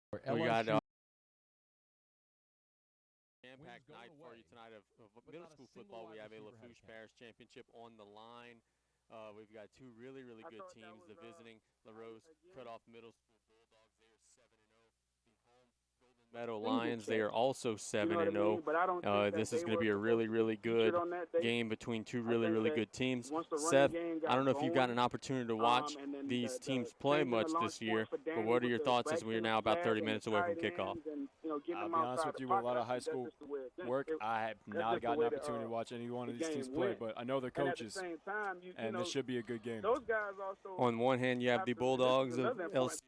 We got jam-packed night for you tonight of middle school football. We have a Lafourche Parish Championship on the line. We've got two really, really good teams. The visiting Larose Cutoff Middle School Bulldogs, they are 7-0. The home Golden Meadow Lions, they are also 7-0. This is going to be a really, really good game between two really, really good teams. Seth, I don't know if you've gotten an opportunity to watch these teams play much this year, but what are your thoughts as we are now about 30 minutes away from kickoff? I'll be honest with you, with a lot of high school work, I have not gotten an opportunity to watch any one of these teams play, but I know they're coaches, and this should be a good game. On one hand, you have the Bulldogs of LC,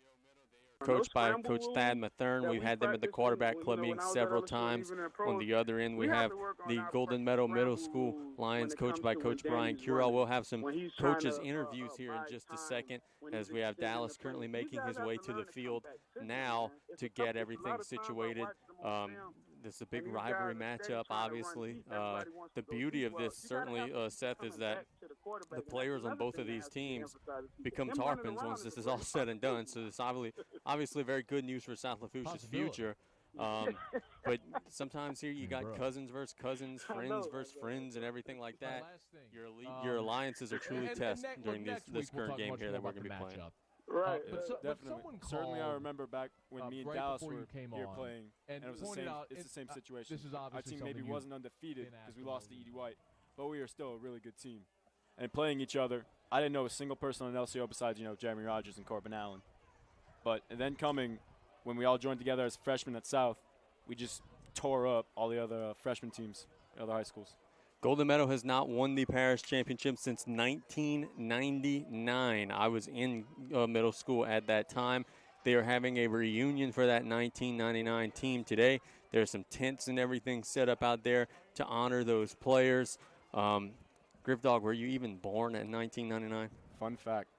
coached by Coach Thad Mathern. We've had them at the quarterback club meeting several times. On the other end, we have the Golden Meadow Middle School Lions, coached by Coach Brian Curell. We'll have some coaches' interviews here in just a second, as we have Dallas currently making his way to the field now to get everything situated. This is a big rivalry matchup, obviously. The beauty of this, certainly, Seth, is that the players on both of these teams become Tarpons once this is all said and done. So it's obviously very good news for South Lafourche's future. But sometimes here you got cousins versus cousins, friends versus friends, and everything like that. Your alliances are truly tested during this current game here that we're going to be playing. Right, definitely. Certainly, I remember back when me and Dallas were here playing, and it was the same. It's the same situation. Our team maybe wasn't undefeated because we lost to Edie White, but we were still a really good team. And playing each other, I didn't know a single person on LCO besides Jeremy Rogers and Corbin Allen. But and then coming, when we all joined together as freshmen at South, we just tore up all the other freshman teams, other high schools. Golden Meadow has not won the parish championship since 1999. I was in middle school at that time. They are having a reunion for that 1999 team today. There's some tents and everything set up out there to honor those players. Griffdog, were you even born in 1999? Fun fact,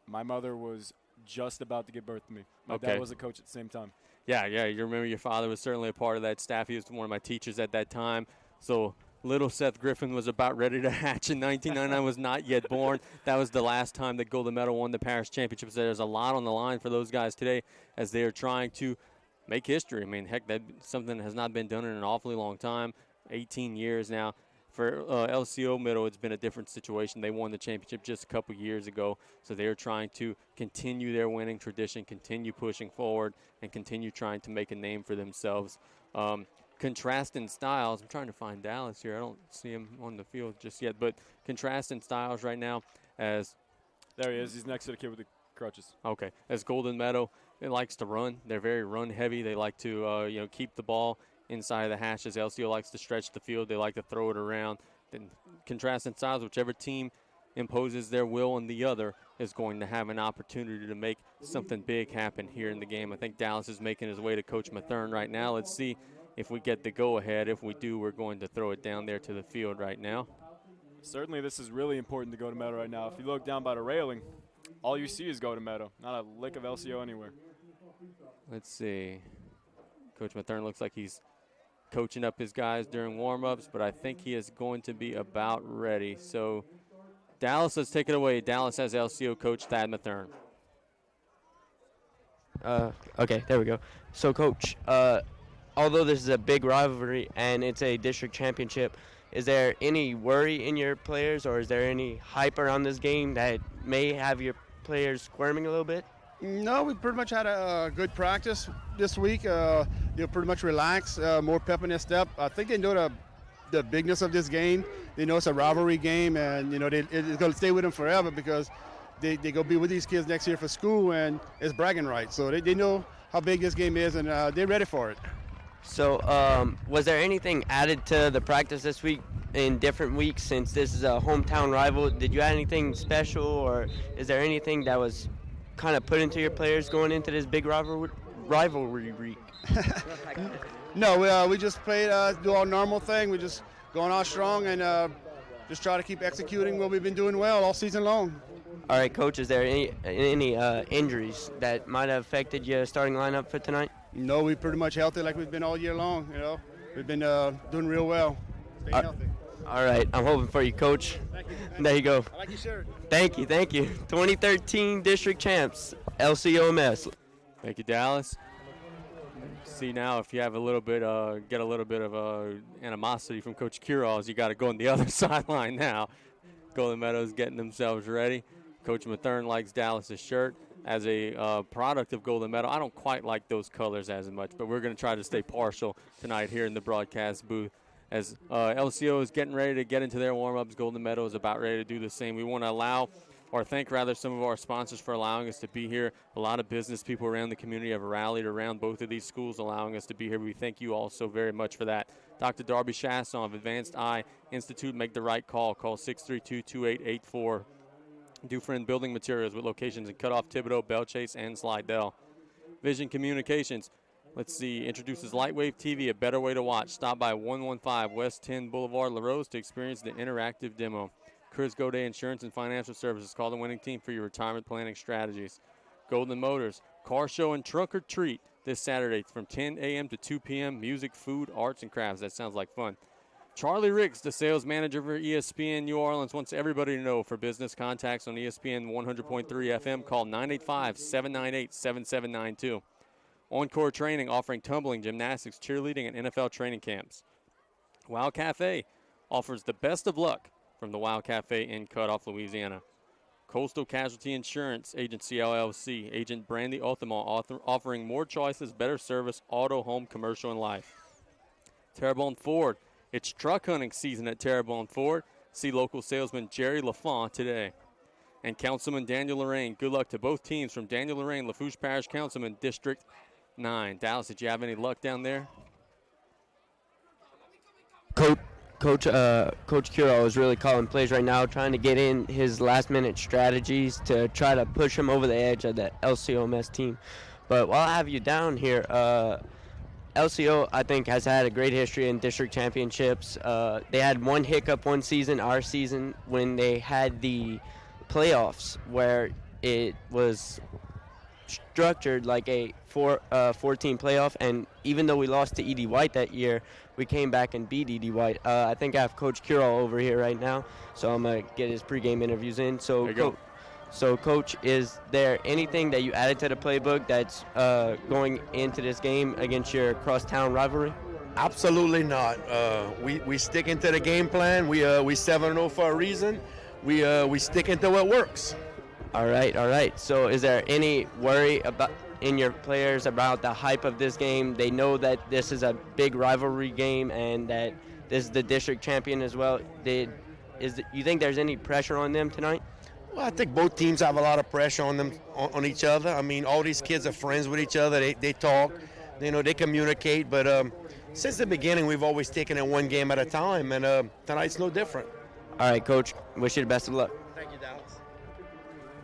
my mother was just about to give birth to me. My dad was a coach at the same time. Yeah, you remember your father was certainly a part of that staff. He was one of my teachers at that time. So little Seth Griffin was about ready to hatch in 1999, was not yet born. That was the last time that Golden Meadow won the parish championship. So there's a lot on the line for those guys today as they are trying to make history. I mean, heck, that's something that has not been done in an awfully long time, 18 years now. For LCO Middle, it's been a different situation. They won the championship just a couple years ago, so they're trying to continue their winning tradition, continue pushing forward, and continue trying to make a name for themselves. Contrasting styles. I'm trying to find Dallas here. I don't see him on the field just yet, but contrasting styles right now as there he is. He's next to the kid with the crutches. Okay. As Golden Meadow, it likes to run. They're very run heavy. They like to keep the ball inside of the hashes. LCO likes to stretch the field. They like to throw it around. Then contrasting styles, whichever team imposes their will on the other is going to have an opportunity to make something big happen here in the game. I think Dallas is making his way to Coach Mathern right now. Let's see if we get the go-ahead. If we do, we're going to throw it down there to the field right now. Certainly this is really important to go to Meadow right now. If you look down by the railing, all you see is go to Meadow. Not a lick of LCO anywhere. Let's see. Coach Mathern looks like he's coaching up his guys during warm-ups, but I think he is going to be about ready. So Dallas, let's take it away. Dallas has LCO coach Thad Mathern. Okay, there we go. So, Coach, although this is a big rivalry and it's a district championship, is there any worry in your players, or is there any hype around this game that may have your players squirming a little bit? No, we pretty much had a good practice this week. They're pretty much relaxed, more pep in their step. I think they know the bigness of this game. They know it's a rivalry game, and it's going to stay with them forever because they go be with these kids next year for school, and it's bragging rights. So they know how big this game is, and they're ready for it. So was there anything added to the practice this week in different weeks since this is a hometown rival? Did you add anything special, or is there anything that was kind of put into your players going into this big rivalry week? No, we just played, do our normal thing. We just going out strong and just try to keep executing what we've been doing well all season long. All right, Coach, is there any injuries that might have affected your starting lineup for tonight? No, we're pretty much healthy like we've been all year long. We've been doing real well, staying healthy. All right, I'm hoping for you, Coach. Thank you. There you go. I like your shirt. Thank you. 2013 district champs, LCOMS. Thank you, Dallas. See now, if you have a little bit, get a little bit of animosity from Coach Kiros, you got to go on the other sideline now. Golden Meadow's getting themselves ready. Coach Mathern likes Dallas's shirt. As a product of Golden Meadow, I don't quite like those colors as much, but we're going to try to stay partial tonight here in the broadcast booth. As LCO is getting ready to get into their warm-ups, Golden Meadow is about ready to do the same. We want to thank some of our sponsors for allowing us to be here. A lot of business people around the community have rallied around both of these schools, allowing us to be here. We thank you all so very much for that. Dr. Darby Chasson of Advanced Eye Institute, make the right call. Call 632-2884. Dufresne Building Materials with locations in Cutoff, Thibodaux, Bellchase, and Slidell. Vision Communications, introduces Lightwave TV, a better way to watch. Stop by 115 West 10 Boulevard, Larose to experience the interactive demo. Chris Godet Insurance and Financial Services, call the winning team for your retirement planning strategies. Golden Motors, car show and trunk or treat this Saturday from 10 a.m. to 2 p.m. Music, food, arts, and crafts. That sounds like fun. Charlie Ricks, the sales manager for ESPN New Orleans, wants everybody to know for business contacts on ESPN 100.3 FM, call 985-798-7792. Encore Training, offering tumbling, gymnastics, cheerleading, and NFL training camps. Wow Cafe offers the best of luck from the Wow Cafe in Cutoff, Louisiana. Coastal Casualty Insurance Agency, LLC, Agent Brandy Othemont, offering more choices, better service, auto, home, commercial, and life. Terrebonne Ford, it's truck hunting season at Terrebonne Ford. See local salesman Jerry LaFont today. And Councilman Daniel Lorraine, good luck to both teams from Daniel Lorraine, Lafourche Parish Councilman, District 9. Dallas, did you have any luck down there? Coach Kuro is really calling plays right now, trying to get in his last-minute strategies to try to push him over the edge of the LCOMS team. But while I have you down here, LCO, I think, has had a great history in district championships. They had one hiccup one season, our season, when they had the playoffs, where it was structured like a 4-team playoff, and even though we lost to E.D. White that year, we came back and beat E.D. White. I think I have Coach Curall over here right now, so I'm going to get his pregame interviews in. So, Coach, is there anything that you added to the playbook that's going into this game against your crosstown rivalry? Absolutely not. We stick into the game plan. We 7-0 for a reason. We stick into what works. All right. So is there any worry in your players about the hype of this game? They know that this is a big rivalry game and that this is the district champion as well. You think there's any pressure on them tonight? Well, I think both teams have a lot of pressure on them, on each other. I mean, all these kids are friends with each other. They talk, they communicate. But since the beginning, we've always taken it one game at a time, and tonight's no different. All right, Coach. Wish you the best of luck. Thank you, Dallas.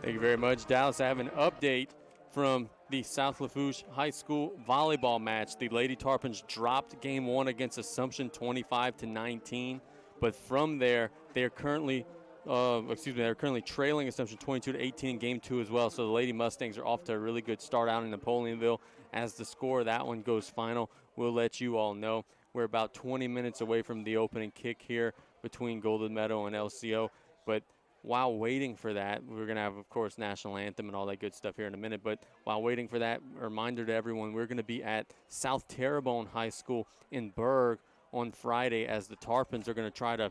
Thank you very much, Dallas. I have an update from the South Lafourche High School volleyball match. The Lady Tarpons dropped game one against Assumption 25-19, but from there, they're currently trailing Assumption 22-18 in game two as well. So the Lady Mustangs are off to a really good start out in Napoleonville. As the score of that one goes final, we'll let you all know. We're about 20 minutes away from the opening kick here between Golden Meadow and LCO. But while waiting for that, we're going to have, of course, national anthem and all that good stuff here in a minute. But while waiting for that, a reminder to everyone, we're going to be at South Terrebonne High School in Berg on Friday as the Tarpons are going to try to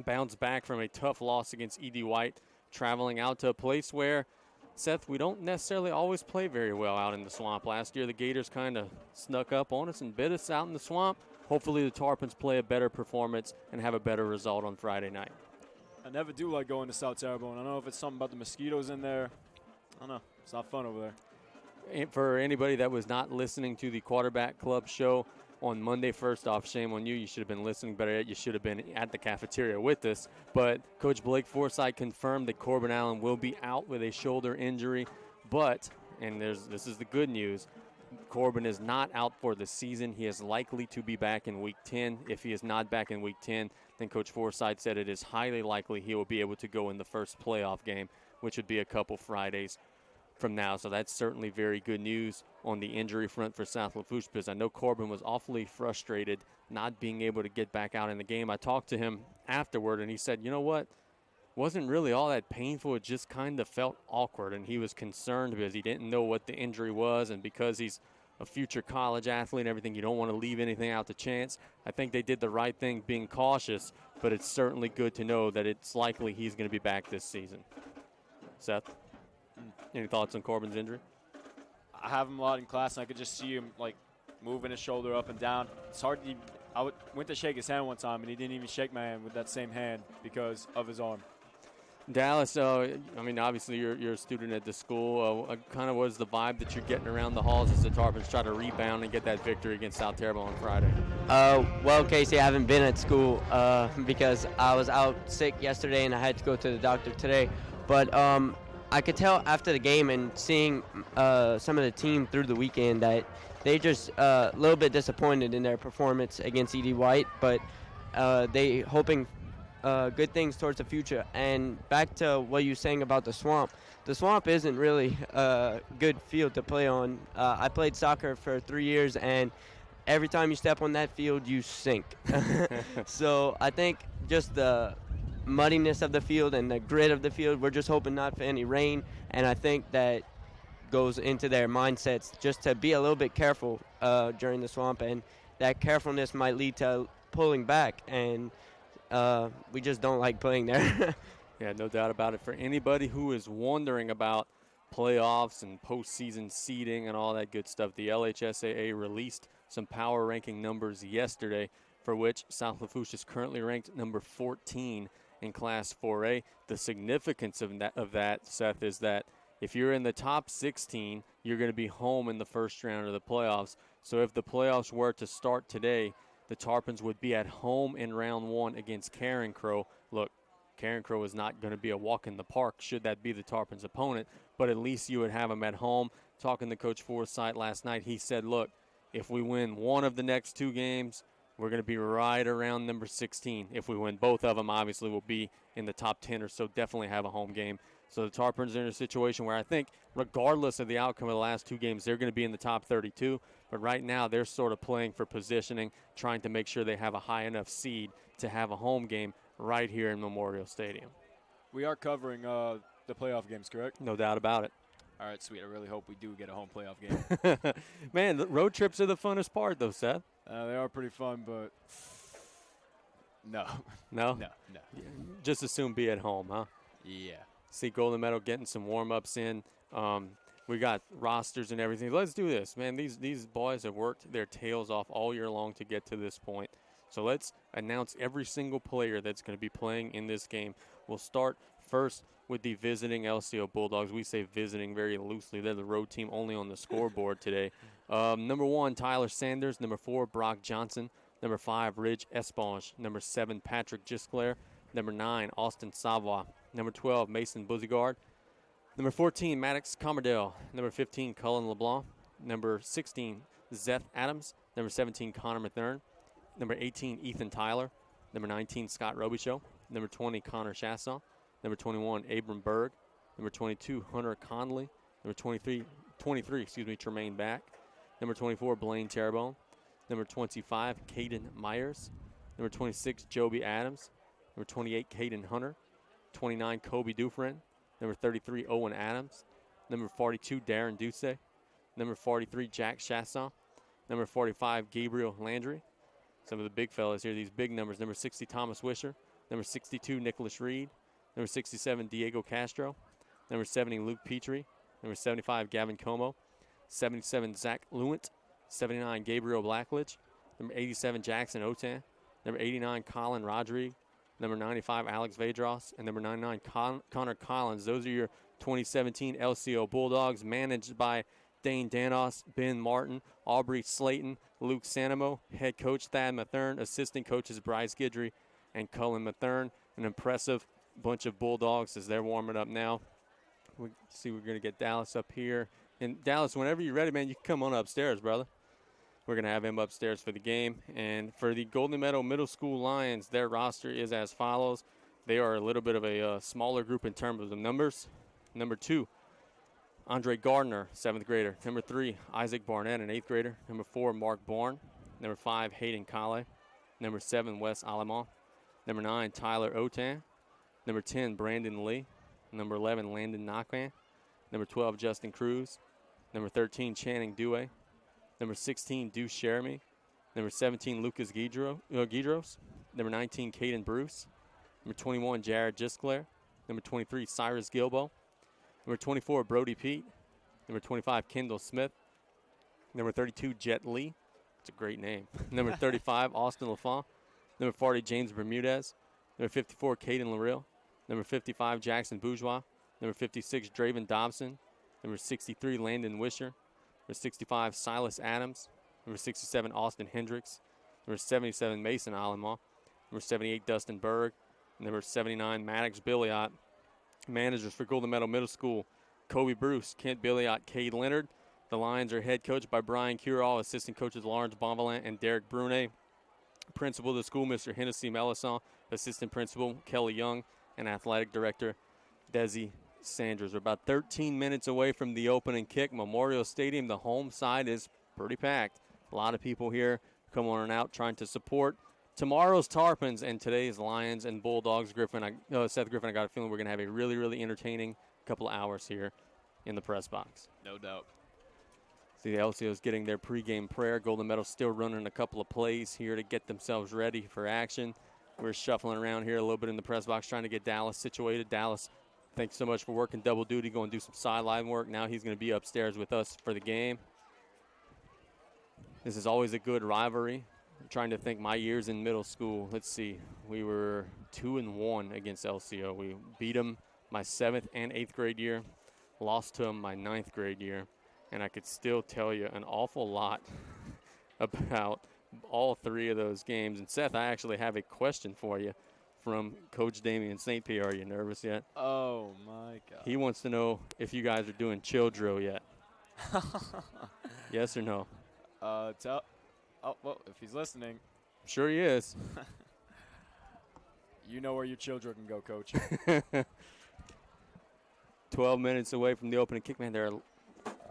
bounce back from a tough loss against E.D. White, traveling out to a place where, Seth, we don't necessarily always play very well out in the swamp. Last year, the Gators kind of snuck up on us and bit us out in the swamp. Hopefully the Tarpons play a better performance and have a better result on Friday night. I never do like going to South Terrebonne. I don't know if it's something about the mosquitoes in there. I don't know. It's not fun over there. And for anybody that was not listening to the Quarterback Club show on Monday, first off, shame on you. You should have been listening. Better yet, you should have been at the cafeteria with us. But Coach Blake Forsythe confirmed that Corbin Allen will be out with a shoulder injury. But, and this is the good news, Corbin is not out for the season. He is likely to be back in Week 10. If he is not back in Week 10, then Coach Forsythe said it is highly likely he will be able to go in the first playoff game, which would be a couple Fridays from now. So that's certainly very good news on the injury front for South Lafourche, because I know Corbin was awfully frustrated not being able to get back out in the game. I talked to him afterward, and he said, you know what? Wasn't really all that painful. It just kind of felt awkward, and he was concerned because he didn't know what the injury was, and because he's a future college athlete and everything. You don't want to leave anything out to chance. I think they did the right thing being cautious, but it's certainly good to know that it's likely he's going to be back this season. Seth, any thoughts on Corbin's injury? I have him a lot in class, and I could just see him, like, moving his shoulder up and down. It's hard to went to shake his hand one time, and he didn't even shake my hand with that same hand because of his arm. Dallas, I mean, obviously you're a student at the school. Kind of was the vibe that you're getting around the halls as the Tarpons try to rebound and get that victory against South Terrebonne on Friday? Well, Casey, I haven't been at school because I was out sick yesterday and I had to go to the doctor today. But I could tell after the game and seeing some of the team through the weekend that they just a little bit disappointed in their performance against E.D. White, but they hoping good things towards the future. And back to what you were saying about the Swamp isn't really a good field to play on. I played soccer for 3 years, and every time you step on that field, you sink. So I think just the muddiness of the field and the grit of the field, we're just hoping not for any rain, and I think that goes into their mindsets just to be a little bit careful during the Swamp, and that carefulness might lead to pulling back, and we just don't like playing there. Yeah, no doubt about it. For anybody who is wondering about playoffs and postseason seeding and all that good stuff, the LHSAA released some power ranking numbers yesterday, for which South Lafourche is currently ranked number 14 in Class 4A. The significance of that, Seth, is that if you're in the top 16, you're going to be home in the first round of the playoffs. So if the playoffs were to start today, the Tarpons would be at home in round 1 against Karen Crow. Look, Karen Crow is not going to be a walk in the park should that be the Tarpons' opponent, but at least you would have them at home. Talking to Coach Forsythe last night, he said, look, if we win one of the next 2 games, we're going to be right around number 16. If we win both of them, obviously we'll be in the top 10 or so, definitely have a home game. So the Tarpons are in a situation where I think regardless of the outcome of the last 2 games, they're going to be in the top 32. But right now they're sort of playing for positioning, trying to make sure they have a high enough seed to have a home game right here in Memorial Stadium. We are covering the playoff games, correct? No doubt about it. All right, sweet. I really hope we do get a home playoff game. Man, the road trips are the funnest part, though, Seth. They are pretty fun, but no. No? No. Just as soon be at home, huh? Yeah. See Golden Meadow getting some warm-ups in. We got rosters and everything. Let's do this, man. These boys have worked their tails off all year long to get to this point. So let's announce every single player that's going to be playing in this game. We'll start first with the visiting LCO Bulldogs. We say visiting very loosely. They're the road team only on the scoreboard today. Number 1, Tyler Sanders. Number 4, Brock Johnson. Number 5, Ridge Esponge. Number 7, Patrick Gisclair. Number 9, Austin Savoy. Number 12, Mason Buzigard. Number 14, Maddox Commerdale. Number 15, Cullen LeBlanc. Number 16, Zeth Adams. Number 17, Connor Mathern. Number 18, Ethan Tyler. Number 19, Scott Robichaud. Number 20, Connor Chassaw. Number 21, Abram Berg. Number 22, Hunter Conley. Number 23, Tremaine Back. Number 24, Blaine Terrebonne. Number 25, Caden Myers. Number 26, Joby Adams. Number 28, Caden Hunter. 29, Kobe Dufresne. Number 33, Owen Adams. Number 42, Darren Duce. Number 43, Jack Chassaw. Number 45, Gabriel Landry. Some of the big fellas here, these big numbers. Number 60, Thomas Wisher. Number 62, Nicholas Reed. Number 67, Diego Castro. Number 70, Luke Petrie. Number 75, Gavin Como. 77, Zach Lewint. 79, Gabriel Blackledge. Number 87, Jackson Otan. Number 89, Colin Rodrigue. Number 95, Alex Vadros. And number 99, Connor Collins. Those are your 2017 LCO Bulldogs, managed by Dane Danos, Ben Martin, Aubrey Slayton, Luke Sanamo, head coach Thad Mathern, assistant coaches Bryce Guidry and Cullen Mathern. An impressive bunch of Bulldogs as they're warming up now. We're going to get Dallas up here. And Dallas, whenever you're ready, man, you can come on upstairs, brother. We're going to have him upstairs for the game. And for the Golden Meadow Middle School Lions, their roster is as follows. They are a little bit of a smaller group in terms of the numbers. Number 2, Andre Gardner, 7th grader. Number 3, Isaac Barnett, an 8th grader. Number 4, Mark Bourne. Number 5, Hayden Kale. Number 7, Wes Alamont. Number 9, Tyler Otan. Number 10, Brandon Lee. Number 11, Landon Nakman. Number 12, Justin Cruz. Number 13, Channing Dewey. Number 16, Deuce Jeremy. Number 17, Lucas Guidros. Number 19, Caden Bruce. Number 21, Jared Gisclair. Number 23, Cyrus Gilbo. Number 24, Brody Pete. Number 25, Kendall Smith. Number 32, Jet Lee. It's a great name. Number 35, Austin LaFont. Number 40, James Bermudez. Number 54, Caden Larill. Number 55, Jackson Bourgeois. Number 56, Draven Dobson. Number 63, Landon Wisher. Number 65, Silas Adams. Number 67, Austin Hendricks. Number 77, Mason Allenmaw. Number 78, Dustin Berg. Number 79, Maddox Billiot. Managers for Golden Meadow Middle School, Kobe Bruce, Kent Billiot, Cade Leonard. The Lions are head coached by Brian Curall, assistant coaches Lawrence Bonvalant and Derek Brunet. Principal of the school, Mr. Hennessy Melisson. Assistant principal, Kelly Young. And athletic director, Desi Sanders. We're about 13 minutes away from the opening kick. Memorial Stadium, the home side is pretty packed. A lot of people here come on and out trying to support tomorrow's Tarpons and today's Lions and Bulldogs. Seth Griffin, I got a feeling we're going to have a really, really entertaining couple of hours here in the press box. No doubt. See, the LCO's getting their pregame prayer. Golden Meadow still running a couple of plays here to get themselves ready for action. We're shuffling around here a little bit in the press box trying to get Dallas situated. Dallas, thanks so much for working double duty, going to do some sideline work. Now he's going to be upstairs with us for the game. This is always a good rivalry. I'm trying to think my years in middle school. Let's see. We were 2-1 against LCO. We beat them my 7th and 8th grade year, lost to them my 9th grade year, and I could still tell you an awful lot about all 3 of those games. And Seth, I actually have a question for you from Coach Damian St. Pierre. Are you nervous yet? Oh, my God. He wants to know if you guys are doing chill drill yet. Yes or no? Oh, well, if he's listening. I'm sure he is. You know where your children can go, Coach. 12 minutes away from the opening kick. Man, there are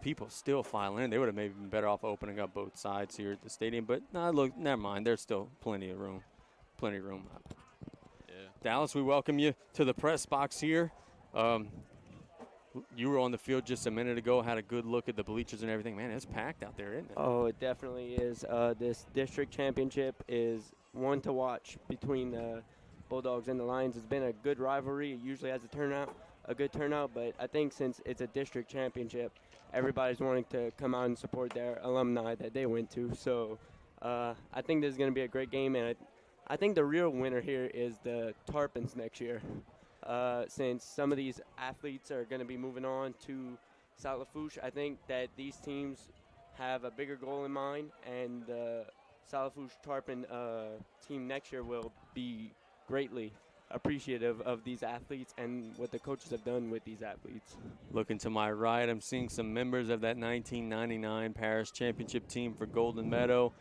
people still filing in. They would have maybe been better off opening up both sides here at the stadium. But, look, never mind. There's still plenty of room. Plenty of room. Yeah. Dallas, we welcome you to the press box here. You were on the field just a minute ago, had a good look at the bleachers and everything. Man, it's packed out there, isn't it? Oh, it definitely is. This district championship is one to watch between the Bulldogs and the Lions. It's been a good rivalry. It usually has a good turnout, but I think since it's a district championship, everybody's wanting to come out and support their alumni that they went to. So I think this is going to be a great game, and I think the real winner here is the Tarpons next year. Since some of these athletes are going to be moving on to South Lafourche, I think that these teams have a bigger goal in mind, and the South Lafourche Tarpon team next year will be greatly appreciative of these athletes and what the coaches have done with these athletes. Looking to my right, I'm seeing some members of that 1999 Parish Championship team for Golden Meadow.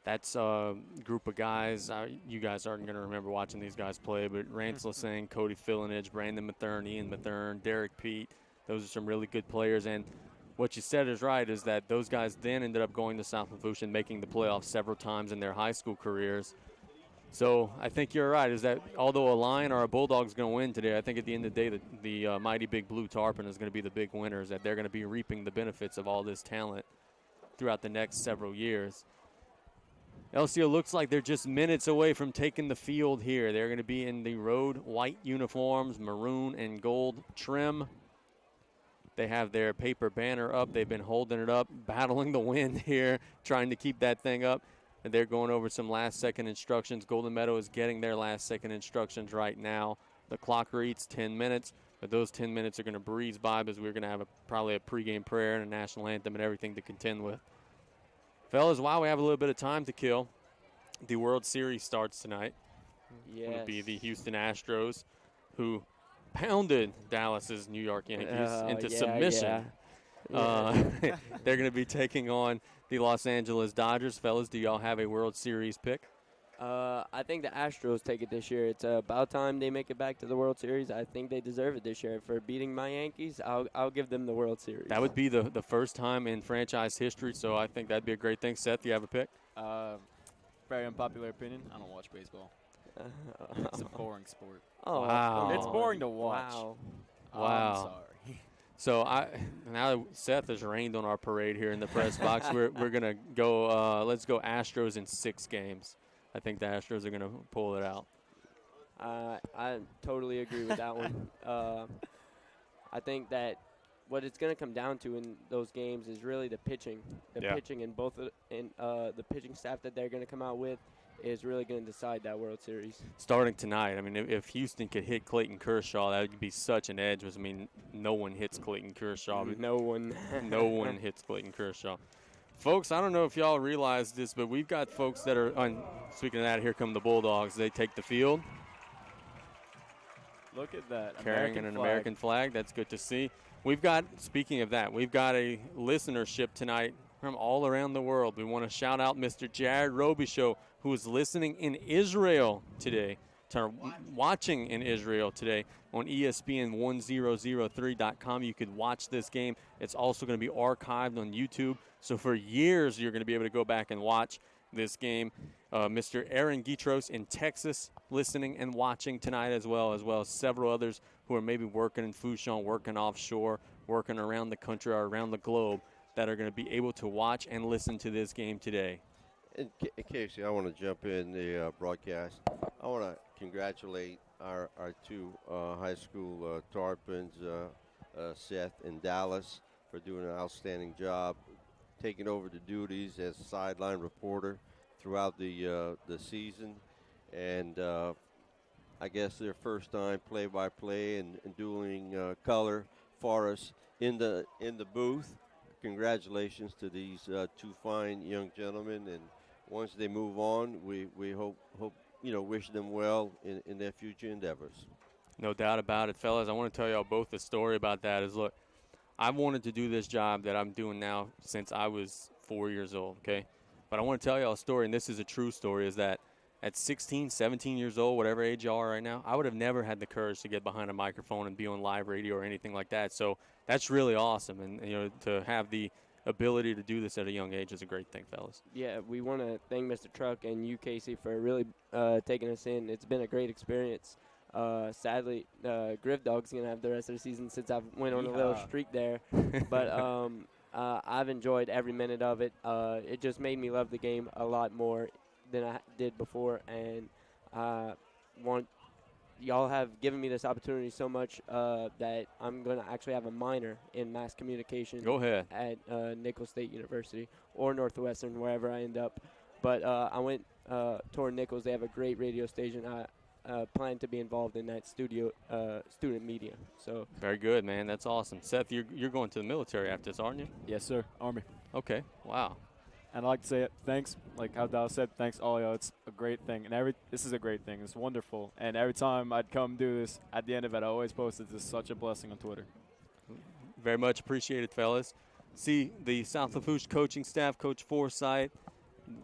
That's a group of guys. You guys aren't going to remember watching these guys play, but Rance Lassang, Cody Fillinage, Brandon Mathern, Ian Mathern, Derek Pete, those are some really good players. And what you said is right, is that those guys then ended up going to South Lafourche and making the playoffs several times in their high school careers. So I think you're right, is that although a Lion or a Bulldog is going to win today, I think at the end of the day the mighty big blue Tarpon is going to be the big winners, that they're going to be reaping the benefits of all this talent throughout the next several years. LCO looks like they're just minutes away from taking the field here. They're going to be in the road white uniforms, maroon and gold trim. They have their paper banner up. They've been holding it up, battling the wind here, trying to keep that thing up. And they're going over some last-second instructions. Golden Meadow is getting their last-second instructions right now. The clock reads 10 minutes, but those 10 minutes are going to breeze by because we're going to have probably a pregame prayer and a national anthem and everything to contend with. Fellas, while we have a little bit of time to kill, the World Series starts tonight. Yes. It will be the Houston Astros, who pounded Dallas's New York Yankees into submission. Yeah. They're going to be taking on the Los Angeles Dodgers. Fellas, do y'all have a World Series pick? I think the Astros take it this year. It's about time they make it back to the World Series. I think they deserve it this year. For beating my Yankees, I'll give them the World Series. That would be the first time in franchise history, so I think that'd be a great thing. Seth, do you have a pick? Very unpopular opinion. I don't watch baseball. It's a boring sport. Oh, wow. It's boring to watch. Wow. I'm sorry. So now that Seth has rained on our parade here in the press box, we're gonna go. Let's go Astros in 6 games. I think the Astros are gonna pull it out. I totally agree with that one. I think that what it's gonna come down to in those games is really the pitching. Pitching and the pitching staff that they're gonna come out with is really going to decide that World Series. Starting tonight, I mean, if Houston could hit Clayton Kershaw, that would be such an edge. I mean, no one hits Clayton Kershaw. No one. No one hits Clayton Kershaw. Folks, I don't know if y'all realize this, but we've got folks that are, speaking of that, here come the Bulldogs. They take the field. Look at that. Carrying an American flag. That's good to see. We've got, speaking of that, we've got a listenership tonight from all around the world. We want to shout out Mr. Jared Robichaud, who is listening in Israel today, watching in Israel today on ESPN1003.com. You could watch this game. It's also going to be archived on YouTube. So for years, you're going to be able to go back and watch this game. Mr. Aaron Guitros in Texas listening and watching tonight as well as several others who are maybe working in Fouchon, working offshore, working around the country or around the globe that are going to be able to watch and listen to this game today. And Casey, I want to jump in the broadcast. I want to congratulate our 2 high school Tarpons, Seth and Dallas, for doing an outstanding job, taking over the duties as sideline reporter throughout the season, and I guess their first time play-by-play and doing color for us in the booth. Congratulations to these 2 fine young gentlemen, and once they move on, we hope wish them well in their future endeavors. No doubt about it, fellas. I want to tell y'all both the story about that. Look, I've wanted to do this job that I'm doing now since I was 4 years old, okay? But I want to tell y'all a story, and this is a true story, is that at 16, 17 years old, whatever age y'all are right now, I would have never had the courage to get behind a microphone and be on live radio or anything like that. So that's really awesome, and to have the ability to do this at a young age is a great thing, fellas. Yeah, we want to thank Mr. Truck and you, Casey, for really taking us in. It's been a great experience. Sadly, Griff Dog's going to have the rest of the season since I went on a little streak there. But I've enjoyed every minute of it. It just made me love the game a lot more than I did before. And y'all have given me this opportunity so much that I'm going to actually have a minor in mass communication. Go ahead. At Nicholls State University or Northwestern, wherever I end up. But I went toward Nicholls. They have a great radio station. I plan to be involved in that student media. So very good, man. That's awesome. Seth, you're going to the military after this, aren't you? Yes, sir. Army. Okay. Wow. And I'd like to say thanks, like how Dallas said, thanks all y'all. It's a great thing. And this is a great thing. It's wonderful. And every time I'd come do this, at the end of it, I always post it's just such a blessing on Twitter. Very much appreciated, fellas. See the South Lafourche coaching staff, Coach Forsythe,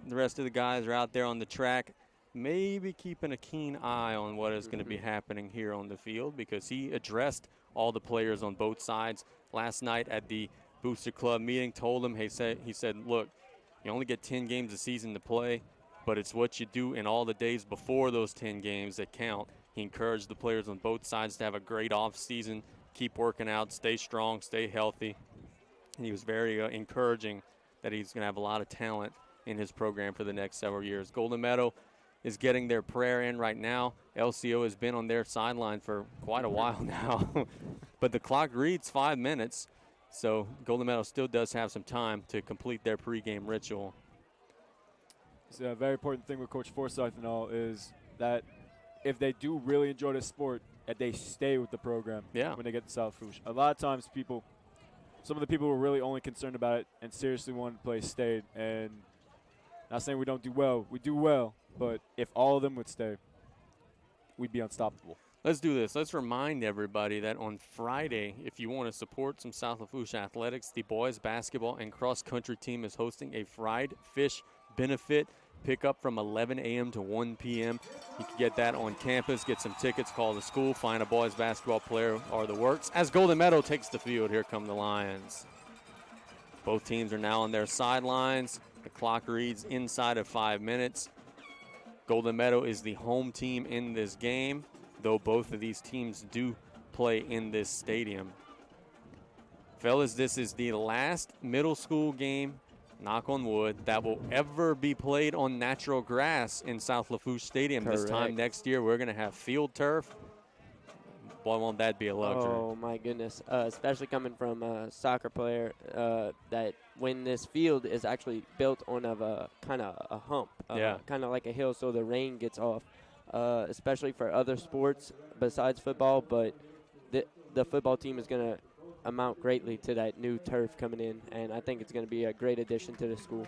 the rest of the guys are out there on the track, maybe keeping a keen eye on what is going to be happening here on the field, because he addressed all the players on both sides last night at the Booster Club meeting, told them, he said, look, you only get 10 games a season to play, but it's what you do in all the days before those 10 games that count. He encouraged the players on both sides to have a great off season, keep working out, stay strong, stay healthy. And he was very encouraging that he's going to have a lot of talent in his program for the next several years. Golden Meadow is getting their prayer in right now. LCO has been on their sideline for quite a while now. But the clock reads 5 minutes, so Golden Meadow still does have some time to complete their pregame ritual. So a very important thing with Coach Forsythe and all is that if they do really enjoy the sport, that they stay with the program when they get to South Lafourche. A lot of times some of the people who are really only concerned about it and seriously want to play stayed. And not saying we don't do well. We do well. But if all of them would stay, we'd be unstoppable. Let's do this. Let's remind everybody that on Friday, if you want to support some South Lafourche athletics, the boys basketball and cross-country team is hosting a fried fish benefit pickup from 11 a.m. to 1 p.m. You can get that on campus, get some tickets, call the school, find a boys basketball player or the works. As Golden Meadow takes the field, here come the Lions. Both teams are now on their sidelines. The clock reads inside of 5 minutes. Golden Meadow is the home team in this game, though both of these teams do play in this stadium. Fellas, this is the last middle school game, knock on wood, that will ever be played on natural grass in South Lafourche Stadium. Correct. This time next year, we're going to have field turf. Boy, won't that be a luxury. Oh, my goodness. Especially coming from a soccer player, that when this field is actually built on a kind of a hump, kind of like a hill, so the rain gets off, especially for other sports besides football. But the football team is going to amount greatly to that new turf coming in, and I think it's going to be a great addition to the school.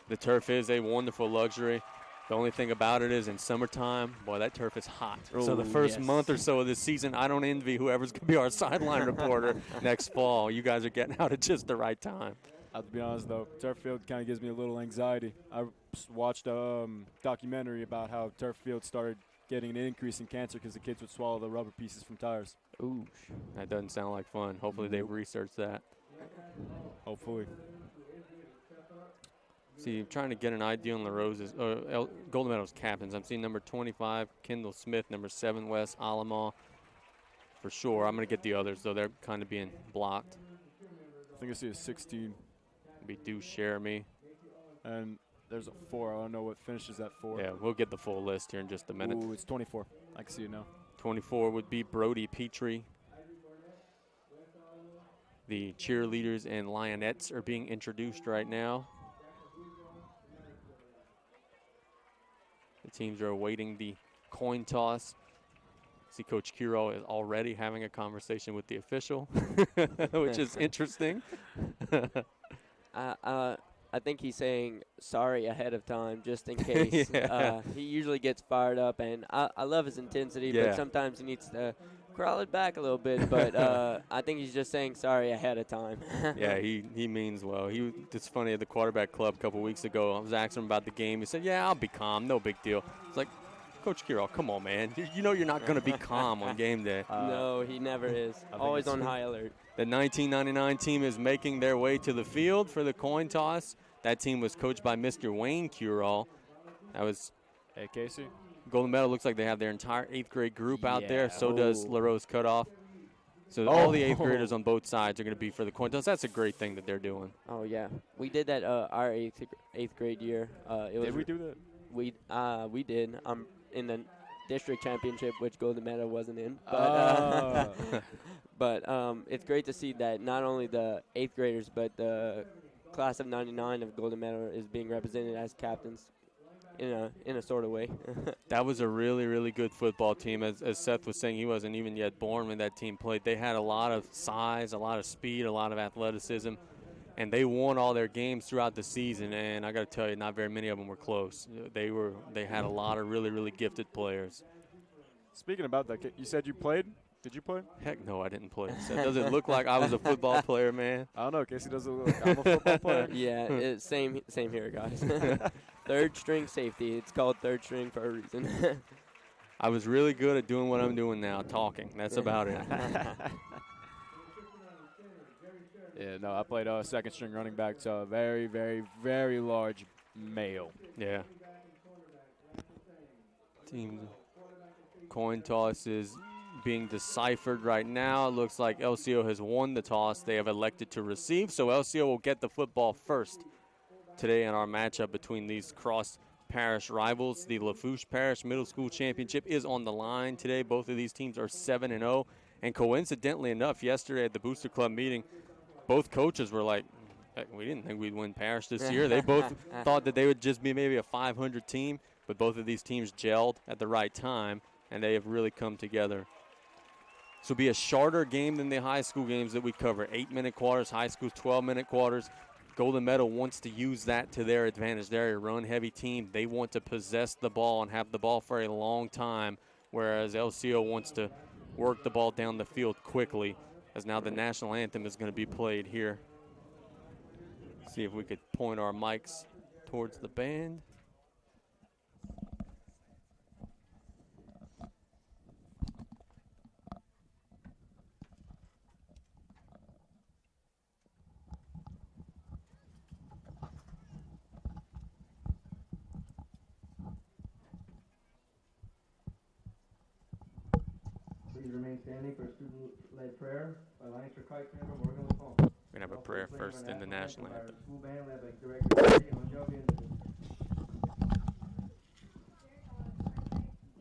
The turf is a wonderful luxury. The only thing about it is in summertime, boy, that turf is hot. So the first month or so of this season, I don't envy whoever's going to be our sideline reporter next fall. You guys are getting out at just the right time. I have to be honest, though, turf field kind of gives me a little anxiety. I watched a documentary about how turf field started getting an increase in cancer because the kids would swallow the rubber pieces from tires. Ooh. That doesn't sound like fun. Hopefully they research that. Hopefully. See, I'm trying to get an idea on Larose's, Golden Meadow's captains. I'm seeing number 25, Kendall Smith, number 7, Wes Alamo. For sure. I'm going to get the others, though. They're kind of being blocked. I think I see a 16. Be Do Share Me. And there's a 4. I don't know what finishes at 4. Yeah, we'll get the full list here in just a minute. Ooh, it's 24. I can see it now. 24 would be Brody Petrie. The cheerleaders and Lionettes are being introduced right now. The teams are awaiting the coin toss. See, Coach Kiro is already having a conversation with the official, which is interesting. I think he's saying sorry ahead of time just in case. He usually gets fired up, and I love his intensity, but sometimes he needs to crawl it back a little bit. But I think he's just saying sorry ahead of time. Yeah, he means well. It's funny, at the quarterback club a couple weeks ago, I was asking him about the game. He said, yeah, I'll be calm, no big deal. It's like, Coach Kiro, come on, man. You know you're not going to be calm on game day. No, he never is. Always on high alert. The 1999 team is making their way to the field for the coin toss. That team was coached by Mr. Wayne Curall. That was Casey. Golden Meadow. Looks like they have their entire 8th grade group out there. So does Larose Cutoff. So all the 8th graders on both sides are going to be for the coin toss. That's a great thing that they're doing. Oh, yeah. We did that our 8th grade year. Did we do that? We did. I'm in the district championship, which Golden Meadow wasn't in. But it's great to see that not only the 8th graders, but the class of 99 of Golden Meadow is being represented as captains in a sort of way. That was a really, really good football team. As Seth was saying, he wasn't even yet born when that team played. They had a lot of size, a lot of speed, a lot of athleticism, and they won all their games throughout the season. And I got to tell you, not very many of them were close. They had a lot of really, really gifted players. Speaking about that, you said you played? Did you play? Heck no, I didn't play. So does it look like I was a football player, man? I don't know. Casey doesn't look like I'm a football player. Yeah, same here, guys. Third string safety. It's called third string for a reason. I was really good at doing what I'm doing now, talking. That's about it. Yeah, no, I played second string running back to a very, very, very large male. Yeah. Team coin toss is being deciphered right now. It looks like LCO has won the toss. They have elected to receive, so LCO will get the football first today in our matchup between these cross-parish rivals. The Lafourche Parish Middle School Championship is on the line today. Both of these teams are 7-0, and coincidentally enough, yesterday at the Booster Club meeting, both coaches were like, heck, we didn't think we'd win Parish this year. They both thought that they would just be maybe a 500 team, but both of these teams gelled at the right time, and they have really come together. This will be a shorter game than the high school games that we cover. 8-minute quarters, high school's 12-minute quarters. Golden Meadow wants to use that to their advantage. They're a run-heavy team. They want to possess the ball and have the ball for a long time, whereas LCO wants to work the ball down the field quickly, as now the national anthem is going to be played here. See if we could point our mics towards the band. please remain standing for student-led prayer by Lions for Christ member Morgan LaFont. We're going to have a prayer first in the national anthem. School band led by Director Barry and Jovi and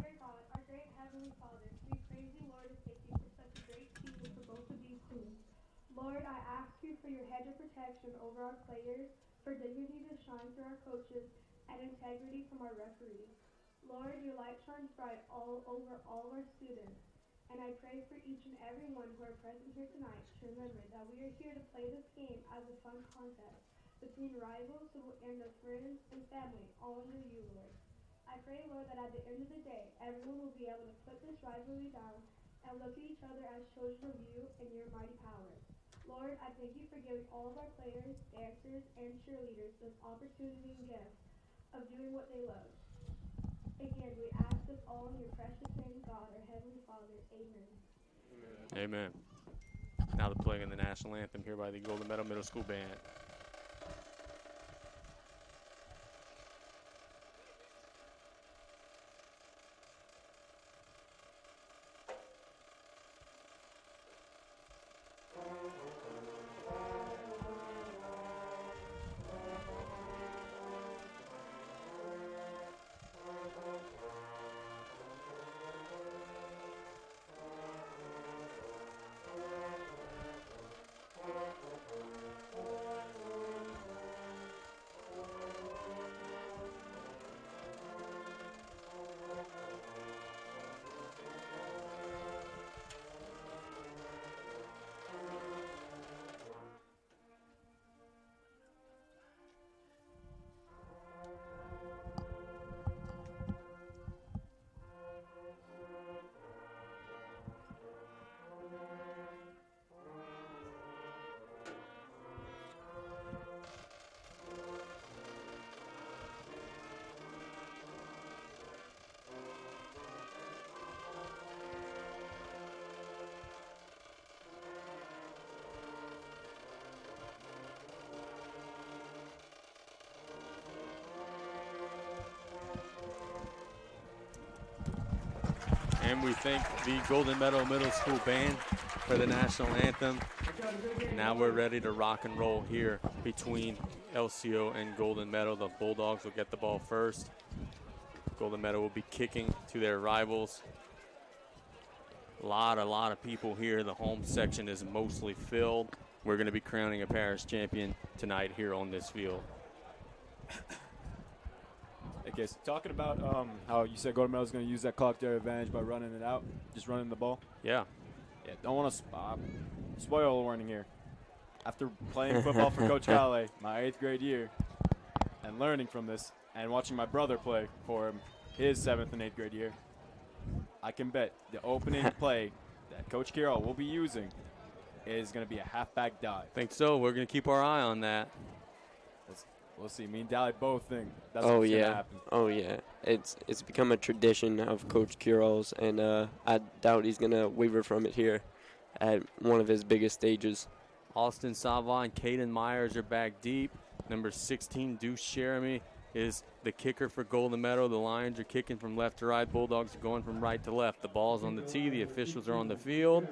Dear God, our great Heavenly Father, we praise you, Lord, and thank you for such a great season for both of these teams. Lord, I ask you for your hedge of protection over our players, for dignity to shine through our coaches, and integrity from our referees. Lord, your light shines bright all over all our students, and I pray for each and every one who are present here tonight to remember that we are here to play this game as a fun contest between rivals and the friends and family, all under you, Lord. I pray, Lord, that at the end of the day, everyone will be able to put this rivalry down and look at each other as children of you and your mighty power. Lord, I thank you for giving all of our players, dancers, and cheerleaders this opportunity and gift of doing what they love. Again, we ask this all in your precious name, God, our Heavenly Father. Amen. Amen. Now the playing in the national anthem here by the Golden Meadow Middle School Band. And we thank the Golden Meadow Middle School Band for the national anthem. Now we're ready to rock and roll here between LCO and Golden Meadow. The Bulldogs will get the ball first. Golden Meadow will be kicking to their rivals. A lot of people here. The home section is mostly filled. We're going to be crowning a parish champion tonight here on this field. Okay, so talking about how you said Golden Meadow is going to use that clock to their advantage by running it out, just running the ball. Yeah. Yeah, don't want to spoil warning here. After playing football for Coach Calle my 8th grade year and learning from this and watching my brother play for him his 7th and 8th grade year, I can bet the opening play that Coach Carroll will be using is going to be a halfback dive. Think so. We're going to keep our eye on that. We'll see. Me and Dally both think that's what's going to happen. Oh, yeah. It's become a tradition of Coach Carroll's, and I doubt he's going to waver from it here at one of his biggest stages. Austin Sava and Caden Myers are back deep. Number 16, Deuce Jeremy, is the kicker for Golden Meadow. The Lions are kicking from left to right. Bulldogs are going from right to left. The ball's on the tee. The officials are on the field.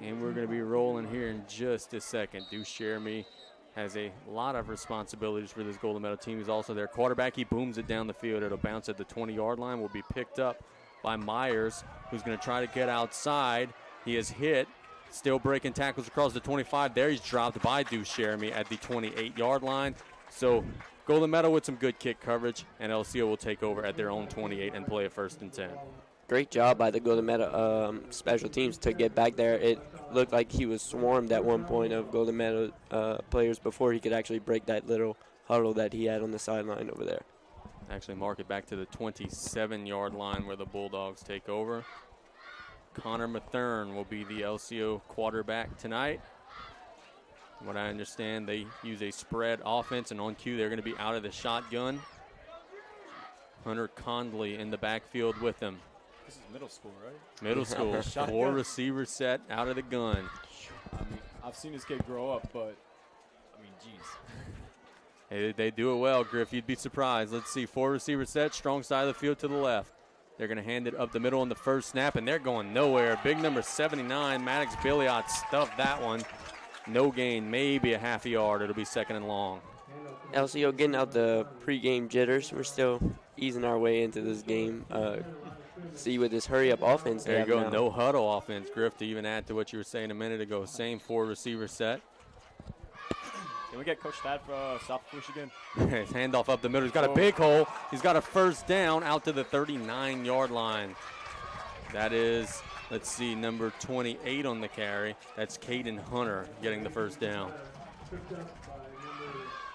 And we're going to be rolling here in just a second. Deuce Jeremy has a lot of responsibilities for this Golden Meadow team. He's also their quarterback. He booms it down the field. It'll bounce at the 20-yard line. Will be picked up by Myers, who's going to try to get outside. He is hit. Still breaking tackles across the 25. There he's dropped by Deuce Jeremy at the 28-yard line. So Golden Meadow with some good kick coverage, and LCO will take over at their own 28 and play a 1st and 10. Great job by the Golden Meadow special teams to get back there. It looked like he was swarmed at one point of Golden Meadow players before he could actually break that little huddle that he had on the sideline over there. Actually mark it back to the 27-yard line where the Bulldogs take over. Connor Mathern will be the LCO quarterback tonight. From what I understand, they use a spread offense, and on cue they're going to be out of the shotgun. Hunter Condley in the backfield with them. This is middle school, right? Middle school. 4 receivers set out of the gun. I mean, I've seen this kid grow up, but, I mean, geez. They do it well, Griff. You'd be surprised. Let's see. 4 receivers set, strong side of the field to the left. They're going to hand it up the middle on the first snap, and they're going nowhere. Big number 79, Maddox Billiot stuffed that one. No gain, maybe a half a yard. It'll be 2nd and long. LCO getting out the pregame jitters. We're still easing our way into this game. See with this hurry-up offense. There you go, now. No huddle offense, Griff, to even add to what you were saying a minute ago. Same 4-receiver set. Can we get Coach Thad for stop push again? His handoff up the middle. He's got a big hole. He's got a first down out to the 39-yard line. That is, let's see, number 28 on the carry. That's Caden Hunter getting the first down.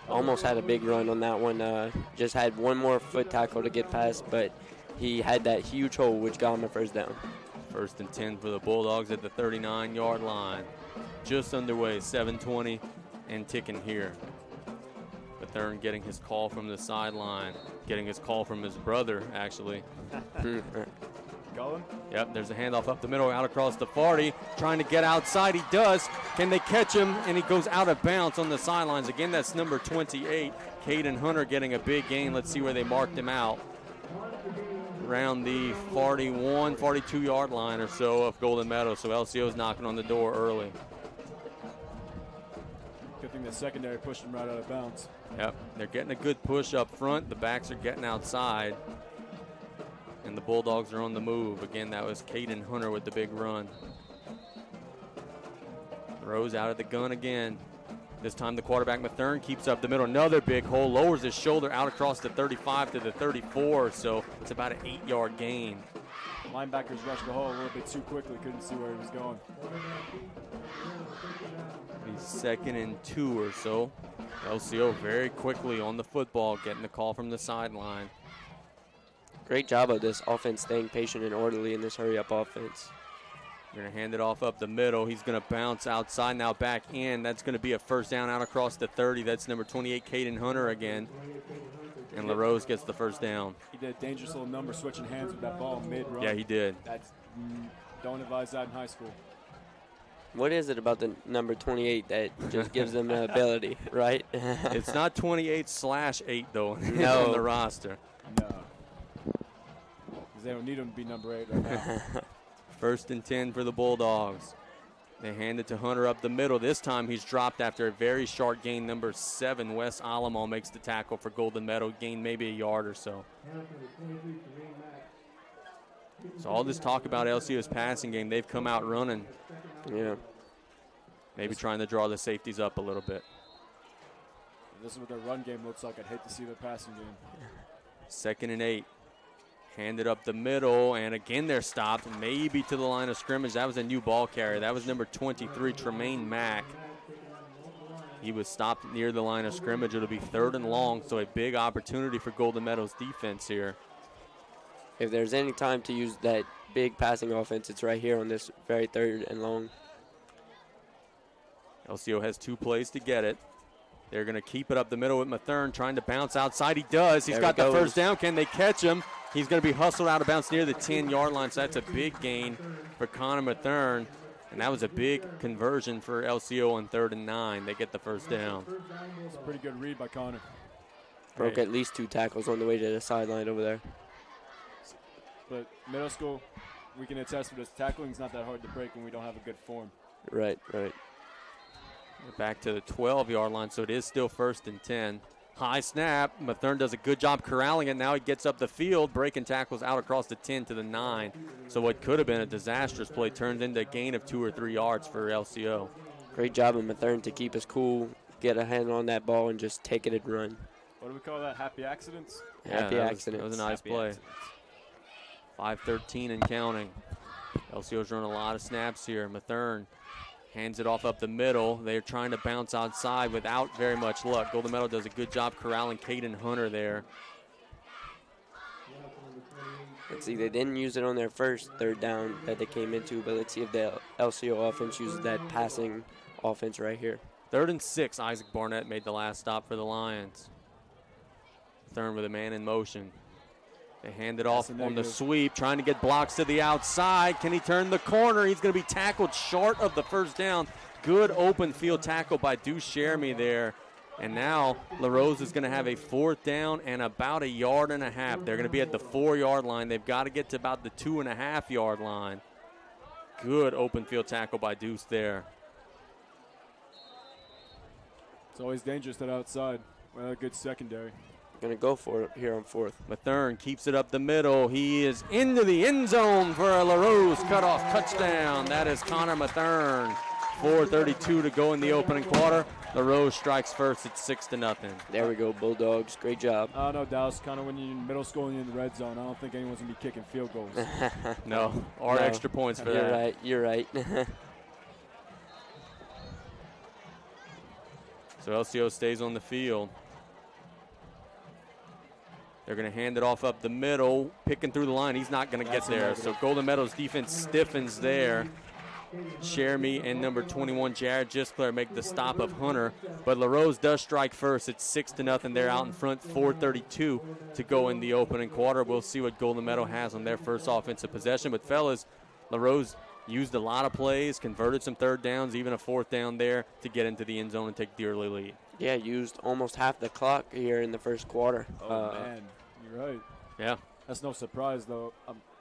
Almost had a big run on that one. Just had one more foot tackle to get past, but he had that huge hole, which got him a first down. 1st and 10 for the Bulldogs at the 39-yard line. Just underway, 7:20 and ticking here. Bethune getting his call from the sideline, getting his call from his brother, actually. Going? Yep, there's a handoff up the middle, out across the 40, trying to get outside. He does. Can they catch him? And he goes out of bounds on the sidelines. Again, that's number 28, Caden Hunter, getting a big gain. Let's see where they marked him out. Around the 41, 42-yard line or so of Golden Meadow. So LCO's knocking on the door early. Good thing the secondary pushed him right out of bounds. Yep, they're getting a good push up front. The backs are getting outside. And the Bulldogs are on the move. Again, that was Caden Hunter with the big run. Rose out of the gun again. This time the quarterback, Mathern, keeps up the middle. Another big hole, lowers his shoulder out across the 35 to the 34, so it's about an 8-yard gain. Linebackers rushed the hole a little bit too quickly, couldn't see where he was going. He's 2nd and 2 or so. LCO very quickly on the football, getting the call from the sideline. Great job of this offense staying patient and orderly in this hurry-up offense. They're going to hand it off up the middle. He's going to bounce outside, now back in. That's going to be a first down out across the 30. That's number 28, Caden Hunter again. And Larose gets the first down. He did a dangerous little number switching hands with that ball mid-run. Yeah, he did. Don't advise that in high school. What is it about the number 28 that just gives them the ability, right? It's not 28/8, though, no. on the roster. No. Because they don't need him to be number 8 right now. 1st and 10 for the Bulldogs. They hand it to Hunter up the middle. This time he's dropped after a very short gain. Number 7, Wes Alamo, makes the tackle for Golden Meadow. Gain maybe a yard or so. So all this talk about LCO's passing game, they've come out running. Yeah. Maybe trying to draw the safeties up a little bit. If this is what their run game looks like, I'd hate to see their passing game. 2nd and 8. Handed up the middle, and again they're stopped, maybe to the line of scrimmage. That was a new ball carrier. That was number 23, Tremaine Mack. He was stopped near the line of scrimmage. It'll be 3rd and long, so a big opportunity for Golden Meadow's defense here. If there's any time to use that big passing offense, it's right here on this very 3rd and long. LCO has 2 plays to get it. They're going to keep it up the middle with Mathern trying to bounce outside. He does. He's got the first down. Can they catch him? He's going to be hustled out of bounds near the 10-yard line, so that's a big gain for Connor Mathern. And that was a big conversion for LCO on 3rd and 9. They get the first down. It's a pretty good read by Connor. Broke at least 2 tackles on the way to the sideline over there. But middle school, we can attest for this. Tackling's not that hard to break when we don't have a good form. Right, right. Back to the 12-yard line, so it is still 1st and 10. High snap. Mathern does a good job corralling it. Now he gets up the field, breaking tackles out across the 10 to the 9. So what could have been a disastrous play turns into a gain of 2 or 3 yards for LCO. Great job of Mathern to keep us cool, get a hand on that ball, and just take it and run. What do we call that? Happy accidents? Yeah, Happy accidents. That was a nice play. 5:13 and counting. LCO's running a lot of snaps here. Mathern hands it off up the middle. They're trying to bounce outside without very much luck. Golden Meadow does a good job corralling Caden Hunter there. Let's see, they didn't use it on their first 3rd down that they came into, but let's see if the LCO offense uses that passing offense right here. 3rd and 6, Isaac Barnett made the last stop for the Lions. Thurn with a man in motion. They hand it off on the sweep, trying to get blocks to the outside. Can he turn the corner? He's going to be tackled short of the first down. Good open field tackle by Deuce Shermy there. And now Larose is going to have a 4th down and about 1.5 yards. They're going to be at the 4-yard line. They've got to get to about the 2.5-yard line. Good open field tackle by Deuce there. It's always dangerous that outside. Well, a good secondary. Going to go for it here on 4th. Mathern keeps it up the middle. He is into the end zone for a Larose cutoff touchdown. That is Connor Mathern. 4:32 to go in the opening quarter. Larose strikes first at 6-0. There we go, Bulldogs. Great job. No, Dallas, kind of when you're in middle school and you're in the red zone, I don't think anyone's going to be kicking field goals. No, or extra points for that. You're right. So LCO stays on the field. They're going to hand it off up the middle, picking through the line. He's not going to get there. So Golden Meadow's defense stiffens there. Jeremy and number 21, Jared Gisclair, make the stop of Hunter. But Larose does strike first. It's 6-0. They're out in front, 4:32 to go in the opening quarter. We'll see what Golden Meadow has on their first offensive possession. But, fellas, Larose used a lot of plays, converted some 3rd downs, even a 4th down there to get into the end zone and take the early lead. Yeah, used almost half the clock here in the first quarter. Man, you're right. Yeah. That's no surprise, though.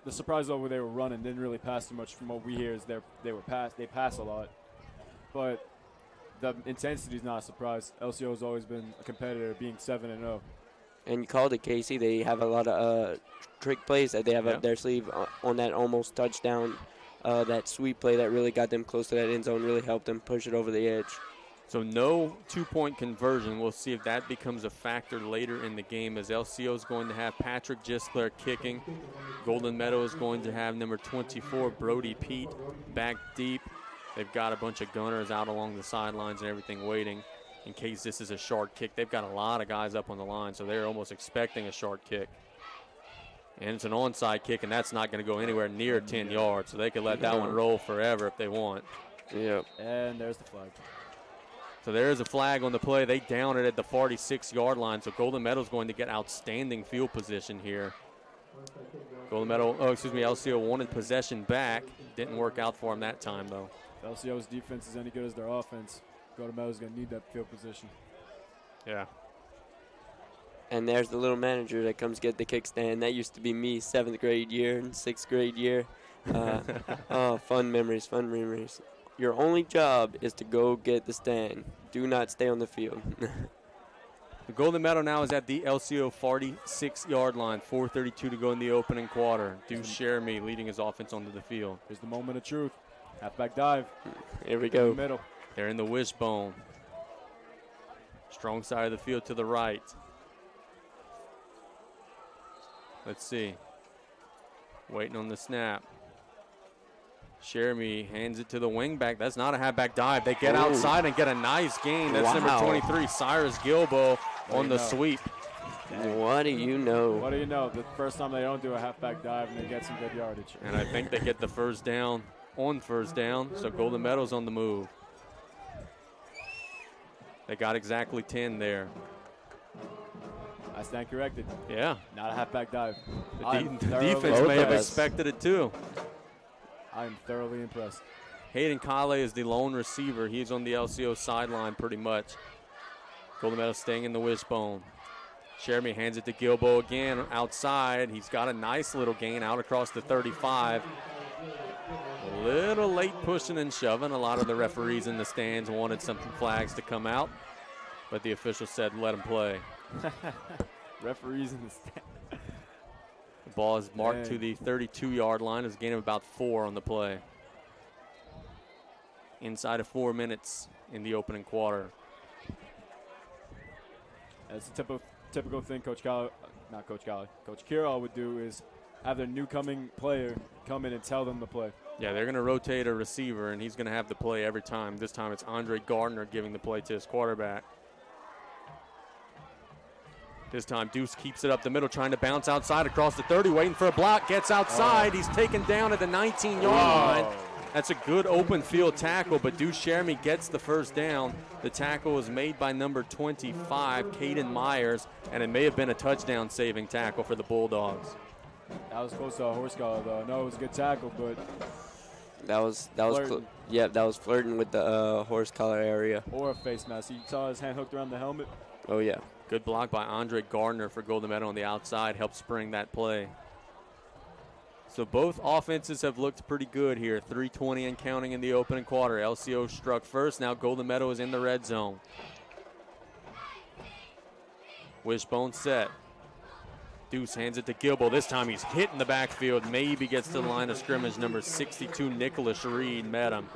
The surprise over they were running didn't really pass too much. From what we hear is they pass a lot, but the intensity is not a surprise. LCO has always been a competitor, being 7-0. And you called it, Casey. They have a lot of trick plays that they have up their sleeve on that almost touchdown. That sweep play that really got them close to that end zone, really helped them push it over the edge. So no 2-point conversion. We'll see if that becomes a factor later in the game, as LCO is going to have Patrick Gisclair kicking. Golden Meadow is going to have number 24, Brody Pete, back deep. They've got a bunch of gunners out along the sidelines and everything waiting in case this is a short kick. They've got a lot of guys up on the line, so they're almost expecting a short kick. And it's an onside kick, and that's not going to go anywhere near 10 yards, so they could let that one roll forever if they want. Yep. And there's the flag. So there is a flag on the play. They down it at the 46-yard line, so Golden Meadow's going to get outstanding field position here. LCO wanted possession back. Didn't work out for them that time, though. If LCO's defense is any good as their offense, Golden Meadow's going to need that field position. Yeah. And there's the little manager that comes get the kickstand. That used to be me, 7th grade year and 6th grade year. Fun memories. Your only job is to go get the stand. Do not stay on the field. The Golden Meadow now is at the LCO 46-yard line. 4:32 to go in the opening quarter. Deuce Jeremy leading his offense onto the field. Here's the moment of truth. Halfback dive. Here we go. In the middle. They're in the wishbone. Strong side of the field to the right. Let's see. Waiting on the snap. Jeremy hands it to the wingback. That's not a halfback dive. They get outside and get a nice gain. That's number 23, Cyrus Gilbo, on the sweep. What do you know? What do you know? The first time they don't do a halfback dive and they get some good yardage. And I think they get the first down on first down, so Golden Meadow's on the move. They got exactly 10 there. I stand corrected. Yeah. Not a halfback dive. The defense may have expected it too. I'm thoroughly impressed. Hayden Kale is the lone receiver. He's on the LCO sideline pretty much. Golden Meadow staying in the wishbone. Jeremy hands it to Gilbo again outside. He's got a nice little gain out across the 35. A little late pushing and shoving. A lot of the referees in the stands wanted some flags to come out, but the official said let him play. Referees in the stands. The ball is marked to the 32-yard line. It's a gain of about 4 on the play. Inside of 4 minutes in the opening quarter. That's a typical thing Coach Kirall would do, is have their new coming player come in and tell them to play. Yeah, they're going to rotate a receiver, and he's going to have the play every time. This time it's Andre Gardner giving the play to his quarterback. This time Deuce keeps it up the middle, trying to bounce outside across the 30, waiting for a block, gets outside. He's taken down at the 19-yard line. That's a good open field tackle, but Deuce Jeremy gets the first down. The tackle was made by number 25, Caden Myers, and it may have been a touchdown-saving tackle for the Bulldogs. That was close to a horse collar, though. I know it was a good tackle, but That was that was flirting with the horse collar area. Or a face mask. You saw his hand hooked around the helmet. Oh, yeah. Good block by Andre Gardner for Golden Meadow on the outside. Helped spring that play. So both offenses have looked pretty good here. 3:20 and counting in the opening quarter. LCO struck first. Now Golden Meadow is in the red zone. Wishbone set. Deuce hands it to Gilbo. This time he's hit in the backfield. Maybe gets to the line of scrimmage. Number 62, Nicholas Reed, met him.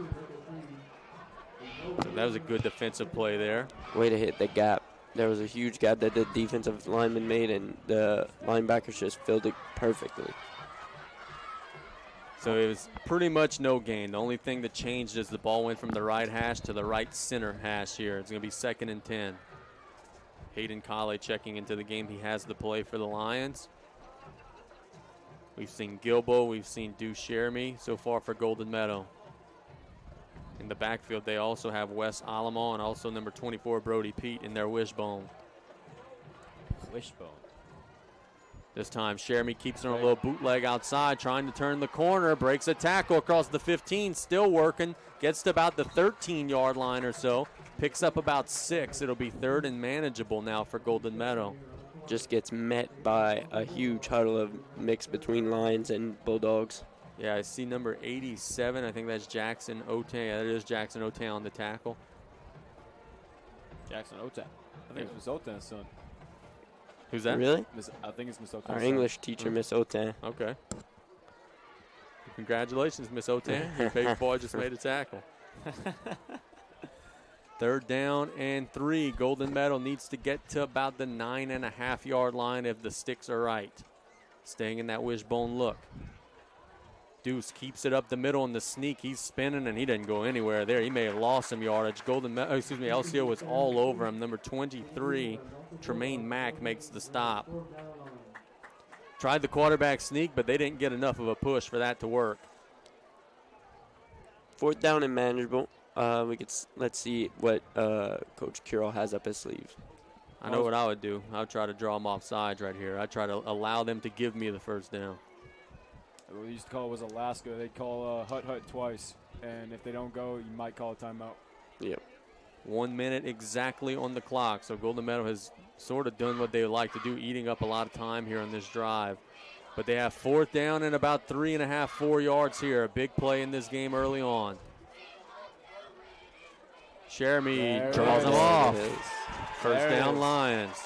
So that was a good defensive play there. Way to hit the gap. There was a huge gap that the defensive lineman made, and the linebackers just filled it perfectly. So it was pretty much no gain. The only thing that changed is the ball went from the right hash to the right center hash here. It's going to be 2nd and 10. Hayden Colley checking into the game. He has the play for the Lions. We've seen Gilbo. We've seen Deuce Shermy so far for Golden Meadow. In the backfield, they also have Wes Alamo and also number 24, Brody Pete, in their wishbone. Wishbone. This time, Shermy keeps on a little bootleg outside, trying to turn the corner, breaks a tackle across the 15, still working, gets to about the 13-yard line or so, picks up about 6. It'll be 3rd and manageable now for Golden Meadow. Just gets met by a huge huddle of mix between Lions and Bulldogs. Yeah, I see number 87. I think that's Jackson Otan. Yeah, that is Jackson Otan on the tackle. Jackson Otan. I think it's Miss Otan's son. Who's that? Really? I think it's Miss Otan's Our son. English teacher, Miss Otan. Okay. Congratulations, Miss Otan. Your baby boy just made a tackle. 3rd down and 3. Golden Meadow needs to get to about the 9.5-yard line if the sticks are right. Staying in that wishbone look. Deuce keeps it up the middle in the sneak. He's spinning, and he didn't go anywhere there. He may have lost some yardage. LCO was all over him. Number 23, Tremaine Mack, makes the stop. Tried the quarterback sneak, but they didn't get enough of a push for that to work. 4th down and manageable. Let's see what Coach Curl has up his sleeve. I know what I would do. I would try to draw them off sides right here. I'd try to allow them to give me the 1st down. What we used to call was Alaska. They'd call hut twice, and if they don't go, you might call a timeout. Yep. 1 minute exactly on the clock. So Golden Meadow has sort of done what they like to do, eating up a lot of time here on this drive. But they have 4th down and about 3.5, 4 yards here. A big play in this game early on. Shermy draws them off. 1st down Lions.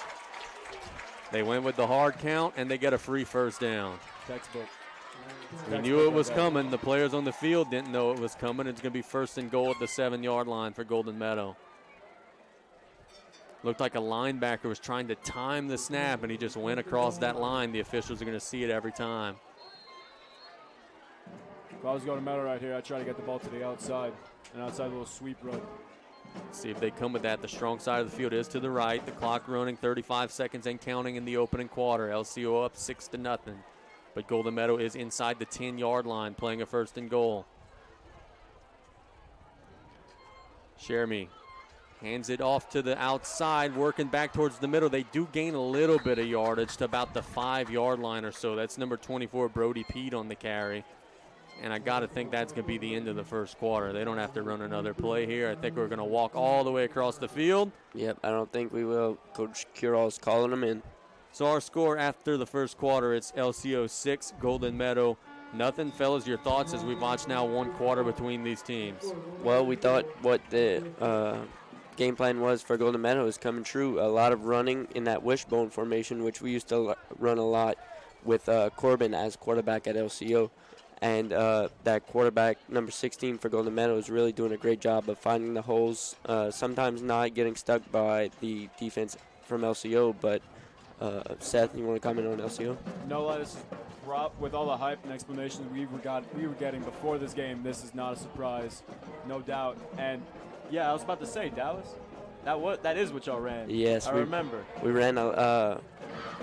They went with the hard count, and they get a free 1st down. Textbook. We knew it was coming. The players on the field didn't know it was coming. It's going to be 1st and goal at the 7-yard line for Golden Meadow. Looked like a linebacker was trying to time the snap, and he just went across that line. The officials are going to see it every time. If I was going to Meadow right here, I'd try to get the ball to the outside. An outside little sweep run. See if they come with that. The strong side of the field is to the right. The clock running, 35 seconds and counting in the opening quarter. LCO up 6-0. But Golden Meadow is inside the 10-yard line, playing a 1st and goal. Shermy hands it off to the outside, working back towards the middle. They do gain a little bit of yardage to about the 5-yard line or so. That's number 24, Brody Pete, on the carry. And I got to think that's going to be the end of the 1st quarter. They don't have to run another play here. I think we're going to walk all the way across the field. Yep, I don't think we will. Coach Cural's calling them in. So our score after the 1st quarter, it's LCO 6, Golden Meadow nothing. Fellas, your thoughts as we've watched now 1 quarter between these teams? Well, we thought what the game plan was for Golden Meadow is coming true. A lot of running in that wishbone formation, which we used to run a lot with Corbin as quarterback at LCO. And that quarterback, number 16 for Golden Meadow, is really doing a great job of finding the holes, sometimes not getting stuck by the defense from LCO, but Seth, you want to comment on LCO? No, lettuce. With all the hype and explanations we were getting before this game, this is not a surprise, no doubt. And yeah, I was about to say, Dallas, that is what y'all ran. Yes, I remember. We ran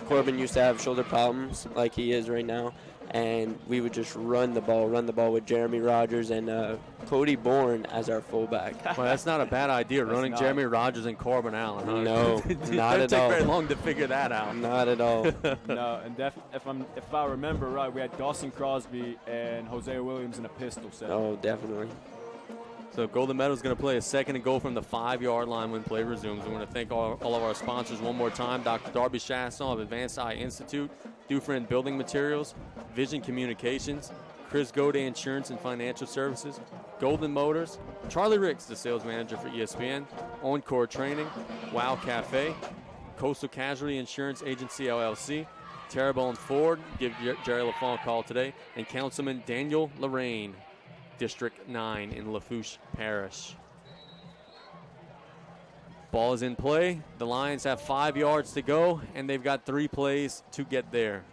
Corbin used to have shoulder problems like he is right now, and we would just run the ball with Jeremy Rogers and Cody Bourne as our fullback. Well, that's not a bad idea, running Jeremy Rogers and Corbin Allen. Huh? No, not at all. It doesn't take very long to figure that out. Not at all. No, and if I remember right, we had Dawson Crosby and Hosea Williams in a pistol set. Oh, definitely. So Golden Meadow's going to play a second and goal from the 5-yard line when play resumes. We want to thank all of our sponsors one more time. Dr. Darby Chasson of Advanced Eye Institute, Dufresne Building Materials, Vision Communications, Chris Goday Insurance and Financial Services, Golden Motors, Charlie Ricks, the sales manager for ESPN, Encore Training, Wow Cafe, Coastal Casualty Insurance Agency LLC, Terrebonne Ford, give Jerry LaFont a call today, and Councilman Daniel Lorraine, District 9 in Lafourche Parish. Ball is in play. The Lions have 5 yards to go, and they've got 3 plays to get there.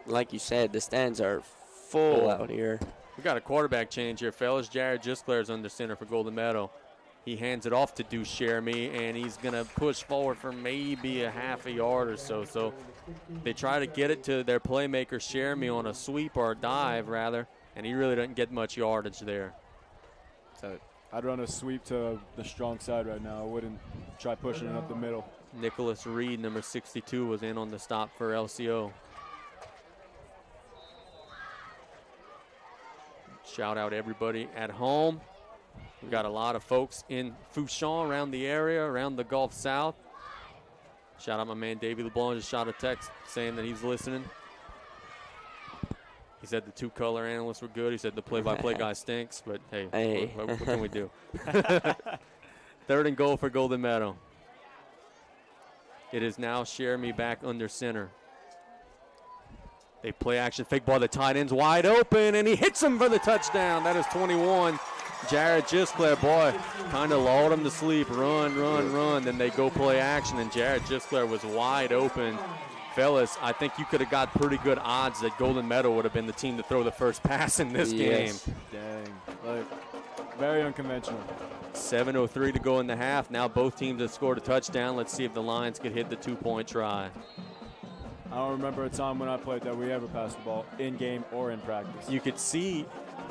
Like you said, the stands are full out here. We got a quarterback change here, fellas. Jared Gisclair is under center for Golden Meadow. He hands it off to Deuce Chermy, and he's going to push forward for maybe a half a yard or so. So they try to get it to their playmaker, Chermy, on a sweep or a dive, rather, and he really doesn't get much yardage there. So I'd run a sweep to the strong side right now. I wouldn't try pushing it up the middle. Nicholas Reed, number 62, was in on the stop for LCO. Shout out everybody at home. We've got a lot of folks in Fouchon around the area, around the Gulf South. Shout out my man Davey LeBlanc, just shot a text saying that he's listening. He said the 2 color analysts were good. He said the play-by-play guy stinks, but hey. What can we do? 3rd and goal for Golden Meadow. It is now Chermy back under center. They play action, fake ball, the tight end's wide open, and he hits him for the touchdown. That is 21. Jared Gisclair, boy, kind of lulled him to sleep. Run. Then they go play action, and Jared Gisclair was wide open. Fellas, I think you could have got pretty good odds that Golden Meadow would have been the team to throw the first pass in this game. Dang. Very unconventional. 7:03 to go in the half. Now both teams have scored a touchdown. Let's see if the Lions could hit the 2-point try. I don't remember a time when I played that we ever passed the ball in game or in practice. You could see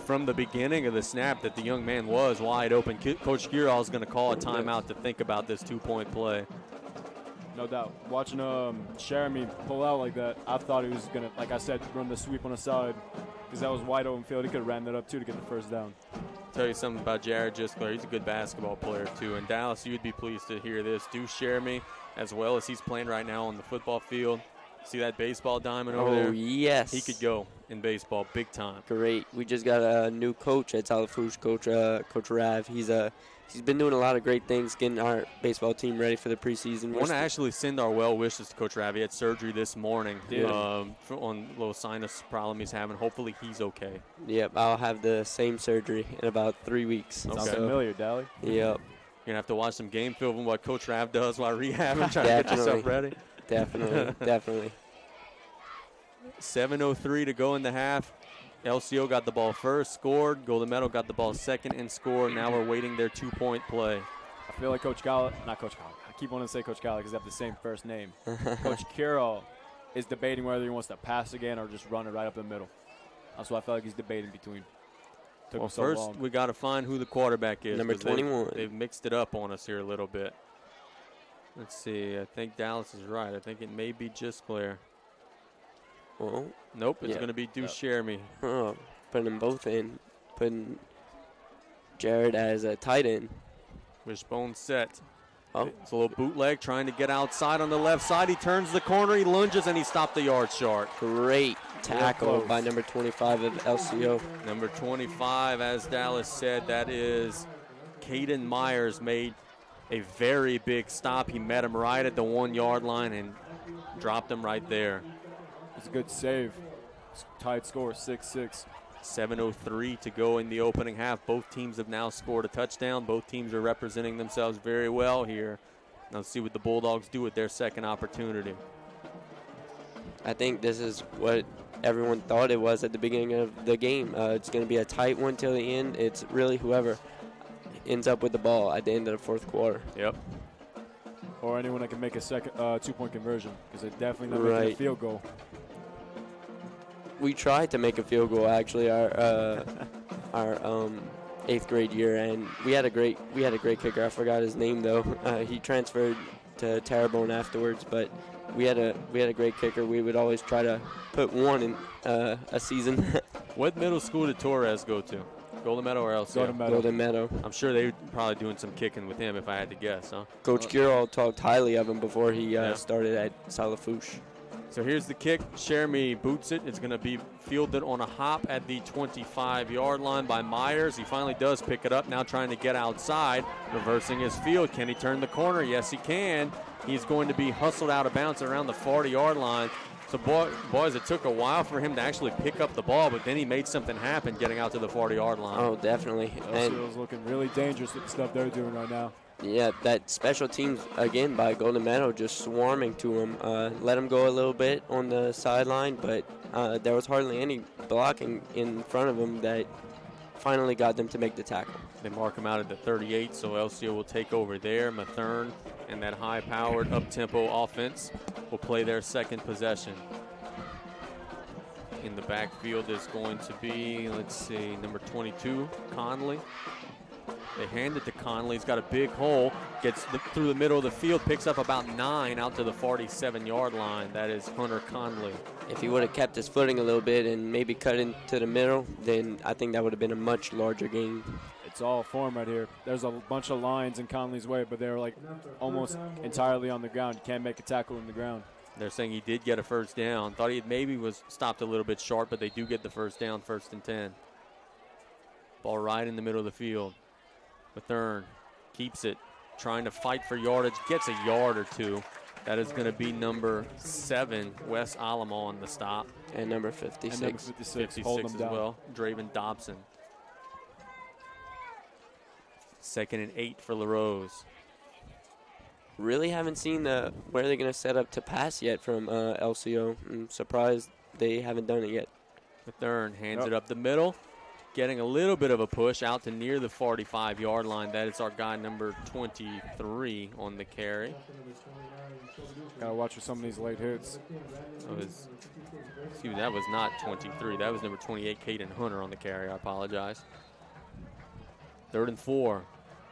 from the beginning of the snap that the young man was wide open. Coach Girol is going to call a timeout to think about this 2-point play. No doubt. Watching Chermy pull out like that, I thought he was going to, like I said, run the sweep on the side because that was wide open field. He could have ran that up, too, to get the first down. Tell you something about Jared Gisclair. He's a good basketball player, too. And Dallas, you'd be pleased to hear this. Deuce Chermy, as well as he's playing right now on the football field. See that baseball diamond over there? Oh, yes. He could go in baseball big time. Great. We just got a new coach at Lafourche, Coach Rav. He's been doing a lot of great things, getting our baseball team ready for the preseason. I want to actually send our well wishes to Coach Rav. He had surgery this morning on a little sinus problem he's having. Hopefully he's okay. Yep, I'll have the same surgery in about 3 weeks. Okay. Sounds familiar, Dally. Yep. You're going to have to watch some game film of what Coach Rav does while rehabbing, trying to get yourself ready. Definitely. 7:03 to go in the half. LCO got the ball first, scored. Golden Meadow got the ball second and scored. Now we're waiting their 2-point play. I feel like Coach Gala, not Coach Gala. I keep wanting to say Coach Gala because they have the same first name. Coach Carroll is debating whether he wants to pass again or just run it right up the middle. That's what I feel like he's debating between. Well, first we got to find who the quarterback is. Number 21. They've mixed it up on us here a little bit. Let's see. I think Dallas is right. I think it may be Gisclair. Well, nope, it's going to be Deuce Chermy. Oh, putting them both in. Putting Jared as a tight end. Wishbone set. Oh. It's a little bootleg trying to get outside on the left side. He turns the corner, he lunges, and he stopped the yard short. Great tackle by number 25 of LCO. Number 25, as Dallas said, that is Caden Myers, made a very big stop. He met him right at the 1-yard line and dropped him right there. It's a good save. Tied score, 6-6. 7:03 to go in the opening half. Both teams have now scored a touchdown. Both teams are representing themselves very well here. Now let's see what the Bulldogs do with their second opportunity. I think this is what everyone thought it was at the beginning of the game. It's going to be a tight one till the end. It's really whoever ends up with the ball at the end of the fourth quarter. Yep. or anyone that can make a second 2-point conversion, because they're definitely not making a field goal. We tried to make a field goal actually our 8th grade year, and we had a great kicker. I forgot his name though. He transferred to Terrebonne afterwards, but we had a great kicker. We would always try to put one in a season. What middle school did Torres go to? Golden Meadow or LCO? Golden Meadow. I'm sure they were probably doing some kicking with him if I had to guess, huh? Coach Girol talked highly of him before he started at Salafouche. So here's the kick. Jeremy boots it. It's going to be fielded on a hop at the 25-yard line by Myers. He finally does pick it up, now trying to get outside, reversing his field. Can he turn the corner? Yes, he can. He's going to be hustled out of bounds around the 40-yard line. So, boys, it took a while for him to actually pick up the ball, but then he made something happen getting out to the 40-yard line. Oh, definitely. LCO's looking really dangerous with the stuff they're doing right now. Yeah, that special teams, again, by Golden Meadow, just swarming to him. Let him go a little bit on the sideline, but there was hardly any blocking in front of him that finally got them to make the tackle. They mark him out at the 38, so LCO will take over there. Mathern and that high-powered, up-tempo offense will play their second possession. In the backfield is going to be, let's see, number 22, Conley. They hand it to Conley. He's got a big hole, gets through the middle of the field, picks up about 9 out to the 47-yard line. That is Hunter Conley. If he would have kept his footing a little bit and maybe cut into the middle, then I think that would have been a much larger gain. It's all form right here. There's a bunch of lines in Conley's way, but they're like almost entirely on the ground. You can't make a tackle in the ground. They're saying he did get a first down. Thought he maybe was stopped a little bit short, but they do get the first down, 1st and 10. Ball right in the middle of the field. Mathern keeps it, trying to fight for yardage, gets a yard or two. That is going to be number 7, Wes Alamo on the stop. And number 56. And number 56 as well, Draven Dobson. 2nd and 8 for Larose. Really haven't seen where they're going to set up to pass yet from LCO. I'm surprised they haven't done it yet. Mathern hands it up the middle, getting a little bit of a push out to near the 45-yard line. That is our guy number 23 on the carry. Got to watch for some of these late hits. Excuse me, that was not 23. That was number 28, Caden Hunter on the carry. I apologize. 3rd and 4.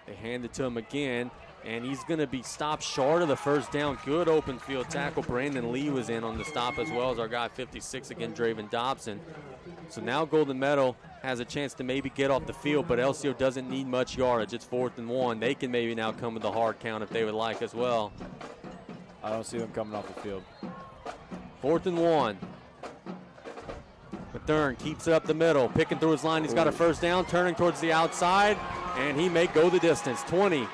They hand it to him again, and he's going to be stopped short of the first down. Good open field tackle. Brandon Lee was in on the stop, as well as our guy 56 again, Draven Dobson. So now Golden Meadow has a chance to maybe get off the field, but LCO doesn't need much yardage. It's 4th and 1. They can maybe now come with a hard count if they would like as well. I don't see them coming off the field. 4th and 1. Mathern keeps it up the middle, picking through his line. He's got a first down, turning towards the outside, and he may go the distance. 20,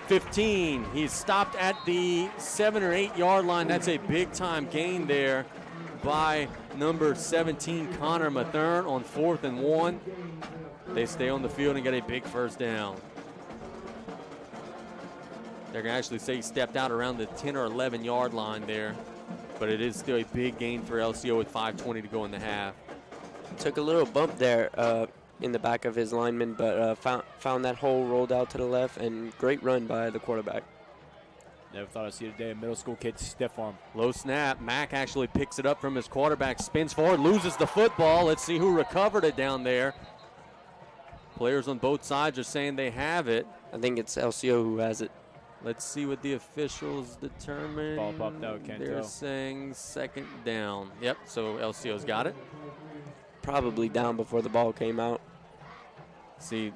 15. He's stopped at the 7 or 8 yard line. That's a big time gain there by number 17, Connor Mathern, on 4th and 1. They stay on the field and get a big first down. They're going to actually say he stepped out around the 10 or 11 yard line there, but it is still a big gain for LCO with 5:20 to go in the half. Took a little bump there in the back of his lineman, but found that hole, rolled out to the left, and great run by the quarterback. Never thought I'd see a day a middle school kid stiff arm. Low snap. Mack actually picks it up from his quarterback, spins forward, loses the football. Let's see who recovered it down there. Players on both sides are saying they have it. I think it's LCO who has it. Let's see what the officials determine. Ball popped out, can't They're tell. saying 2nd down. Yep, so LCO's got it. Probably down before the ball came out. See,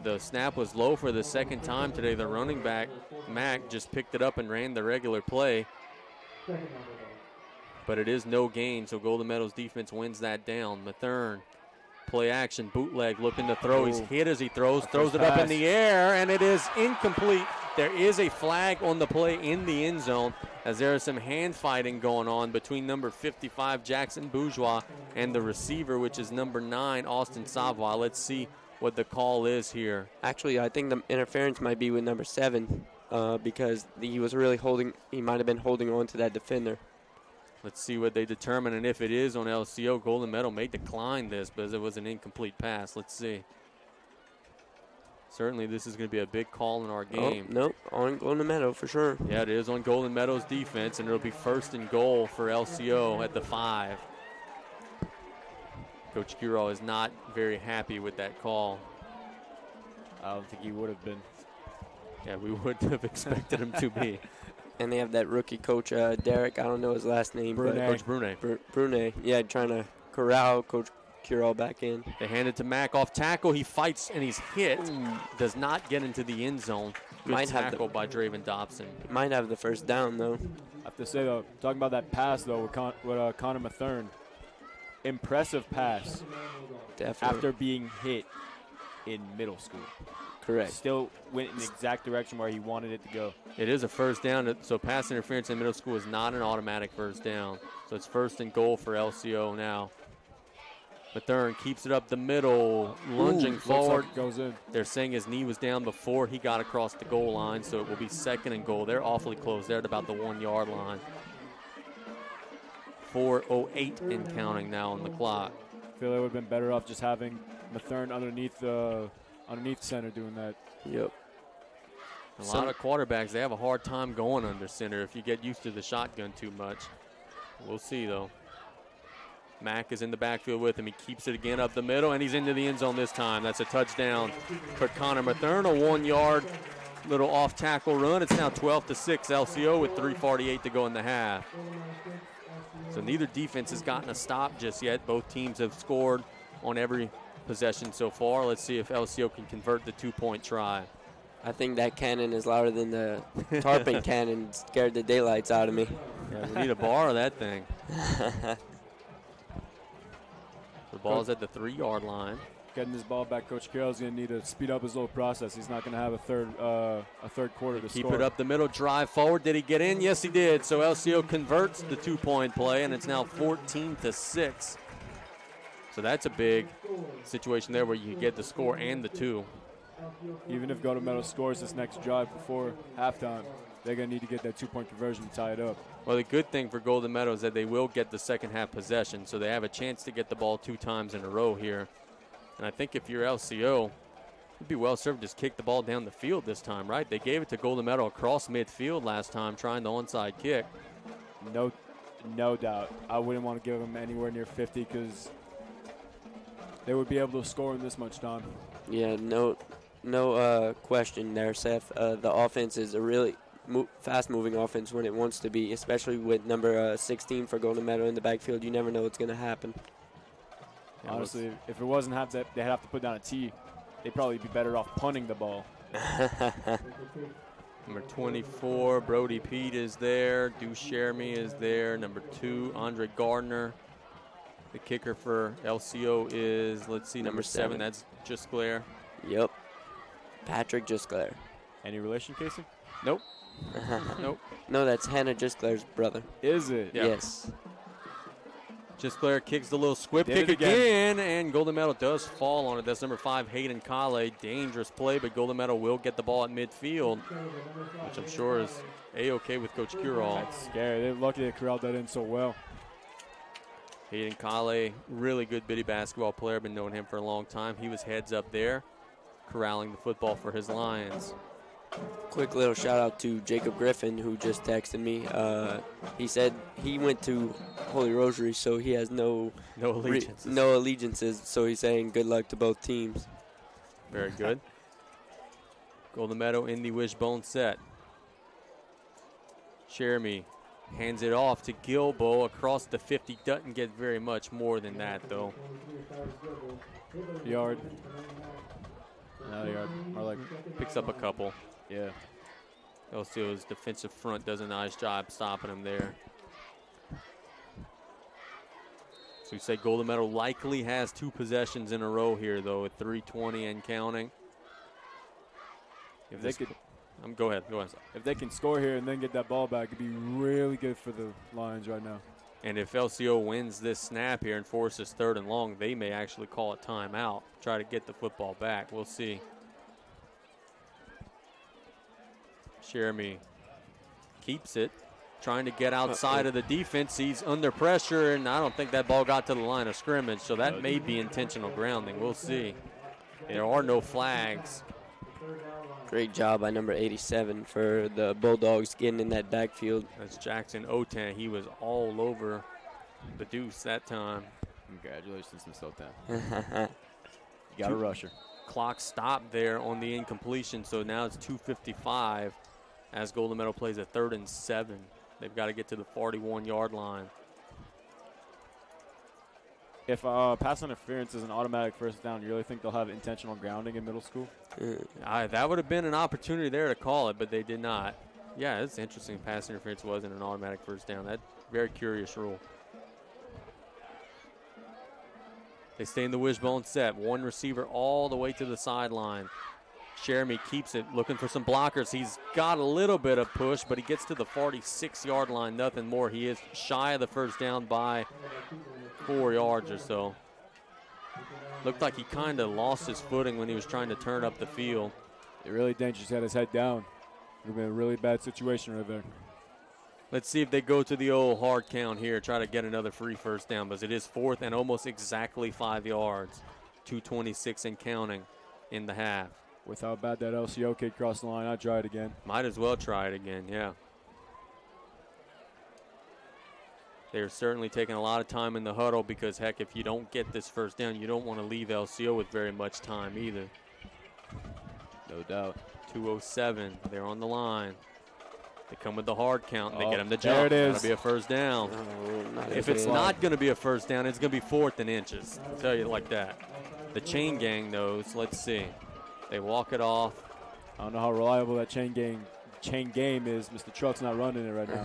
the snap was low for the 2nd time today. The running back, Mack, just picked it up and ran the regular play. But it is no gain, so Golden Meadow's defense wins that down. Mathern, play action, bootleg, looking to throw. He's hit as he throws it up in the air, and it is incomplete. There is a flag on the play in the end zone, as there is some hand fighting going on between number 55, Jackson Bourgeois, and the receiver, which is number 9, Austin Savoy. Let's see what the call is here. Actually, I think the interference might be with number 7 because he was really he might have been holding on to that defender. Let's see what they determine, and if it is on LCO, Golden Meadow may decline this because it was an incomplete pass. Let's see. Certainly this is going to be a big call in our game. Oh, nope, on Golden Meadow for sure. Yeah, it is on Golden Meadow's defense, and it'll be 1st and goal for LCO at the 5. Coach Kiro is not very happy with that call. I don't think he would have been. Yeah, we wouldn't have expected him to be. And they have that rookie coach, Derek, I don't know his last name. Brunet. Coach Brunet. Brunet, yeah, trying to corral Coach Kiro back in. They hand it to Mack off tackle. He fights and he's hit. Does not get into the end zone. Good tackle by Draven Dobson. Might have the first down, though. I have to say, though, talking about that pass, though, with Connor Mathern. Impressive pass. Definitely. After being hit in middle school. Correct. Still went in the exact direction where he wanted it to go. It is a first down, so pass interference in middle school is not an automatic first down. So it's 1st and goal for LCO now. Mathern keeps it up the middle, lunging forward. Like it goes in. They're saying his knee was down before he got across the goal line, so it will be 2nd and goal. They're awfully close. They're at about the 1-yard line. 4:08 and counting now on the clock. I feel they would have been better off just having Mathern underneath center doing that. Yep. A lot of quarterbacks, they have a hard time going under center if you get used to the shotgun too much. We'll see, though. Mack is in the backfield with him. He keeps it again up the middle, and he's into the end zone this time. That's a touchdown for Connor Mathern, a 1-yard little off-tackle run. It's now 12-6 LCO with 3:48 to go in the half. So neither defense has gotten a stop just yet. Both teams have scored on every possession so far. Let's see if LCO can convert the 2-point try. I think that cannon is louder than the tarpon cannon. Scared the daylights out of me. Yeah, we need to borrow that thing. The ball's at the 3-yard line. Getting this ball back, Coach Carroll's going to need to speed up his little process. He's not going to have a third quarter to keep score. It up the middle, drive forward. Did he get in? Yes, he did. So LCO converts the 2-point play, and it's now 14-6. So that's a big situation there where you get the score and the 2. Even if Golden Meadow scores this next drive before halftime, they're going to need to get that 2-point conversion to tie it up. Well, the good thing for Golden Meadow is that they will get the second half possession, so they have a chance to get the ball 2 times in a row here. And I think if you're LCO, you'd be well served to just kick the ball down the field this time, right? They gave it to Golden Meadow across midfield last time, trying the onside kick. No doubt. I wouldn't want to give them anywhere near 50 because they would be able to score in this much time. Yeah, no question there, Seth. The offense is a really fast-moving offense when it wants to be, especially with number 16 for Golden Meadow in the backfield. You never know what's going to happen. Honestly, if it wasn't that they'd have to put down a tee, they'd probably be better off punting the ball. Number 24, Brody Pete is there. Duchermy is there. Number 2, Andre Gardner. The kicker for LCO is, let's see, number 7. That's Jusclair. Yep. Patrick Jusclair. Any relation, Casey? Nope. Nope. No, that's Hannah Jusclair's brother. Is it? Yeah. Yes. Jusclair kicks the little squib kick again, and Golden Meadow does fall on it. That's number 5, Hayden Kale. Dangerous play, but Golden Meadow will get the ball at midfield, which I'm sure is A-okay with Coach Curall. That's scary. They're lucky they corralled that in so well. Hayden Kale, really good bitty basketball player. Been knowing him for a long time. He was heads up there, corralling the football for his Lions. Quick little shout out to Jacob Griffin, who just texted me. He said he went to Holy Rosary, so he has no allegiances. So he's saying good luck to both teams. Very good. Golden Meadow in the wishbone set. Jeremy hands it off to Gilbo across the 50. Doesn't get very much more than that, though. Yard. Another yard. Or like picks up a couple. Yeah. LCO's defensive front does a nice job stopping him there. So we say Golden Meadow likely has 2 possessions in a row here, though, at 3:20 and counting. If they could, go ahead. If they can score here and then get that ball back, it'd be really good for the Lions right now. And if LCO wins this snap here and forces 3rd and long, they may actually call a timeout, try to get the football back. We'll see. Jeremy keeps it, trying to get outside of the defense. He's under pressure, and I don't think that ball got to the line of scrimmage, so that may be intentional grounding. We'll see. There are no flags Great job by number 87 for the Bulldogs getting in that backfield. That's Jackson Otan. He was all over the deuce that time. Congratulations, Miss Otan. You got a rusher. Clock stopped there on the incompletion, so now it's 2:55 as Golden Meadow plays a 3rd and 7. They've got to get to the 41-yard line. If pass interference is an automatic first down, you really think they'll have intentional grounding in middle school? That would have been an opportunity there to call it, but they did not. Yeah, it's interesting. Pass interference wasn't an automatic first down. That's a very curious rule. They stay in the wishbone set. One receiver all the way to the sideline. Jeremy keeps it, looking for some blockers. He's got a little bit of push, but he gets to the 46-yard line, nothing more. He is shy of the first down by 4 yards or so. Looked like he kind of lost his footing when he was trying to turn up the field. It really dangerous. Had his head down. It would have been a really bad situation right there. Let's see if they go to the old hard count here, try to get another free first down, because it is 4th and almost exactly 5 yards. 2:26 and counting in the half. With how bad that LCO kid crossed the line, I'd try it again. Might as well try it again, yeah. They're certainly taking a lot of time in the huddle because, heck, if you don't get this first down, you don't want to leave LCO with very much time either. No doubt. 2:07, they're on the line. They come with the hard count, and they get him to jump. There it is. It's going to be a first down. If it's not going to be a first down, it's going to be 4th and inches. I'll tell you it like that. The chain gang knows. Let's see. They walk it off. I don't know how reliable that chain game is. Mr. Truck's not running it right now.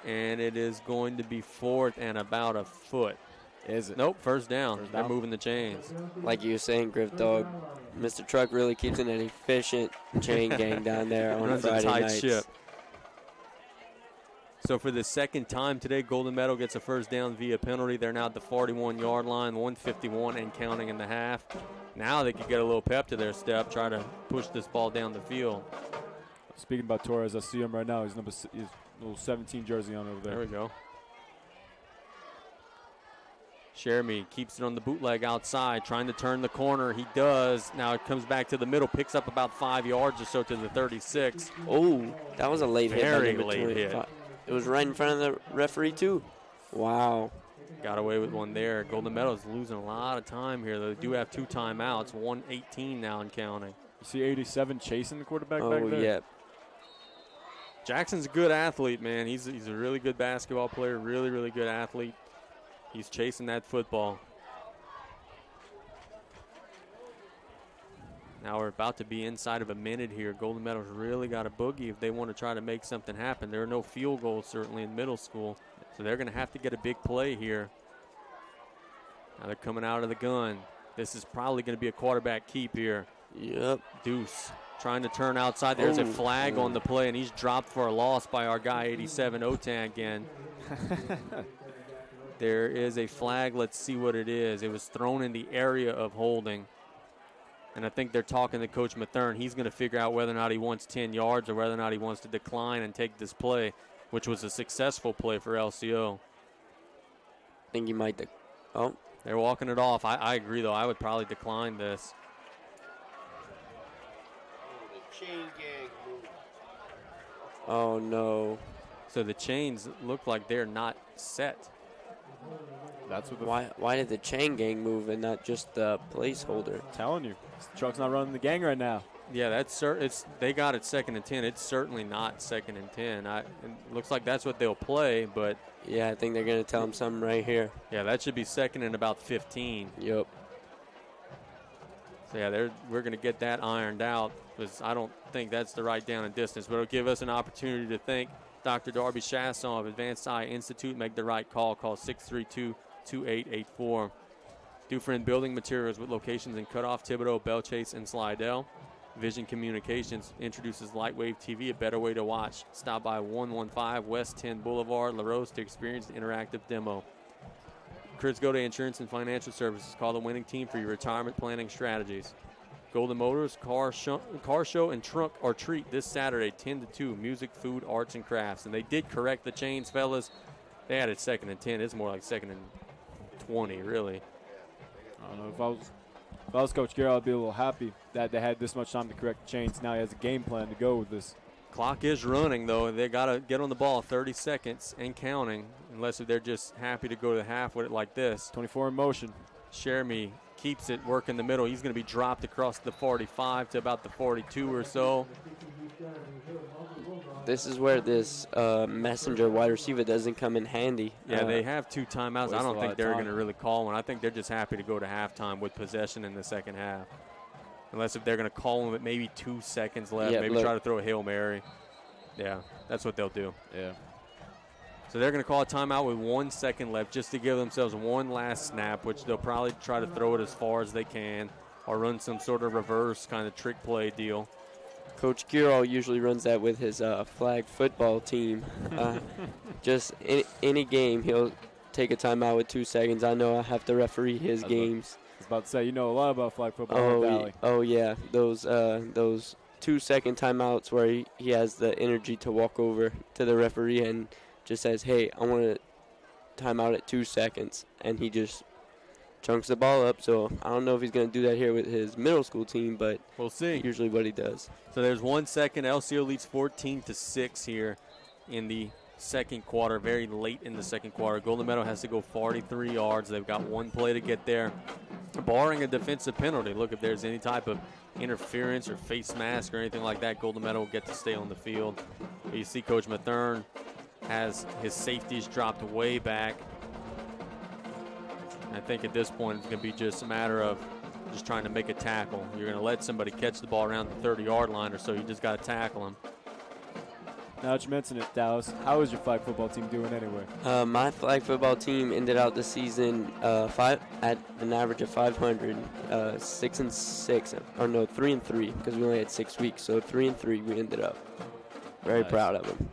And it is going to be 4th and about a foot. Is it? Nope, first down. They're moving the chains. Like you were saying, Griff Dog, Mr. Truck really keeps an efficient chain gang down there on Friday nights. Ship. So for the second time today, Golden Meadow gets a first down via penalty. They're now at the 41-yard line, 1:51 and counting in the half. Now they could get a little pep to their step, try to push this ball down the field. Speaking about Torres, I see him right now. He's little 17 jersey on over there. There we go. Jeremy keeps it on the bootleg outside, trying to turn the corner. He does. Now it comes back to the middle, picks up about 5 yards or so to the 36. Oh, that was a late hit. Very late hit. It was right in front of the referee, too. Wow. Got away with one there. Golden Meadow's losing a lot of time here. They do have 2 timeouts, 1:18 now and counting. You see 87 chasing the quarterback back there? Oh, yeah. Jackson's a good athlete, man. He's a really good basketball player, really, really good athlete. He's chasing that football. Now we're about to be inside of a minute here. Golden Meadow's really got a boogie if they want to try to make something happen. There are no field goals certainly in middle school, so they're going to have to get a big play here. Now they're coming out of the gun. This is probably going to be a quarterback keep here. Yep. Deuce trying to turn outside. There's a flag on the play, and he's dropped for a loss by our guy, 87 Otan again. There is a flag. Let's see what it is. It was thrown in the area of holding. And I think they're talking to Coach Mathern. He's going to figure out whether or not he wants 10 yards or whether or not he wants to decline and take this play, which was a successful play for LCO. I think he might. They're walking it off. I agree, though. I would probably decline this. Oh, no. So the chains look like they're not set. That's what why did the chain gang move and not just the placeholder? I'm telling you, the truck's not running the gang right now. Yeah, they got it 2nd and 10. It's certainly not 2nd and 10. It looks like that's what they'll play, but yeah, I think they're going to tell them something right here. Yeah, that should be 2nd and about 15. Yep. So yeah, we're going to get that ironed out because I don't think that's the right down and distance, but it'll give us an opportunity to thank Dr. Darby Chasson of Advanced Eye Institute. Make the right call. Call 632-2884. Dufresne Building Materials with locations in Cutoff, Thibodaux, Bellchase, and Slidell. Vision Communications introduces Lightwave TV, a better way to watch. Stop by 115 West 10 Boulevard, Larose, to experience the interactive demo. Chris Gode Insurance and Financial Services. Call the winning team for your retirement planning strategies. Golden Motors, car show and trunk or treat this Saturday, 10 to 2. Music, food, arts, and crafts. And they did correct the chains, fellas. They had it 2nd and 10. It's more like 2nd and 20, really. I don't know if If I was Coach Carroll, I'd be a little happy that they had this much time to correct the change. Now he has a game plan to go with this. Clock is running, though. They got to get on the ball 30 seconds and counting, unless they're just happy to go to the half with it like this. 24 in motion. Sheremy keeps it working the middle. He's going to be dropped across the 45 to about the 42 or so. This is where this messenger wide receiver doesn't come in handy. Yeah, they have 2 timeouts. I don't think they're going to really call one. I think they're just happy to go to halftime with possession in the second half. Unless if they're going to call them with maybe 2 seconds left, maybe try to throw a Hail Mary. Yeah, that's what they'll do. Yeah. So they're going to call a timeout with 1 second left just to give themselves one last snap, which they'll probably try to throw it as far as they can or run some sort of reverse kind of trick play deal. Coach Giro usually runs that with his flag football team. Just any game, he'll take a timeout with 2 seconds. I know I have to referee his games. I was about to say, you know a lot about flag football in the Valley. Oh, yeah. Those 2-second timeouts where he has the energy to walk over to the referee and just says, hey, I want to time out at 2 seconds. And he just chunks the ball up. So I don't know if he's going to do that here with his middle school team, but we'll see. Usually what he does. So there's 1 second. LCO leads 14-6 here in the second quarter, very late in the second quarter. Golden Meadow has to go 43 yards. They've got 1 play to get there, barring a defensive penalty. Look, if there's any type of interference or face mask or anything like that, Golden Meadow will get to stay on the field. But you see Coach Mathern has his safeties dropped way back. I think at this point it's going to be just a matter of just trying to make a tackle. You're going to let somebody catch the ball around the 30-yard line or so. You just got to tackle them. Now that you mention it, Dallas, how is your flag football team doing anyway? My flag football team ended out the season at an average of 500, 6-6, or no, 3-3, because we only had 6 weeks. So 3-3 we ended up. Very proud of them.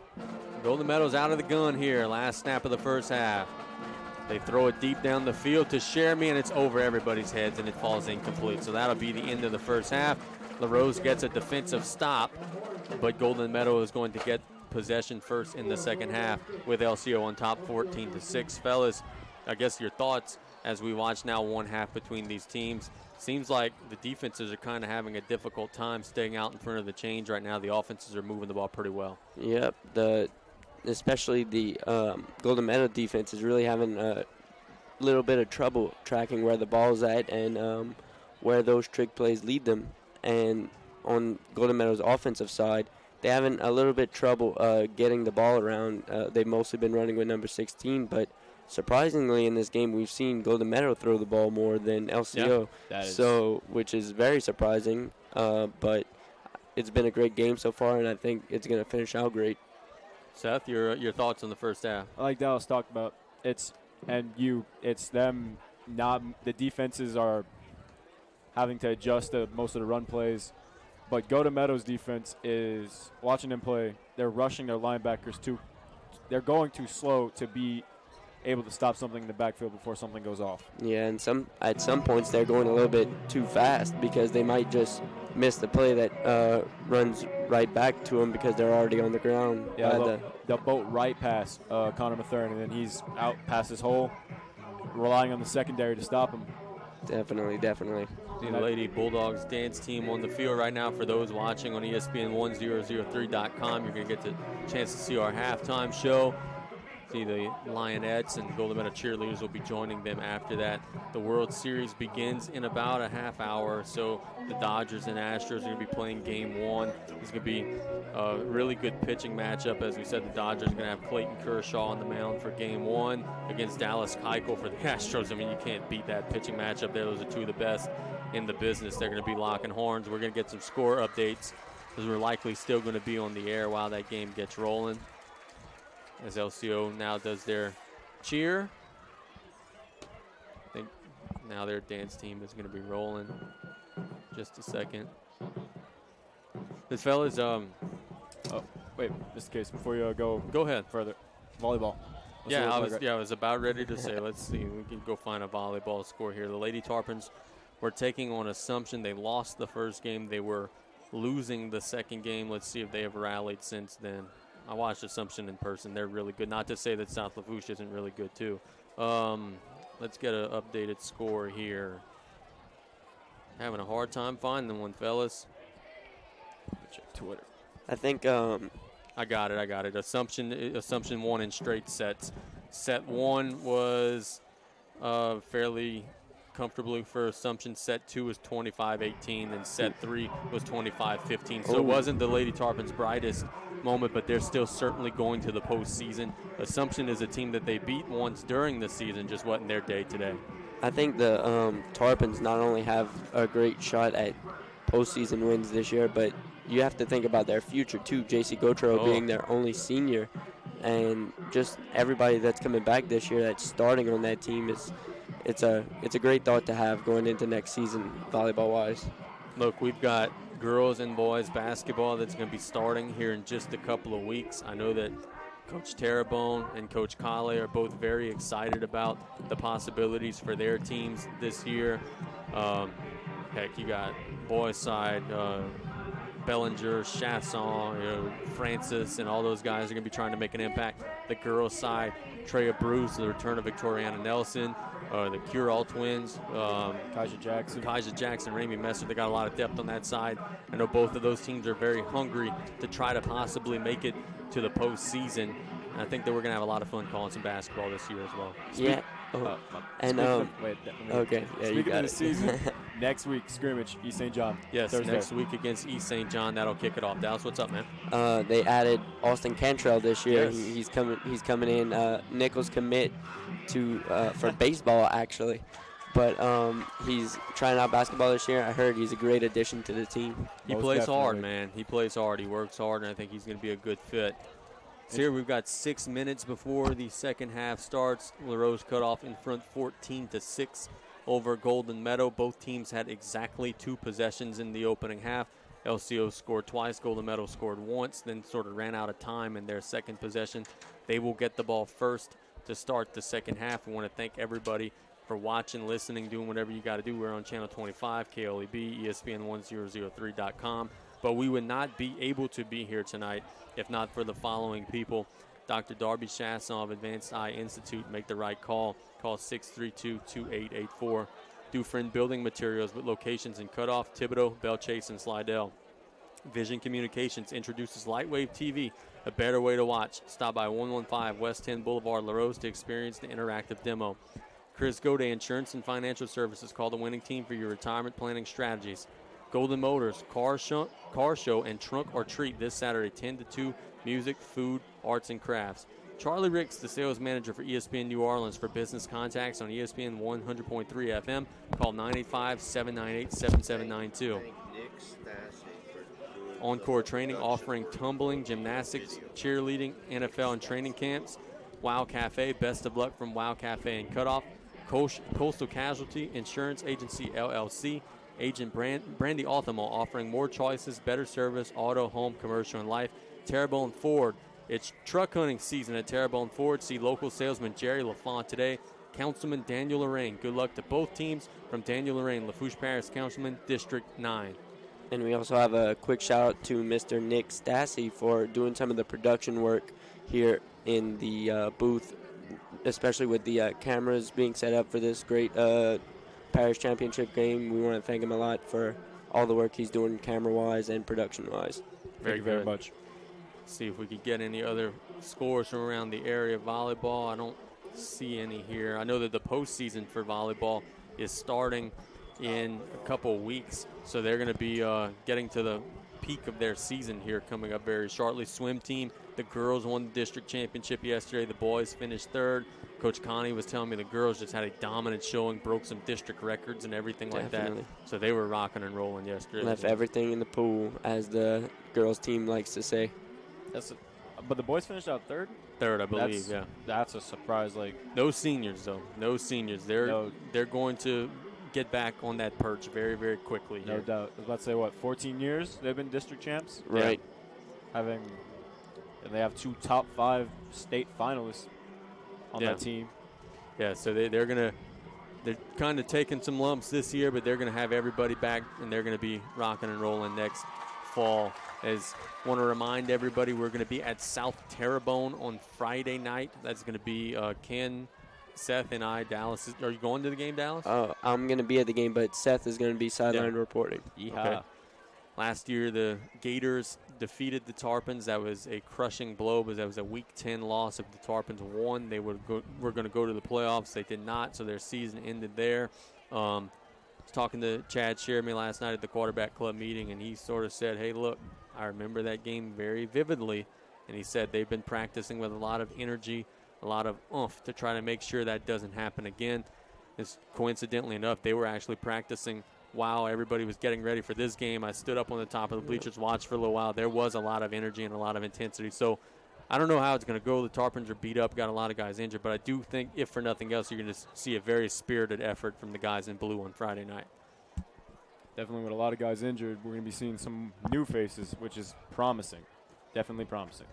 Golden Meadow's out of the gun here. Last snap of the first half. They throw it deep down the field to Sheremy, and it's over everybody's heads, and it falls incomplete. So that'll be the end of the first half. Larose gets a defensive stop, but Golden Meadow is going to get possession first in the second half with LCO on top 14-6. Fellas, I guess your thoughts as we watch now one half between these teams. Seems like the defenses are kind of having a difficult time staying out in front of the chains right now. The offenses are moving the ball pretty well. Yep, especially the Golden Meadow defense is really having a little bit of trouble tracking where the ball's at and where those trick plays lead them. And on Golden Meadow's offensive side, they're having a little bit trouble getting the ball around. They've mostly been running with number 16, but surprisingly in this game we've seen Golden Meadow throw the ball more than LCO, which is very surprising. But it's been a great game so far, and I think it's going to finish out great. Seth, your thoughts on the first half? Like Dallas talked about, it's them not – the defenses are having to adjust to most of the run plays. But Golden Meadow's defense is watching them play. They're rushing their linebackers they're going too slow to be able to stop something in the backfield before something goes off. Yeah, and at some points they're going a little bit too fast because they might just miss the play that runs right back to them because they're already on the ground. Yeah, the boat right pass Connor Mathern, and then he's out past his hole, relying on the secondary to stop him. Definitely. The Lady Bulldogs dance team on the field right now. For those watching on ESPN1003.com, you're going to get the chance to see our halftime show. See the Lionettes and Golden Meadow cheerleaders will be joining them after that. The World Series begins in about a half hour or so. The Dodgers and Astros are going to be playing Game 1. It's going to be a really good pitching matchup. As we said, the Dodgers are going to have Clayton Kershaw on the mound for Game 1 against Dallas Keuchel for the Astros. I mean, you can't beat that pitching matchup there. Those are two of the best in the business. They're going to be locking horns. We're going to get some score updates because we're likely still going to be on the air while that game gets rolling. As LCO now does their cheer. I think now their dance team is going to be rolling. Just a second. This fella's wait, just in case before you go ahead further. Volleyball. I was about ready to say, let's see, we can go find a volleyball score here. The Lady Tarpons were taking on Assumption. They lost the first game. They were losing the second game. Let's see if they have rallied since then. I watched Assumption in person. They're really good. Not to say that South Lafourche isn't really good, too. Let's get an updated score here. having a hard time finding one, fellas. Check Twitter. I think I got it. Assumption won in straight sets. Set 1 was fairly comfortably for Assumption. Set 2 was 25-18, and set 3 was 25-15. So it wasn't the Lady Tarpons' brightest moment, but they're still certainly going to the postseason. Assumption is a team that they beat once during the season, just wasn't their day today. I think the Tarpons not only have a great shot at postseason wins this year, but you have to think about their future too. J.C. Gautreau being their only senior, and just everybody that's coming back this year that's starting on that team it's a great thought to have going into next season volleyball wise. Look, we've got girls and boys basketball that's going to be starting here in just a couple of weeks. I know that Coach Terrebonne and Coach Kale are both very excited about the possibilities for their teams this year. Heck, you got boys side, Bellinger, Chasson, Francis, and all those guys are going to be trying to make an impact. The girls side, Treya Bruce, the return of Victoriana Nelson, the Curall twins, Kaija Jackson, Ramey Messer. They got a lot of depth on that side. I know both of those teams are very hungry to try to possibly make it to the postseason. And I think that we're going to have a lot of fun calling some basketball this year as well. Yeah. Okay. Yeah, you got it. Season, next week, scrimmage, East St. John. Yes, Thursday. Next week against East St. John. That'll kick it off. Dallas, what's up, man? They added Austin Cantrell this year. Yes. He's coming in. Nichols commit to for baseball actually, but he's trying out basketball this year. I heard he's a great addition to the team. He plays hard, man. He plays hard. He works hard, and I think he's going to be a good fit. So here we've got 6 minutes before the second half starts. Larose cut off in front 14-6 over Golden Meadow. Both teams had exactly 2 possessions in the opening half. LCO scored twice. Golden Meadow scored once, then sort of ran out of time in their second possession. They will get the ball first to start the second half. We want to thank everybody for watching, listening, doing whatever you got to do. We're on Channel 25, KLEB, ESPN1003.com. But we would not be able to be here tonight if not for the following people. Dr. Darby Chasson of Advanced Eye Institute. Make the right call. Call 632-2884. Dufresne Building Materials with locations in Cutoff, Thibodaux, Bellchase, and Slidell. Vision Communications introduces Lightwave TV, a better way to watch. Stop by 115 West 10 Boulevard, Larose to experience the interactive demo. Chris Goday Insurance and Financial Services. Call the winning team for your retirement planning strategies. Golden Motors, car show and trunk or treat this Saturday, 10 to 2, music, food, arts, and crafts. Charlie Ricks, the sales manager for ESPN New Orleans. For business contacts on ESPN 100.3 FM, call 985-798-7792. Encore Training offering tumbling, gymnastics, cheerleading, NFL, and training camps. Wow Cafe, best of luck from Wow Cafe and Cutoff. Coastal Casualty Insurance Agency, LLC. Agent Brandy Althamo offering more choices, better service, auto, home, commercial, and life. Terrebonne Ford. It's truck hunting season at Terrebonne Ford. See local salesman Jerry LaFont today. Councilman Daniel Lorraine. Good luck to both teams from Daniel Lorraine, Lafourche Parish Councilman, District 9. And we also have a quick shout out to Mr. Nick Stassi for doing some of the production work here in the booth, especially with the cameras being set up for this great Parish Championship game. We want to thank him a lot for all the work he's doing camera-wise and production-wise. Thank you very much. See if we could get any other scores from around the area of volleyball. I don't see any here. I know that the postseason for volleyball is starting in a couple of weeks, so they're going to be getting to the peak of their season here coming up very shortly. Swim team, the girls won the district championship yesterday. The boys finished third. Coach Connie was telling me the girls just had a dominant showing, broke some district records and everything like that. So they were rocking and rolling yesterday. Left everything in the pool, as the girls team likes to say. But the boys finished out third? Third, I believe, yeah. That's a surprise. No seniors, though. No seniors. They're going to get back on that perch very, very quickly. No doubt. I was about to say, 14 years they've been district champs? Right. Yeah. And they have 2 top 5 state finalists on that team. Yeah, so they're kind of taking some lumps this year, but they're going to have everybody back, and they're going to be rocking and rolling next fall. As want to remind everybody, we're going to be at South Terrebonne on Friday night. That's going to be Ken Seth and I, Dallas. Are you going to the game, Dallas? I'm going to be at the game, but Seth is going to be sideline reporting. Yeehaw. Okay. Last year, the Gators defeated the Tarpons. That was a crushing blow because that was a Week 10 loss. If the Tarpons won, they were going to go to the playoffs. They did not, so their season ended there. I was talking to Chad Sheremy last night at the quarterback club meeting, and he sort of said, hey, look, I remember that game very vividly. And he said they've been practicing with a lot of energy, a lot of oomph to try to make sure that doesn't happen again. It's coincidentally enough, they were actually practicing while everybody was getting ready for this game. I stood up on the top of the bleachers, watched for a little while. There was a lot of energy and a lot of intensity. So I don't know how it's going to go. The Tarpons are beat up, got a lot of guys injured. But I do think, if for nothing else, you're going to see a very spirited effort from the guys in blue on Friday night. Definitely with a lot of guys injured, we're going to be seeing some new faces, which is promising. Definitely promising.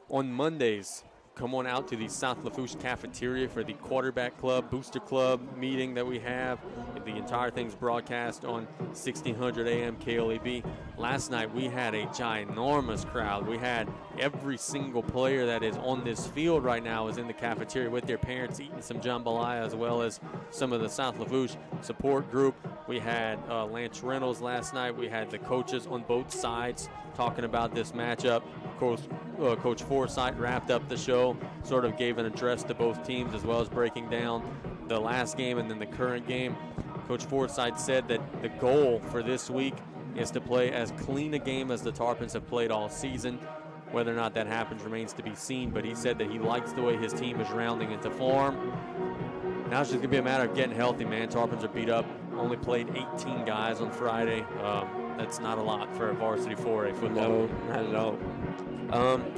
On Mondays, come on out to the South Lafourche cafeteria for the quarterback club, booster club meeting that we have. The entire thing's broadcast on 1600 AM KLAB. Last night we had a ginormous crowd. We had every single player that is on this field right now is in the cafeteria with their parents eating some jambalaya, as well as some of the South Lafourche support group. We had Lance Reynolds last night. We had the coaches on both sides talking about this matchup. Coach Forsythe wrapped up the show, sort of gave an address to both teams, as well as breaking down the last game and then the current game. Coach Forsythe said that the goal for this week is to play as clean a game as the Tarpons have played all season. Whether or not that happens remains to be seen, but he said that he likes the way his team is rounding into form. Now it's just going to be a matter of getting healthy, man. Tarpons are beat up. Only played 18 guys on Friday. That's not a lot for a varsity 4A football. No, not at all.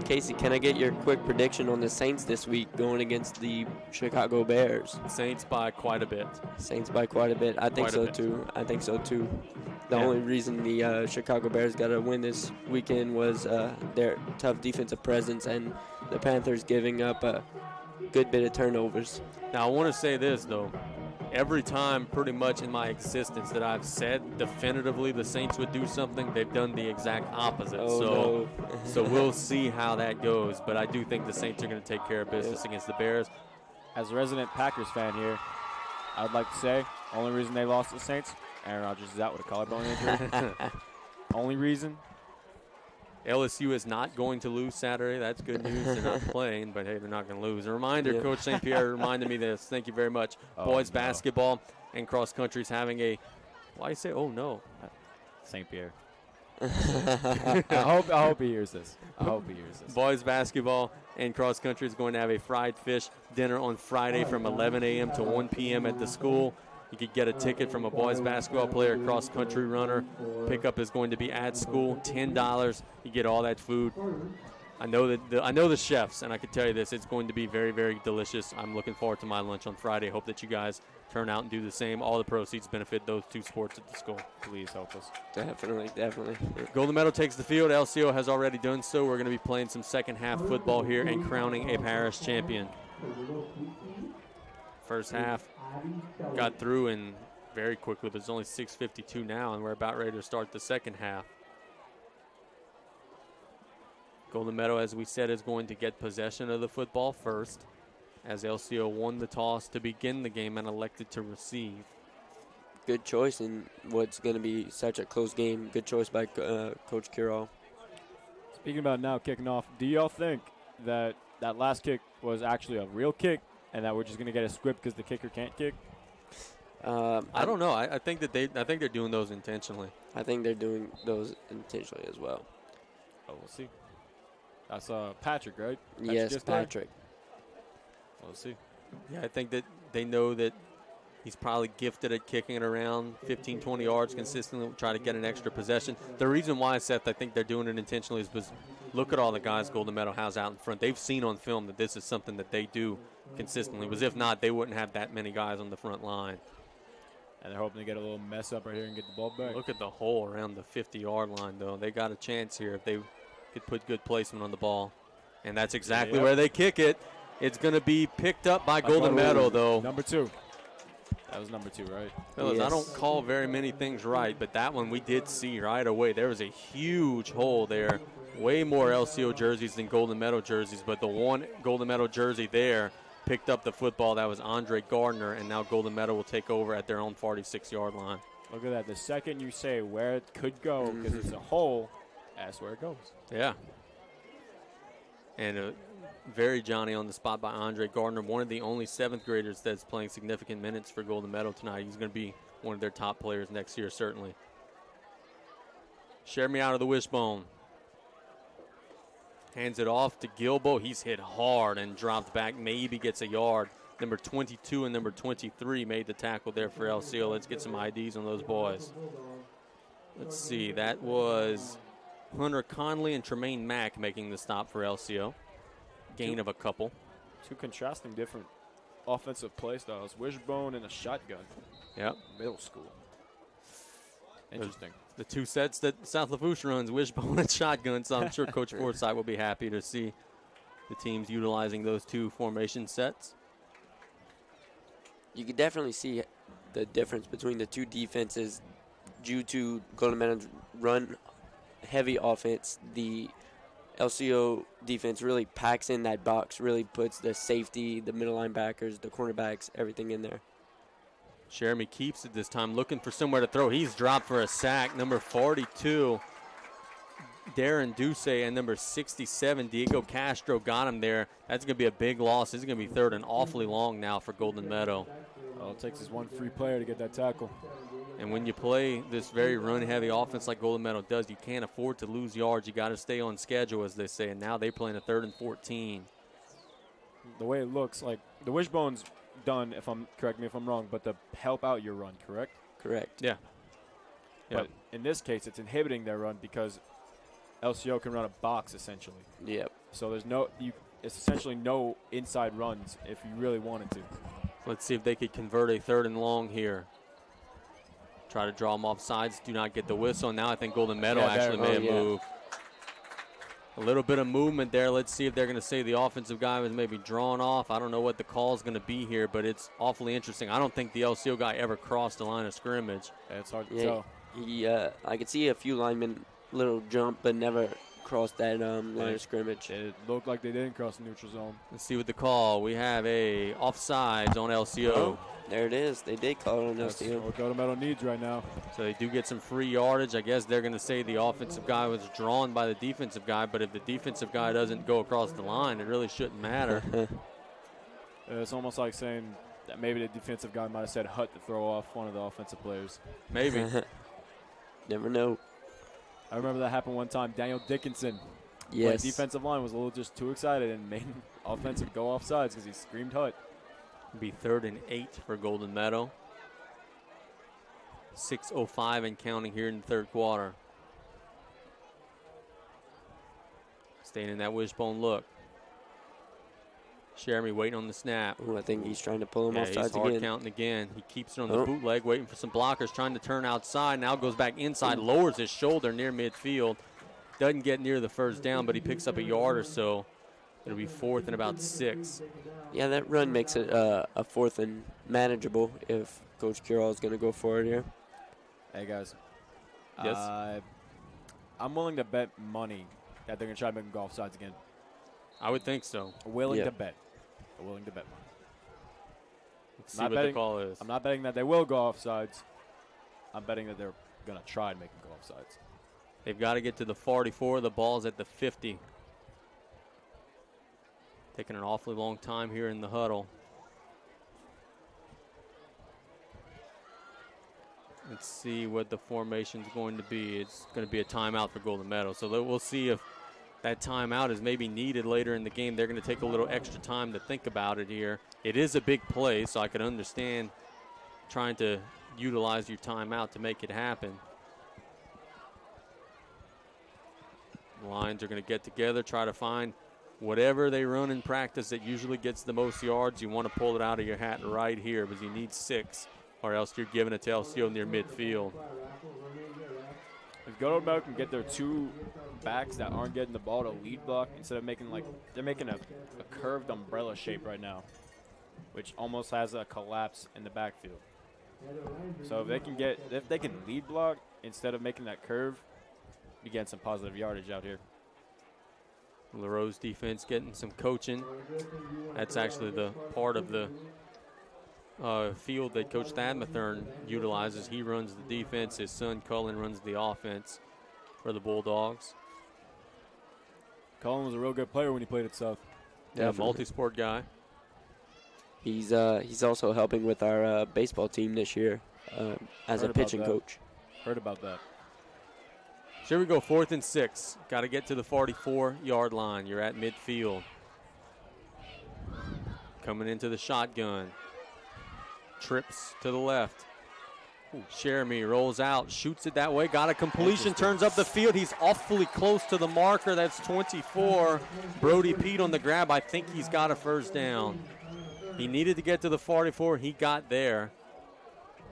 Casey, can I get your quick prediction on the Saints this week going against the Chicago Bears? Saints by quite a bit. Saints by quite a bit. I think so too. The only reason the Chicago Bears got a win this weekend was their tough defensive presence and the Panthers giving up a good bit of turnovers. Now, I want to say this, though. Every time pretty much in my existence that I've said definitively the Saints would do something, they've done the exact opposite. So we'll see how that goes. But I do think the Saints are going to take care of business against the Bears. As a resident Packers fan here, I'd like to say only reason they lost to the Saints, Aaron Rodgers is out with a collarbone injury. Only reason. LSU is not going to lose Saturday. That's good news. They're not playing, but, hey, they're not going to lose. A reminder, Coach St. Pierre reminded me this. Thank you very much. Boys basketball and cross country is having a – why you say, oh, no? St. Pierre. I hope he hears this. Boys basketball and cross country is going to have a fried fish dinner on Friday from 11 a.m. to 1 p.m. at the school. You could get a ticket from a boys basketball player, cross-country runner. Pickup is going to be at school, $10. You get all that food. I know the chefs, and I can tell you this, it's going to be very, very delicious. I'm looking forward to my lunch on Friday. Hope that you guys turn out and do the same. All the proceeds benefit those two sports at the school. Please help us. Definitely. Golden Meadow takes the field. LCO has already done so. We're going to be playing some second-half football here and crowning a parish champion. First half got through and very quickly. There's only 6:52 now, and we're about ready to start the second half. Golden Meadow, as we said, is going to get possession of the football first, as LCO won the toss to begin the game and elected to receive. Good choice in what's going to be such a close game. Good choice by Coach Curall. Speaking about now kicking off, do y'all think that that last kick was actually a real kick and that we're just going to get a script because the kicker can't kick? I don't know. I think they're doing those intentionally. I think they're doing those intentionally as well. Oh, we'll see. That's Patrick, right? Yes, Patrick. We'll see. Yeah, I think that they know that he's probably gifted at kicking it around 15, 20 yards consistently, try to get an extra possession. The reason why, Seth, I think they're doing it intentionally is because look at all the guys Golden Meadow has out in front. They've seen on film that this is something that they do consistently, because if not, they wouldn't have that many guys on the front line. And they're hoping to get a little mess up right here and get the ball back. Look at the hole around the 50-yard line, though. They got a chance here if they could put good placement on the ball. And that's exactly where they kick it. It's going to be picked up by Golden Meadow, though. Number 2. That was number 2, right? Fellas, yes. I don't call very many things right, but that one we did see right away. There was a huge hole there. Way more LCO jerseys than Golden Meadow jerseys, but the one Golden Meadow jersey there picked up the football. That was Andre Gardner, and now Golden Meadow will take over at their own 46-yard line. Look at that. The second you say where it could go, because it's a hole, that's where it goes. Yeah. And very Johnny on the spot by Andre Gardner, one of the only 7th graders that's playing significant minutes for Golden Meadow tonight. He's going to be one of their top players next year, certainly. Share me out of the wishbone. Hands it off to Gilbo. He's hit hard and dropped back, maybe gets a yard. Number 22 and number 23 made the tackle there for LCO. Let's get some IDs on those boys. Let's see. That was Hunter Conley and Tremaine Mack making the stop for LCO. Gain of a couple. Two contrasting different offensive play styles. Wishbone and a shotgun. Yep. Middle school. Interesting. The two sets that South Lafourche runs, wishbone and shotgun, so I'm sure Coach Forsythe will be happy to see the teams utilizing those two formation sets. You could definitely see the difference between the two defenses due to Golden Meadow's run-heavy offense. The LCO defense really packs in that box, really puts the safety, the middle linebackers, the cornerbacks, everything in there. Jeremy keeps it this time, looking for somewhere to throw. He's dropped for a sack. Number 42, Darren Duce, and number 67, Diego Castro got him there. That's going to be a big loss. This is going to be 3rd and awfully long now for Golden Meadow. All it takes is one free player to get that tackle. And when you play this very run-heavy offense like Golden Meadow does, you can't afford to lose yards. You got to stay on schedule, as they say. And now they're playing a 3rd and 14. The way it looks, like the wishbone's done, correct me if I'm wrong, but to help out your run, correct? Correct. Yeah. But in this case, it's inhibiting their run because LCO can run a box essentially. Yep. So there's it's essentially no inside runs if you really wanted to. Let's see if they could convert a 3rd and long here. Try to draw them off sides. Do not get the whistle. Now I think Golden Meadow actually may have moved. A little bit of movement there. Let's see if they're going to say the offensive guy was maybe drawn off. I don't know what the call is going to be here, but it's awfully interesting. I don't think the LCO guy ever crossed the line of scrimmage. Yeah, it's hard to tell. I could see a few linemen little jump, but never crossed that line of scrimmage. It looked like they didn't cross the neutral zone. Let's see what the call. We have a offsides on LCO. Oh, there it is. They did call it on LCO. That's what Golden Meadow needs right now. So they do get some free yardage. I guess they're going to say the offensive guy was drawn by the defensive guy, but if the defensive guy doesn't go across the line, it really shouldn't matter. It's almost like saying that maybe the defensive guy might have said hut to throw off one of the offensive players. Maybe. Never know. I remember that happened one time. Daniel Dickinson. Yes. The defensive line was a little just too excited and made offensive go off sides because he screamed hut. It'll be 3rd and 8 for Golden Meadow. 6:05 and counting here in the 3rd quarter. Staying in that wishbone look. Jeremy waiting on the snap. Ooh, I think he's trying to pull him off sides he's hard again. counting again. He keeps it on the bootleg, waiting for some blockers, trying to turn outside. Now goes back inside, lowers his shoulder near midfield. Doesn't get near the first down, but he picks up a yard or so. It'll be 4th and about 6. Yeah, that run makes it a 4th and manageable if Coach Curall is going to go for it here. Hey, guys. Yes? I'm willing to bet money that they're going to try to make them go off sides again. I would think so. Willing to bet. Willing to bet money. Let's see what the call is. I'm not betting that they will go off sides. I'm betting that they're going to try and make them go off sides. They've got to get to the 44. The ball's at the 50. Taking an awfully long time here in the huddle. Let's see what the formation's going to be. It's going to be a timeout for Golden Meadow. So we'll see if that timeout is maybe needed later in the game. They're going to take a little extra time to think about it here. It is a big play, so I could understand trying to utilize your timeout to make it happen. The Lions are going to get together, try to find whatever they run in practice that usually gets the most yards. You want to pull it out of your hat right here because you need 6, or else you're giving it to LCO near midfield. If Golden Meadow can get their 2 backs that aren't getting the ball to lead block instead of making they're making a curved umbrella shape right now, which almost has a collapse in the backfield. So if they can lead block instead of making that curve, you get some positive yardage out here. Larose defense getting some coaching. That's actually the part of the field that Coach Thad Mathern utilizes. He runs the defense. His son Cullen runs the offense for the Bulldogs. Cullen was a real good player when he played at South. Yeah, multi-sport guy. He's also helping with our baseball team this year as a pitching coach. Heard about that. So here we go, 4th and 6. Got to get to the 44-yard line. You're at midfield. Coming into the shotgun. Trips to the left. Jeremy rolls out, shoots it that way, got a completion, turns up the field. He's awfully close to the marker. That's 24. Brody Pete on the grab. I think he's got a first down. He needed to get to the 44. He got there.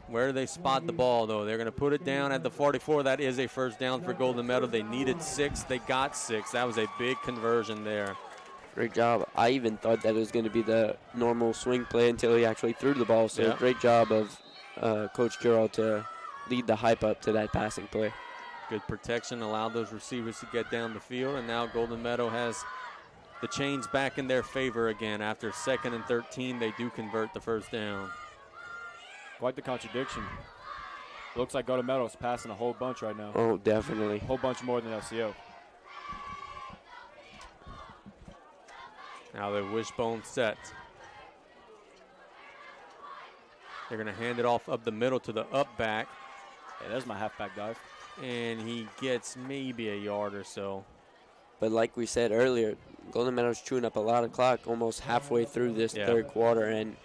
Where do they spot the ball, though? They're going to put it down at the 44. That is a first down for Golden Meadow. They needed 6. They got 6. That was a big conversion there. Great job. I even thought that it was going to be the normal swing play until he actually threw the ball. So great job of Coach Curl to lead the hype up to that passing play. Good protection allowed those receivers to get down the field, and now Golden Meadow has the chains back in their favor again. After 2nd and 13, they do convert the first down. Quite the contradiction. Looks like Golden Meadow's passing a whole bunch right now. Oh, definitely. A whole bunch more than LCO. Now the wishbone set. They're going to hand it off up the middle to the up back. Yeah, there's my halfback dive. And he gets maybe a yard or so. But like we said earlier, Golden Meadow's chewing up a lot of clock almost halfway through this third quarter. And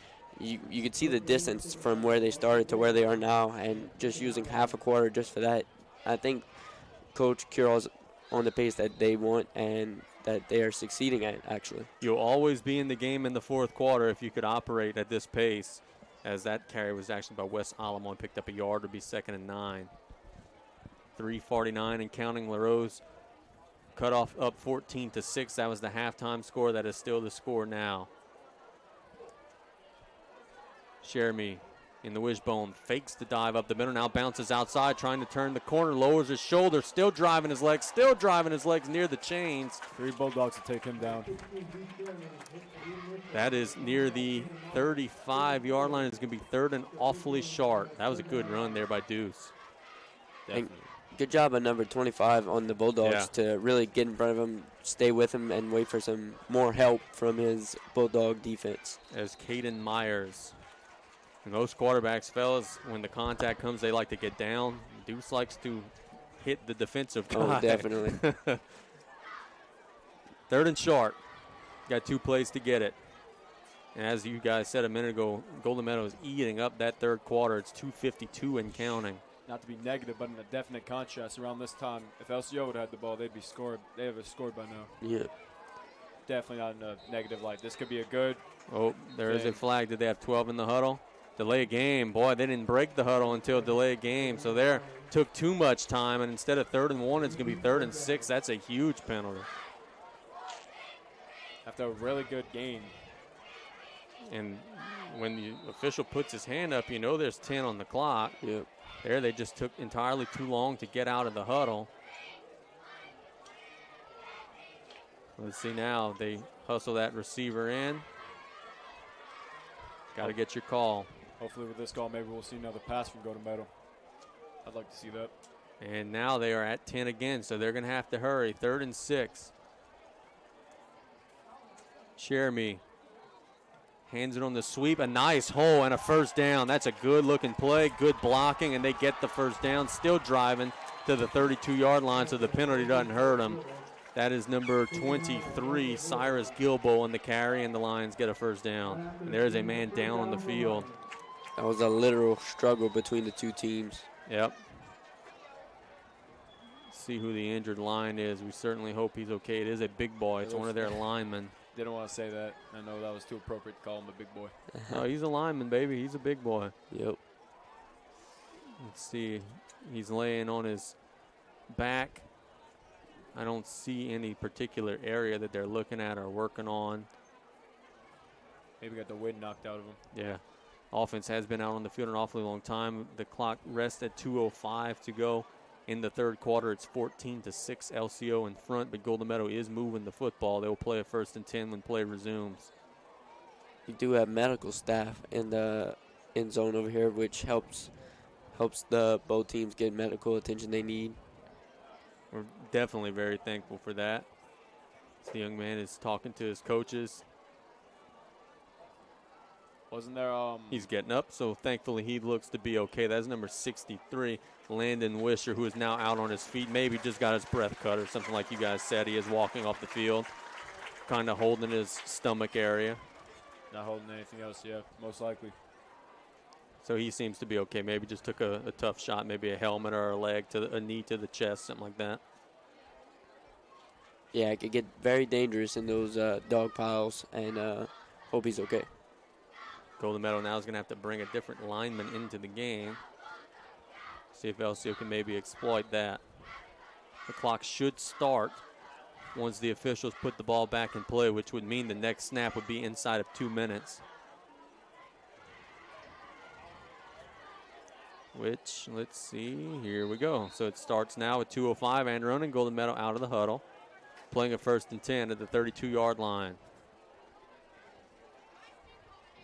you could see the distance from where they started to where they are now. And just using half a quarter just for that, I think Coach Curl's on the pace that they want and that they are succeeding at, actually. You'll always be in the game in the fourth quarter if you could operate at this pace, as that carry was actually by Wes Alamon, picked up a yard. Would be 2nd and 9. 3:49 and counting. Larose cut off up 14-6. That was the halftime score. That is still the score now. Jeremy in the wishbone, fakes the dive up the middle, now bounces outside, trying to turn the corner, lowers his shoulder, still driving his legs near the chains. 3 Bulldogs to take him down. That is near the 35-yard line. It's going to be 3rd and awfully sharp. That was a good run there by Deuce. Definitely. Good job on number 25 on the Bulldogs to really get in front of him, stay with him, and wait for some more help from his Bulldog defense. As Caden Myers. Most quarterbacks, fellas, when the contact comes, they like to get down. Deuce likes to hit the defensive guy. Oh, definitely. 3rd and short. Got 2 plays to get it. And as you guys said a minute ago, Golden Meadow is eating up that third quarter. It's 2:52 and counting. Not to be negative, but in a definite contrast, around this time, if LCO would have had the ball, they'd be scored. They have scored by now. Yeah. Definitely not in a negative light. This could be a good. Oh, there is a flag. Did they have 12 in the huddle? Delay of game. Boy, they didn't break the huddle until delay of game. So there took too much time, and instead of 3rd and 1, it's going to be 3rd and 6. That's a huge penalty. After a really good gain. And when the official puts his hand up, you know there's 10 on the clock. Yep. There they just took entirely too long to get out of the huddle. Let's see now. They hustle that receiver in. Got to get your call. Hopefully with this call, maybe we'll see another pass from Golden Meadow. I'd like to see that. And now they are at 10 again, so they're going to have to hurry. 3rd and 6. Jeremy hands it on the sweep. A nice hole and a first down. That's a good-looking play, good blocking, and they get the first down. Still driving to the 32-yard line, so the penalty doesn't hurt them. That is number 23, Cyrus Gilbo, on the carry, and the Lions get a first down. And there's a man down on the field. That was a literal struggle between the two teams. Yep. See who the injured line is. We certainly hope he's okay. It is a big boy. It's one of their linemen. Didn't want to say that. I know that was too appropriate to call him a big boy. No, he's a lineman, baby. He's a big boy. Yep. Let's see. He's laying on his back. I don't see any particular area that they're looking at or working on. Maybe got the wind knocked out of him. Yeah. Offense has been out on the field an awfully long time. The clock rests at 2:05 to go In the third quarter, it's 14-6 LCO in front, but Golden Meadow is moving the football. They will play a 1st and 10 when play resumes. We do have medical staff in the end zone over here, which helps the both teams get medical attention they need. We're definitely very thankful for that. The young man is talking to his coaches. Wasn't there He's getting up, so thankfully he looks to be okay. That's number 63, Landon Wisher, who is now out on his feet. Maybe just got his breath cut or something like you guys said. He is walking off the field, kind of holding his stomach area. Not holding anything else, yeah, most likely. So he seems to be okay. Maybe just took a tough shot, maybe a helmet or a knee to the chest, something like that. Yeah, it could get very dangerous in those dog piles, and hope he's okay. Golden Meadow now is going to have to bring a different lineman into the game. See if LCO can maybe exploit that. The clock should start once the officials put the ball back in play, which would mean the next snap would be inside of 2 minutes. Which, let's see, here we go. So it starts now with 2:05 and running. Golden Meadow out of the huddle, playing a 1st and 10 at the 32-yard line.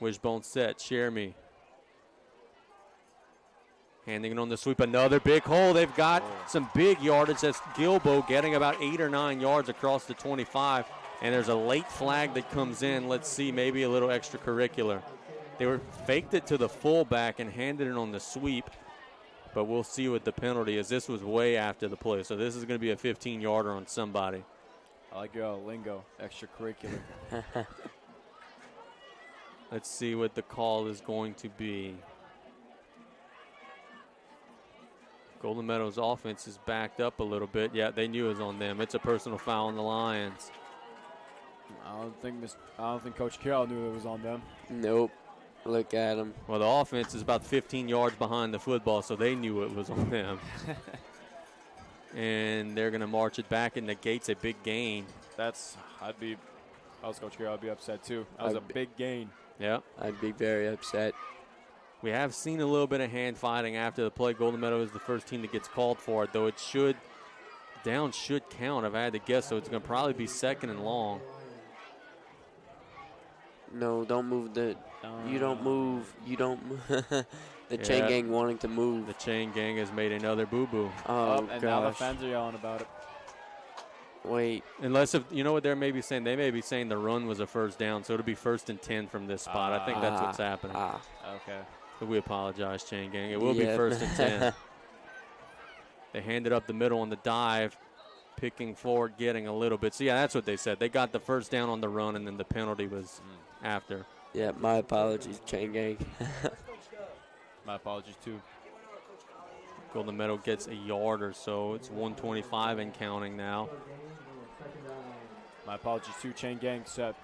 Wishbone set, Shermy. Handing it on the sweep, another big hole. They've got some big yardage. That's Gilbo getting about 8 or 9 yards across the 25. And there's a late flag that comes in. Let's see, maybe a little extracurricular. They faked it to the fullback and handed it on the sweep. But we'll see what the penalty is. This was way after the play. So this is going to be a 15-yarder on somebody. I like your lingo, extracurricular. Let's see what the call is going to be. Golden Meadows offense is backed up a little bit. Yeah, they knew it was on them. It's a personal foul on the Lions. I don't think Coach Carroll knew it was on them. Nope. Look at them. Well, the offense is about 15 yards behind the football, so they knew it was on them. And they're going to march it back and negates a big gain. I was Coach Carroll, I'd be upset too. That was a big gain. Yeah. I'd be very upset. We have seen a little bit of hand fighting after the play. Golden Meadow is the first team that gets called for it, though it should count if I had to guess, so it's going to probably be 2nd and long. No, don't move you don't move. The chain gang wanting to move. The chain gang has made another boo-boo. Oh, and gosh. now the fans are yelling about it. Wait. Unless, you know what they may be saying? They may be saying the run was a 1st down, so it'll be 1st and 10 from this spot. I think that's what's happening. Okay. So we apologize, chain gang. It will be 1st and 10. They handed up the middle on the dive, picking forward, getting a little bit. So, yeah, that's what they said. They got the 1st down on the run, and then the penalty was after. Yeah, my apologies, chain gang. My apologies, too. Golden Meadow gets a yard or so. It's 125 and counting now. My apologies, too, chain gang, except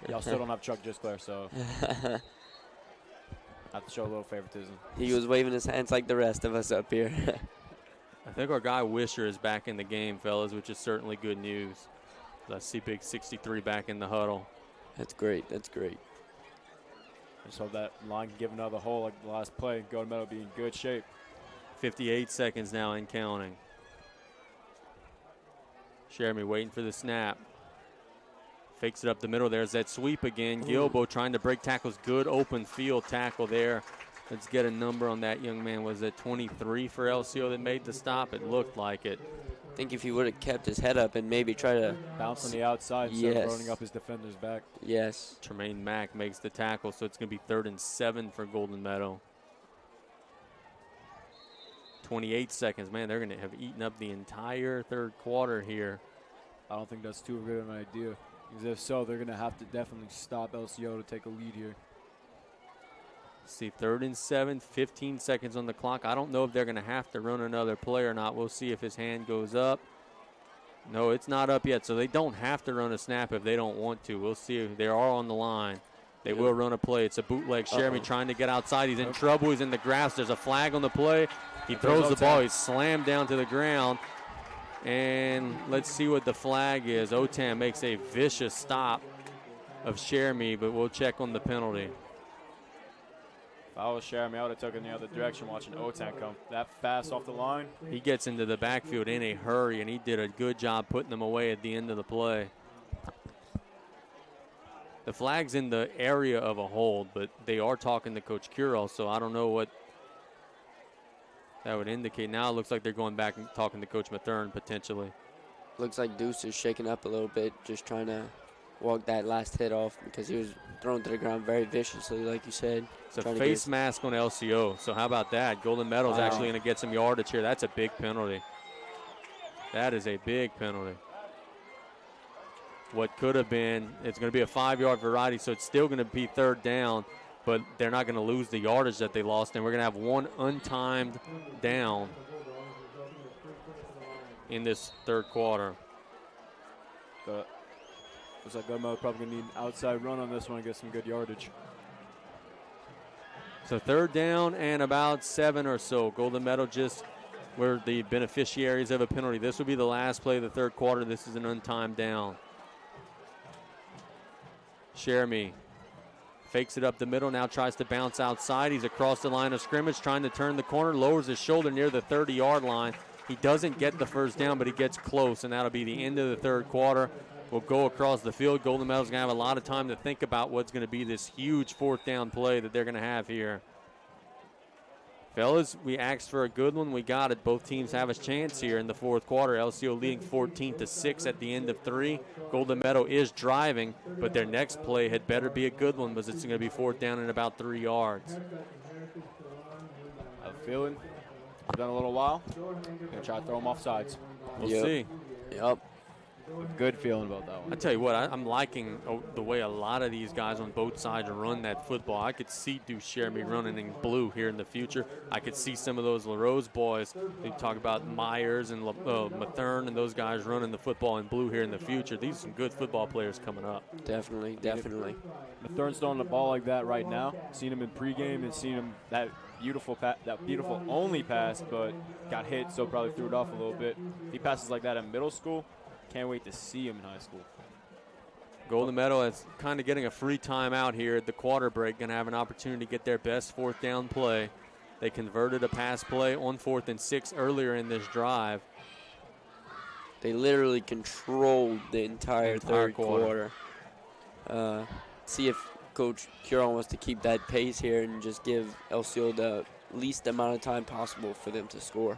y'all still don't have Chuck Gisclair, so I have to show a little favoritism. He was waving his hands like the rest of us up here. I think our guy Wisher is back in the game, fellas, which is certainly good news. I see big 63 back in the huddle. That's great. That's great. I just hope that line can give another hole like the last play. Golden Meadow be in good shape. 58 seconds now and counting. Jeremy waiting for the snap. Fakes it up the middle. There's that sweep again. Gilbo trying to break tackles. Good open field tackle there. Let's get a number on that young man. Was it 23 for LCO that made the stop? It looked like it. I think if he would have kept his head up and maybe try to bounce on the outside instead of running up his defender's back. Yes. Tremaine Mack makes the tackle, so it's going to be 3rd and 7 for Golden Meadow. 28 seconds. Man, they're going to have eaten up the entire third quarter here. I don't think that's too good of an idea. Because if so, they're going to have to definitely stop LCO to take a lead here. See, 3rd and 7, 15 seconds on the clock. I don't know if they're going to have to run another play or not. We'll see if his hand goes up. No, it's not up yet, so they don't have to run a snap if they don't want to. We'll see if they are on the line. They will run a play. It's a bootleg. Jeremy trying to get outside. He's in trouble. He's in the grass. There's a flag on the play. He throws the ball. He's slammed down to the ground. And let's see what the flag is. Otam makes a vicious stop of Jeremy, but we'll check on the penalty. If I was Jeremy, I would have taken the other direction watching Otan come that fast off the line. He gets into the backfield in a hurry, and he did a good job putting them away at the end of the play. The flag's in the area of a hold, but they are talking to Coach Curel, so I don't know what that would indicate. Now it looks like they're going back and talking to Coach Mathern potentially. Looks like Deuce is shaking up a little bit, just trying to walk that last hit off because he was thrown to the ground very viciously, like you said. It's a face mask on LCO, so how about that? Golden Meadow's actually going to get some yardage here. That's a big penalty. That is a big penalty. What could have been, it's going to be a 5-yard variety, so it's still going to be third down, but they're not going to lose the yardage that they lost, and we're going to have one untimed down in this third quarter. Looks like Gummo probably going to need an outside run on this one and get some good yardage. So third down and about 7 or so. Golden Meadow just were the beneficiaries of a penalty. This will be the last play of the third quarter. This is an untimed down. Jeremy fakes it up the middle, now tries to bounce outside. He's across the line of scrimmage, trying to turn the corner, lowers his shoulder near the 30-yard line. He doesn't get the first down, but he gets close, and that'll be the end of the third quarter. We'll go across the field. Golden Meadow's going to have a lot of time to think about what's going to be this huge fourth down play that they're going to have here. Fellas, we asked for a good one. We got it. Both teams have a chance here in the fourth quarter. LCO leading 14-6 at the end of 3. Golden Meadow is driving, but their next play had better be a good one because it's going to be fourth down and about 3 yards. I have a feeling. It's been a little while. Going to try to throw them off sides. We'll see. Yep. Good feeling about that one. I tell you what, I'm liking the way a lot of these guys on both sides run that football. I could see Deuce Jeremy running in blue here in the future. I could see some of those Larose boys. They talk about Myers and Mathern and those guys running the football in blue here in the future. These are some good football players coming up. Definitely, definitely. Mathern's throwing the ball like that right now. Seen him in pregame and seen him that beautiful only pass, but got hit, so probably threw it off a little bit. He passes like that in middle school. Can't wait to see him in high school. Golden Meadow is kind of getting a free timeout here at the quarter break. Going to have an opportunity to get their best fourth down play. They converted a pass play on 4th and 6 earlier in this drive. They literally controlled the entire third quarter. See if Coach Curel wants to keep that pace here and just give LCO the least amount of time possible for them to score.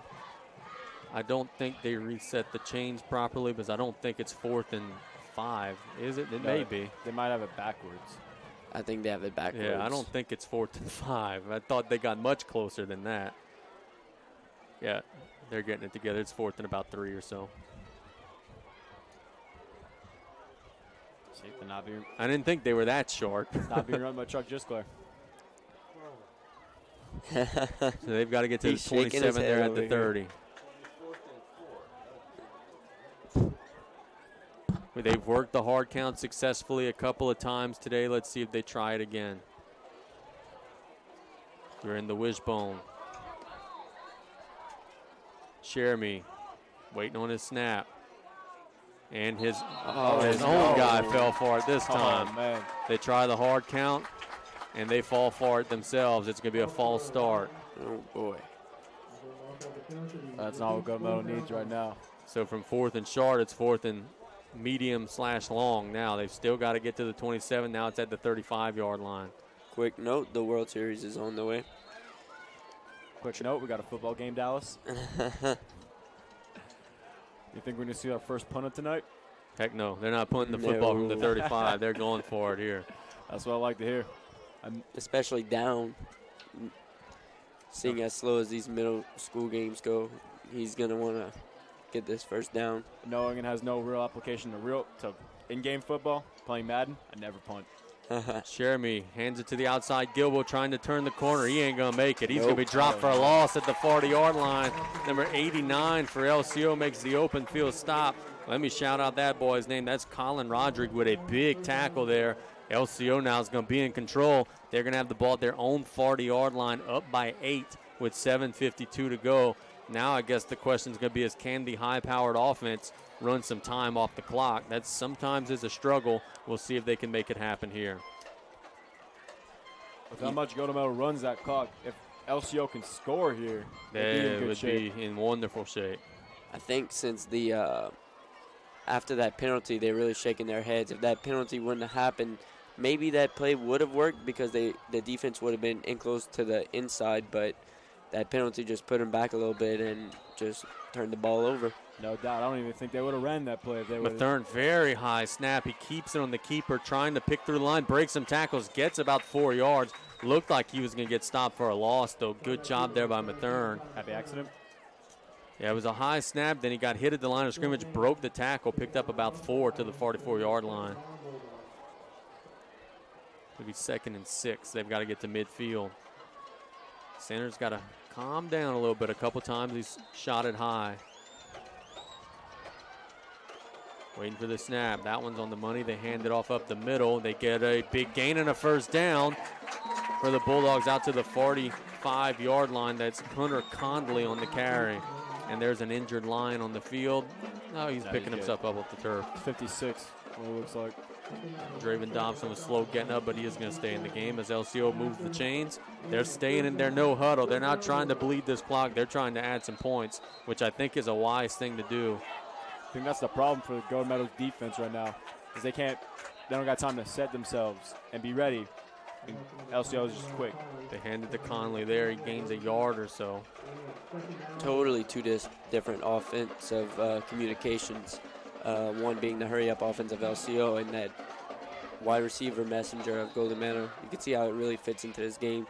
I don't think they reset the chains properly because I don't think it's 4th and 5. Is it? It may be. They might have it backwards. I think they have it backwards. Yeah, I don't think it's 4th and 5. I thought they got much closer than that. Yeah, they're getting it together. It's 4th and about 3 or so. I didn't think they were that short. Not being run by Chuck Gisclair. So they've got to get to the 27 there at the 30. They've worked the hard count successfully a couple of times today. Let's see if they try it again. They're in the wishbone. Jeremy waiting on his snap. And his own guy fell for it this time. Man. They try the hard count, and they fall for it themselves. It's going to be a false start. Oh, boy. That's not what Golden Meadow needs right now. So from 4th and short, it's 4th and medium/long now. They've still got to get to the 27. Now it's at the 35-yard line. Quick note, the World Series is on the way. Quick note, we got a football game, Dallas. You think we're going to see our first punt of tonight? Heck no. They're not punting the football from the 35. They're going for it here. That's what I like to hear. Especially down. Seeing as slow as these middle school games go, he's going to want to get this first down. Knowing it has no real application to in-game football, playing Madden, I never punt. Jeremy hands it to the outside. Gilbo trying to turn the corner. He ain't going to make it. He's going to be dropped for a loss at the 40-yard line. Number 89 for LCO makes the open field stop. Let me shout out that boy's name. That's Colin Roderick with a big tackle there. LCO now is going to be in control. They're going to have the ball at their own 40-yard line, up by 8 with 7:52 to go. Now I guess the question is going to be, can the high-powered offense run some time off the clock? That sometimes is a struggle. We'll see if they can make it happen here. With how much Golden Meadow runs that clock, if LCO can score here, they would be in wonderful shape. I think since the after that penalty, they're really shaking their heads. If that penalty wouldn't have happened, maybe that play would have worked because the defense would have been in close to the inside, but that penalty just put them back a little bit and just turned the ball over. No doubt. I don't even think they would have ran that play if they would. Mathern, very high snap. He keeps it on the keeper, trying to pick through the line, breaks some tackles, gets about 4 yards. Looked like he was going to get stopped for a loss, though. Good job there by Mathern. Happy accident. Yeah, it was a high snap. Then he got hit at the line of scrimmage, broke the tackle, picked up about 4 to the 44-yard line. It'll be 2nd and 6. They've got to get to midfield. Center's got to calm down a little bit. A couple times he's shot it high. Waiting for the snap. That one's on the money. They hand it off up the middle. They get a big gain and a first down for the Bulldogs out to the 45-yard line. That's Hunter Condley on the carry. And there's an injured line on the field. Oh, he's picking himself up off the turf. 56, what it looks like. Draven Dobson was slow getting up, but he is going to stay in the game as LCO moves the chains. They're staying in their no huddle. They're not trying to bleed this clock. They're trying to add some points, which I think is a wise thing to do. I think that's the problem for the Golden Meadows defense right now, is they don't got time to set themselves and be ready. And LCO is just quick. They hand it to Conley there. He gains a yard or so. Totally two different offensive communications. One being the hurry-up offense of LCO and that wide receiver messenger of Golden Meadow. You can see how it really fits into this game.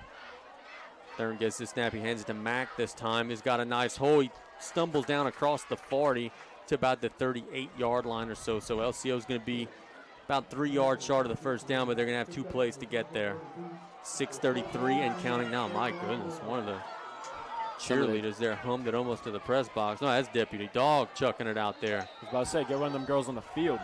Thurn gets the snap. He hands it to Mack this time. He's got a nice hole. He stumbles down across the 40 to about the 38-yard line or so. So LCO is going to be about 3 yards short of the first down, but they're going to have 2 plays to get there. 6:33 and counting now. My goodness, one of the cheerleaders there hummed it almost to the press box. No, that's Deputy Dog chucking it out there. I was about to say, get one of them girls on the field.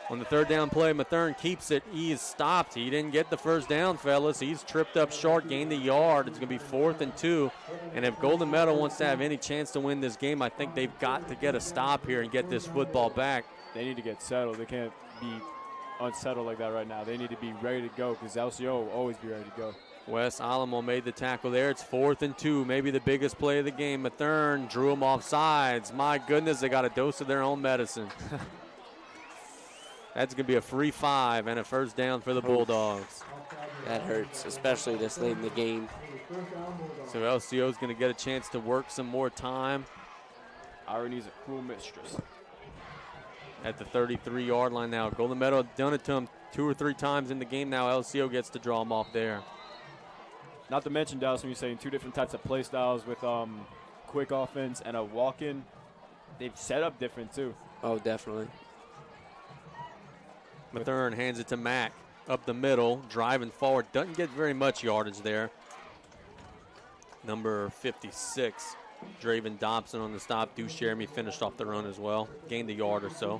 On the 3rd down play, Mathern keeps it. He is stopped. He didn't get the first down, fellas. He's tripped up short, gained a yard. It's going to be 4th and 2. And if Golden Meadow wants to have any chance to win this game, I think they've got to get a stop here and get this football back. They need to get settled. They can't be unsettled like that right now. They need to be ready to go because LCO will always be ready to go. Wes Alamo made the tackle there. It's 4th and 2, maybe the biggest play of the game. Mathern drew him off sides. My goodness, they got a dose of their own medicine. That's going to be a free 5 and a first down for the Bulldogs. That hurts, especially this late in the game. So LCO is going to get a chance to work some more time. Irony's a cruel mistress. At the 33-yard line now. Golden Meadow done it to him 2 or 3 times in the game now. LCO gets to draw him off there. Not to mention, Dallas, when you're saying 2 different types of play styles with quick offense and a walk-in, they've set up different too. Oh, definitely. Mathern hands it to Mack up the middle, driving forward. Doesn't get very much yardage there. Number 56, Draven Dobson on the stop. Deuce Jeremy finished off the run as well. Gained a yard or so.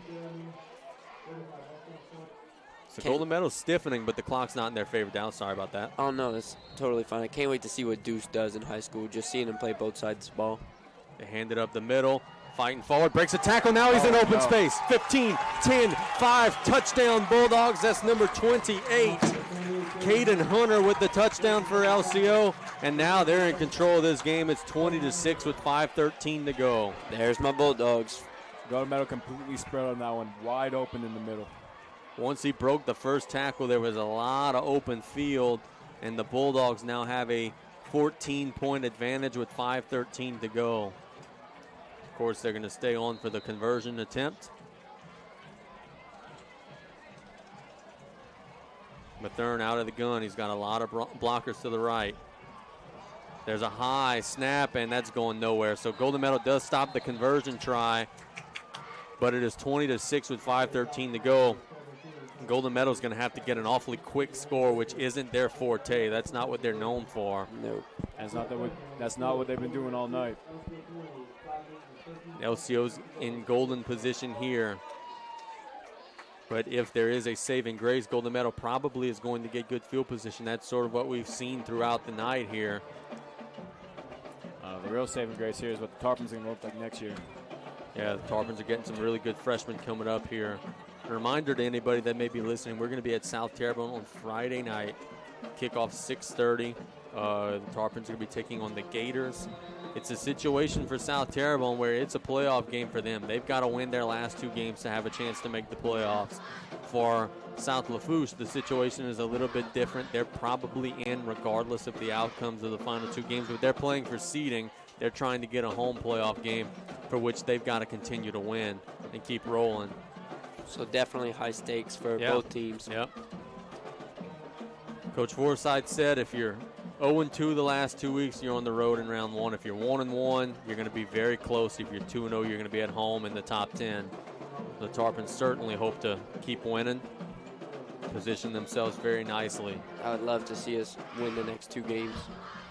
So Golden Meadow's stiffening, but the clock's not in their favor. Down. Sorry about that. Oh, no, that's totally fine. I can't wait to see what Deuce does in high school, just seeing him play both sides of the ball. They hand it up the middle. Fighting forward, breaks a tackle. Now he's in open space. 15, 10, 5, touchdown Bulldogs. That's number 28. Caden Hunter with the touchdown for LCO. And now they're in control of this game. It's 20-6 with 5:13 to go. There's my Bulldogs. Golden Meadow completely spread on that one, wide open in the middle. Once he broke the first tackle, there was a lot of open field. And the Bulldogs now have a 14-point advantage with 5:13 to go. Of course, they're going to stay on for the conversion attempt. Mathern out of the gun. He's got a lot of blockers to the right. There's a high snap, and that's going nowhere. So Golden Meadow does stop the conversion try, but it is 20-6 with 5:13 to go. Golden Meadow's going to have to get an awfully quick score, which isn't their forte. That's not what they're known for. Nope. That's not what they've been doing all night. LCO's in golden position here. But if there is a saving grace, Golden Meadow probably is going to get good field position. That's sort of what we've seen throughout the night here. The real saving grace here is what the Tarpons are going to look like next year. Yeah, the Tarpons are getting some really good freshmen coming up here. A reminder to anybody that may be listening, we're going to be at South Terrebonne on Friday night Kickoff 6:30. The Tarpons are going to be taking on the Gators. It's a situation for South Terrebonne where it's a playoff game for them. They've got to win their last 2 games to have a chance to make the playoffs. For South Lafourche, the situation is a little bit different. They're probably in regardless of the outcomes of the final 2 games, but they're playing for seeding. They're trying to get a home playoff game for which they've got to continue to win and keep rolling. So definitely high stakes for both teams. Yep. Coach Forsythe said if you're 0-2 the last 2 weeks, you're on the road in round 1. If you're 1-1, you're going to be very close. If you're 2-0, you're going to be at home in the top 10. The Tarpons certainly hope to keep winning, position themselves very nicely. I would love to see us win the next 2 games.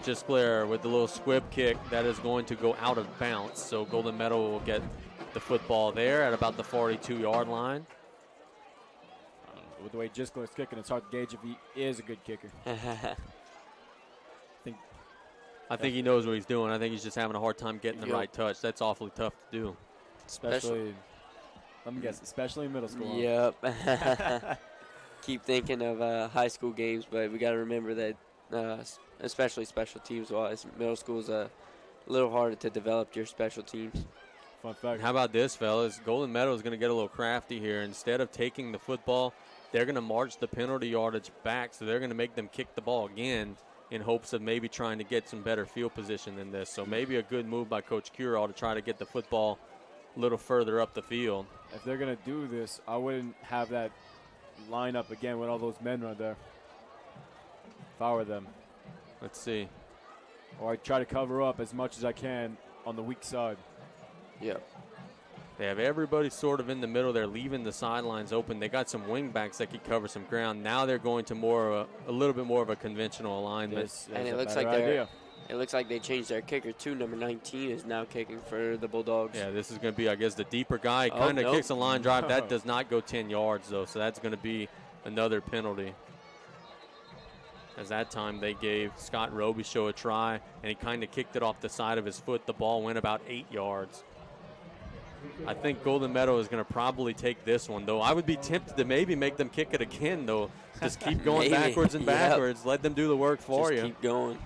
Just Blair with the little squib kick that is going to go out of bounds. So Golden Meadow will get the football there at about the 42-yard line. With the way Giscler's kicking, it's hard to gauge if he is a good kicker. I think he knows what he's doing. I think he's just having a hard time getting the right touch. That's awfully tough to do. Especially, let me guess, especially in middle school. Yep. Keep thinking of high school games, but we got to remember that, especially special teams-wise, middle school is a little harder to develop your special teams. Fun fact. How about this, fellas? Golden Meadow is going to get a little crafty here. Instead of taking the football, they're going to march the penalty yardage back, so they're going to make them kick the ball again in hopes of maybe trying to get some better field position than this. So maybe a good move by Coach Curall to try to get the football a little further up the field. If they're going to do this, I wouldn't have that line up again with all those men right there. If I were them. Let's see. Or I try to cover up as much as I can on the weak side. Yep. They have everybody sort of in the middle. They're leaving the sidelines open. They got some wing backs that could cover some ground. Now they're going to a little bit more of a conventional alignment. And it looks like they changed their kicker too. Number 19 is now kicking for the Bulldogs. Yeah, this is going to be, I guess, the deeper guy. Kind of kicks a line drive. That does not go 10 yards, though, so that's going to be another penalty. As that time they gave Scott Robichaud a try, and he kind of kicked it off the side of his foot. The ball went about 8 yards. I think Golden Meadow is going to probably take this one, though. I would be tempted to maybe make them kick it again, though. Just keep going backwards and backwards. Yep. Let them do the work for you. Just keep going.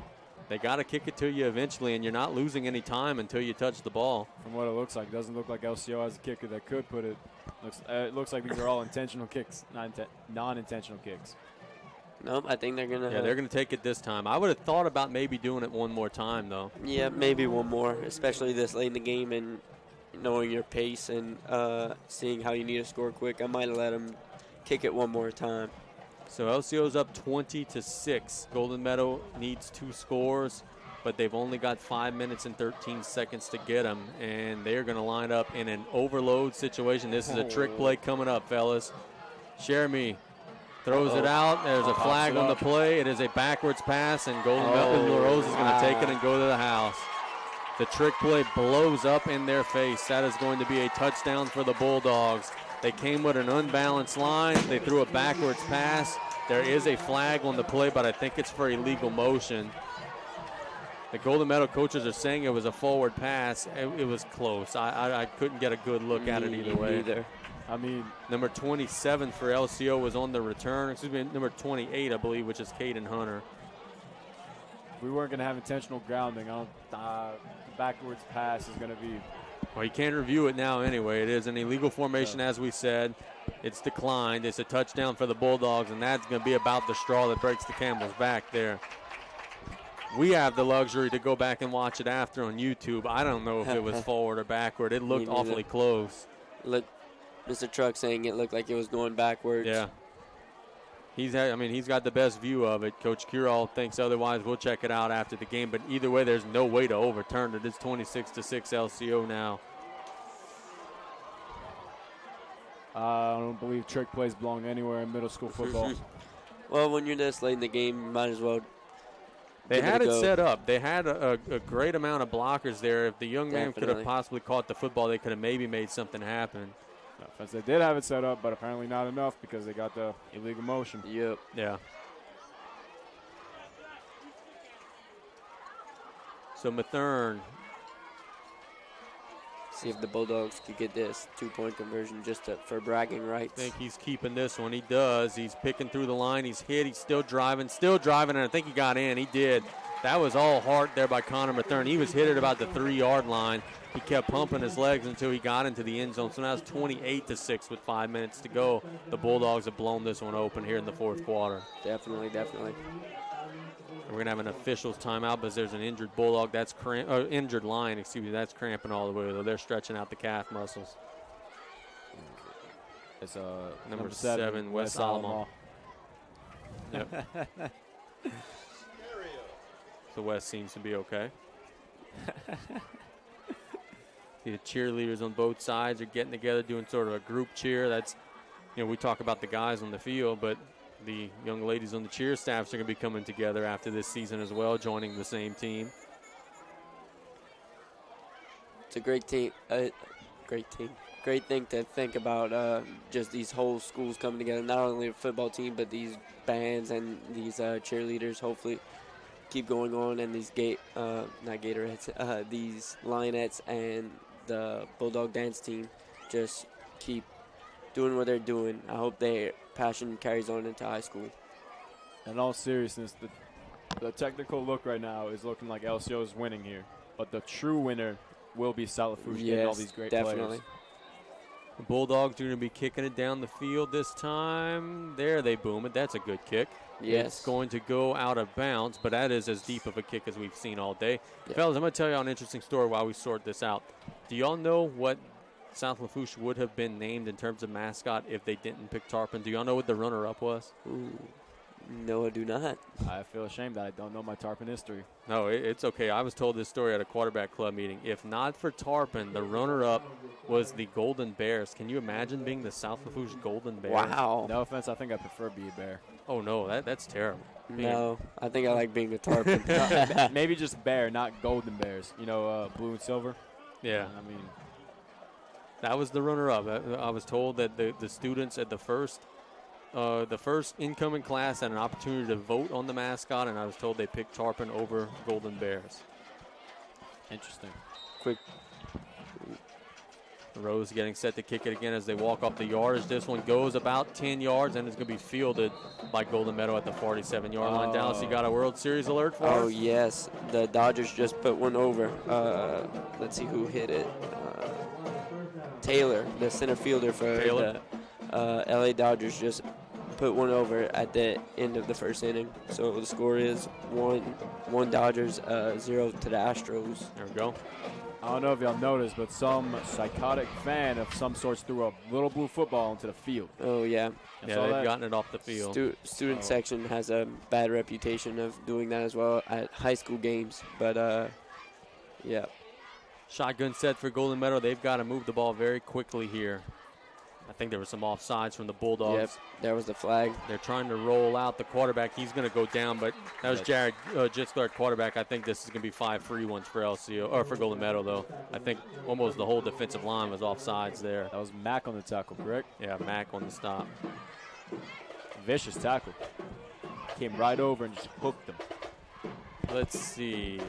They got to kick it to you eventually, and you're not losing any time until you touch the ball. From what it looks like, it doesn't look like LCO has a kicker that could put it. It looks like these are all intentional kicks, non-intentional kicks. Nope, I think they're going to. Yeah, they're going to take it this time. I would have thought about maybe doing it one more time, though. Yeah, maybe one more, especially this late in the game and knowing your pace and seeing how you need to score quick. I might have let them kick it one more time. So LCO's up 20-6. Golden Meadow needs 2 scores, but they've only got 5 minutes and 13 seconds to get them, and they're going to line up in an overload situation. This is a trick play coming up, fellas. Jeremy throws it out. There's a flag on the play. It is a backwards pass, and Golden Meadow Larose is going to take it and go to the house. The trick play blows up in their face. That is going to be a touchdown for the Bulldogs. They came with an unbalanced line. They threw a backwards pass. There is a flag on the play, but I think it's for illegal motion. The Golden Meadow coaches are saying it was a forward pass. It was close. I couldn't get a good look at it either way. I mean, number 27 for LCO was on the return. Excuse me, number 28, I believe, which is Caden Hunter. If we weren't going to have intentional grounding, the backwards pass is going to be. Well, you can't review it now anyway. It is an illegal formation, as we said. It's declined. It's a touchdown for the Bulldogs, and that's going to be about the straw that breaks the camel's back there. We have the luxury to go back and watch it after on YouTube. I don't know if it was forward or backward. It looked awfully close. Look, Mr. Truck saying it looked like it was going backwards. Yeah. He's got the best view of it. Coach Curall thinks otherwise. We'll check it out after the game. But either way, there's no way to overturn it. It's 26-6 LCO now. I don't believe trick plays belong anywhere in middle school football. Well, when you're this late in the game, you might as well. They had it set up. They had a great amount of blockers there. If the young man could have possibly caught the football, they could have maybe made something happen. Because they did have it set up, but apparently not enough because they got the illegal motion. Yep. Yeah. So Mathern See if the Bulldogs could get this 2-point conversion just for bragging rights. I think he's keeping this one. He does. He's picking through the line. He's hit. He's still driving, and I think he got in. He did. That was all heart there by Connor Mathern. He was hit at about the 3-yard line. He kept pumping his legs until he got into the end zone. So now it's 28-6 with 5 minutes to go. The Bulldogs have blown this one open here in the fourth quarter. Definitely. We're going to have an official's timeout because there's an injured Bulldog. That's injured line, that's cramping all the way, though. They're stretching out the calf muscles. It's number 7, Wes Solomon. Yep. So Wes seems to be okay. See the cheerleaders on both sides are getting together, doing sort of a group cheer. That's, we talk about the guys on the field, but the young ladies on the cheer staffs are going to be coming together after this season as well, joining the same team. It's a great team. Great thing to think about, just these whole schools coming together, not only a football team, but these bands and these cheerleaders hopefully keep going on, and these these Lionettes and the Bulldog dance team just keep doing what they're doing. I hope their passion carries on into high school. In all seriousness, the technical look right now is looking like LCO is winning here, but the true winner will be South Lafourche getting all these great players. The Bulldogs are going to be kicking it down the field this time. There they boom it. That's a good kick. Yes. It's going to go out of bounds, but that is as deep of a kick as we've seen all day. Yep. Fellas, I'm going to tell you an interesting story while we sort this out. Do y'all know what South Lafourche would have been named in terms of mascot if they didn't pick Tarpon? Do y'all know what the runner-up was? Ooh. No, I do not. I feel ashamed that I don't know my Tarpon history. No, it's okay. I was told this story at a quarterback club meeting. If not for Tarpon, the runner-up was the Golden Bears. Can you imagine being the South Lafourche Golden Bears? Wow. No offense, I think I prefer be a bear. Oh, no, that's terrible. No, I think I like being a Tarpon. Maybe just bear, not Golden Bears. Blue and silver. Yeah. I mean, that was the runner-up. I was told that the students at the first incoming class had an opportunity to vote on the mascot, and I was told they picked Tarpon over Golden Bears. Interesting. Quick. Rose getting set to kick it again as they walk off the yardage. This one goes about 10 yards, and it's going to be fielded by Golden Meadow at the 47-yard line. Dallas, you got a World Series alert for us? Oh, yes. The Dodgers just put one over. Let's see who hit it. Taylor, the center fielder for the LA Dodgers, just put one over at the end of the first inning. So the score is 1 Dodgers, 0 to the Astros. There we go. I don't know if y'all noticed, but some psychotic fan of some sorts threw a little blue football into the field. Oh, yeah. Yeah, they've gotten it off the field. Student section has a bad reputation of doing that as well at high school games. But, yeah. Shotgun set for Golden Meadow. They've got to move the ball very quickly here. I think there was some offsides from the Bulldogs. Yep, there was the flag. They're trying to roll out the quarterback. He's going to go down, but that was Jared Jitzler, quarterback. I think this is going to be 5 free ones for LCO or for Golden Meadow, though. I think almost the whole defensive line was offsides there. That was Mack on the tackle, correct? Yeah, Mack on the stop. Vicious tackle. Came right over and just hooked him. Let's see.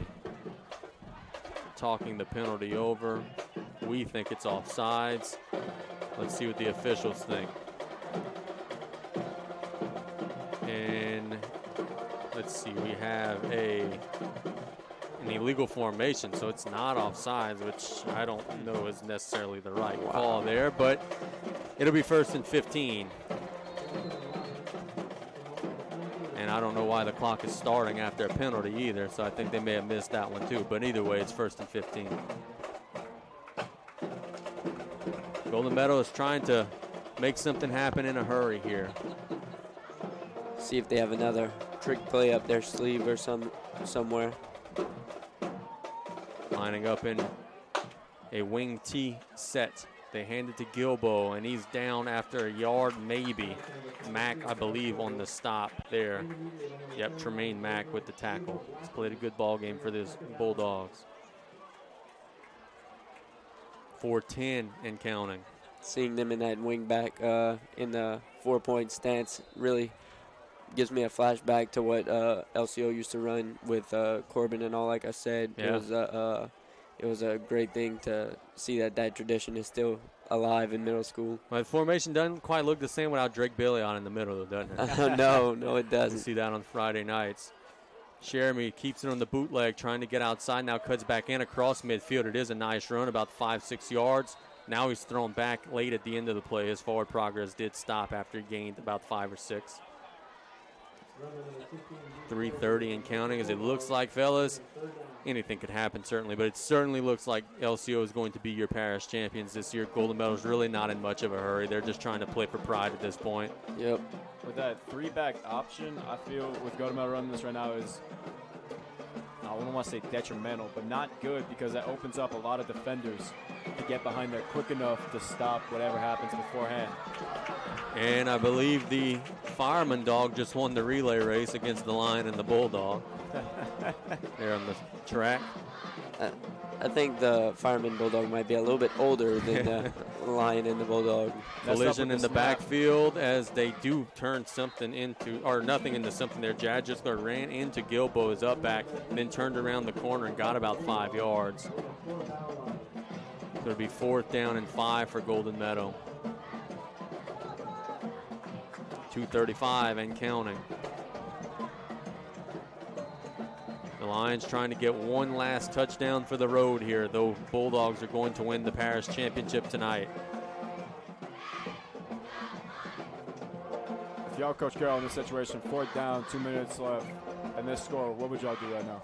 Talking the penalty over. We think it's offsides. Let's see what the officials think. And let's see, we have an illegal formation, so it's not offsides, which I don't know is necessarily the right call there, but it'll be 1st and 15. And I don't know why the clock is starting after a penalty either, so I think they may have missed that one too. But either way, it's 1st and 15. Golden Meadow is trying to make something happen in a hurry here. See if they have another trick play up their sleeve or somewhere. Lining up in a wing T set. They hand it to Gilbo, and he's down after a yard maybe. Mack, I believe, on the stop there. Yep, Tremaine Mack with the tackle. He's played a good ball game for this Bulldogs. 4-10 and counting. Seeing them in that wing back in the 4-point stance really gives me a flashback to what LCO used to run with Corbin and all. Like I said, yeah. It was it was a great thing to see that tradition is still alive in middle school. Well, the formation doesn't quite look the same without Drake Bailey on in the middle, though, doesn't it? No, it doesn't. You see that on Friday nights. Jeremy keeps it on the bootleg, trying to get outside. Now cuts back in across midfield. It is a nice run, about 5-6 yards. Now he's thrown back late at the end of the play. His forward progress did stop after he gained about 5 or 6. 3:30 and counting, as it looks like, fellas. Anything could happen, certainly, but it certainly looks like LCO is going to be your parish champions this year. Golden Meadow's really not in much of a hurry. They're just trying to play for pride at this point. Yep. With that 3-back option, I feel with Golden Meadow running this right now is, I don't want to say detrimental, but not good, because that opens up a lot of defenders to get behind there quick enough to stop whatever happens beforehand. And I believe the fireman dog just won the relay race against the Lion and the Bulldog. They're on the track. I think the fireman Bulldog might be a little bit older than the Lion and the Bulldog. Collision in the backfield as they do turn something into, or nothing into something there. Jad just ran into Gilbo, his up back, then turned around the corner and got about 5 yards. It'll be 4th down and 5 for Golden Meadow. 2:35 and counting. The Lions trying to get one last touchdown for the road here, though Bulldogs are going to win the parish championship tonight. If y'all Coach Carroll in this situation, 4th down, 2 minutes left, and this score, what would y'all do right now?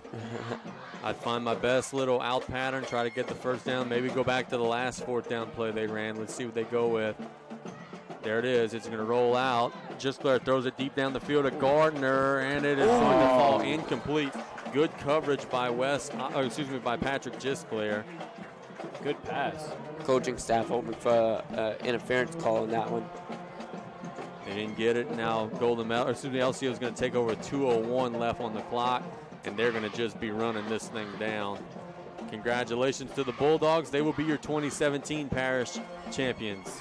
I'd find my best little out pattern, try to get the 1st down, maybe go back to the last 4th down play they ran. Let's see what they go with. There it is. It's going to roll out. Gisclair throws it deep down the field to Gardner, and it is going to fall incomplete. Good coverage by by Patrick Gisclair. Good pass. Coaching staff hoping for interference call on that one. They didn't get it. Now LCO is going to take over with 2:01 left on the clock, and they're going to just be running this thing down. Congratulations to the Bulldogs. They will be your 2017 parish champions.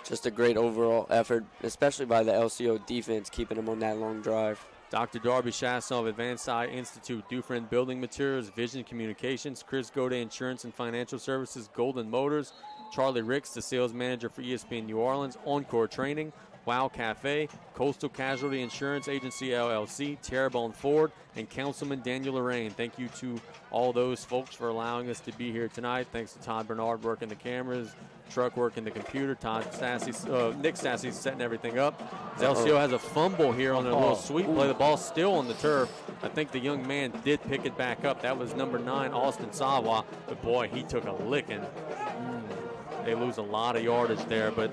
Just a great overall effort, especially by the LCO defense, keeping them on that long drive. Dr. Darby Chasson of Advanced Eye Institute, Dufresne Building Materials, Vision Communications, Chris Gode Insurance and Financial Services, Golden Motors, Charlie Ricks, the sales manager for ESPN New Orleans, Encore Training, Wow Cafe, Coastal Casualty Insurance Agency LLC, Terrebonne Ford, and Councilman Daniel Lorraine. Thank you to all those folks for allowing us to be here tonight. Thanks to Todd Bernard working the cameras, Truck working the computer, Nick Stassi setting everything up. LCO has a fumble here on a little sweep play. The ball's still on the turf. I think the young man did pick it back up. That was number 9, Austin Sawa. But boy, he took a licking. They lose a lot of yardage there, but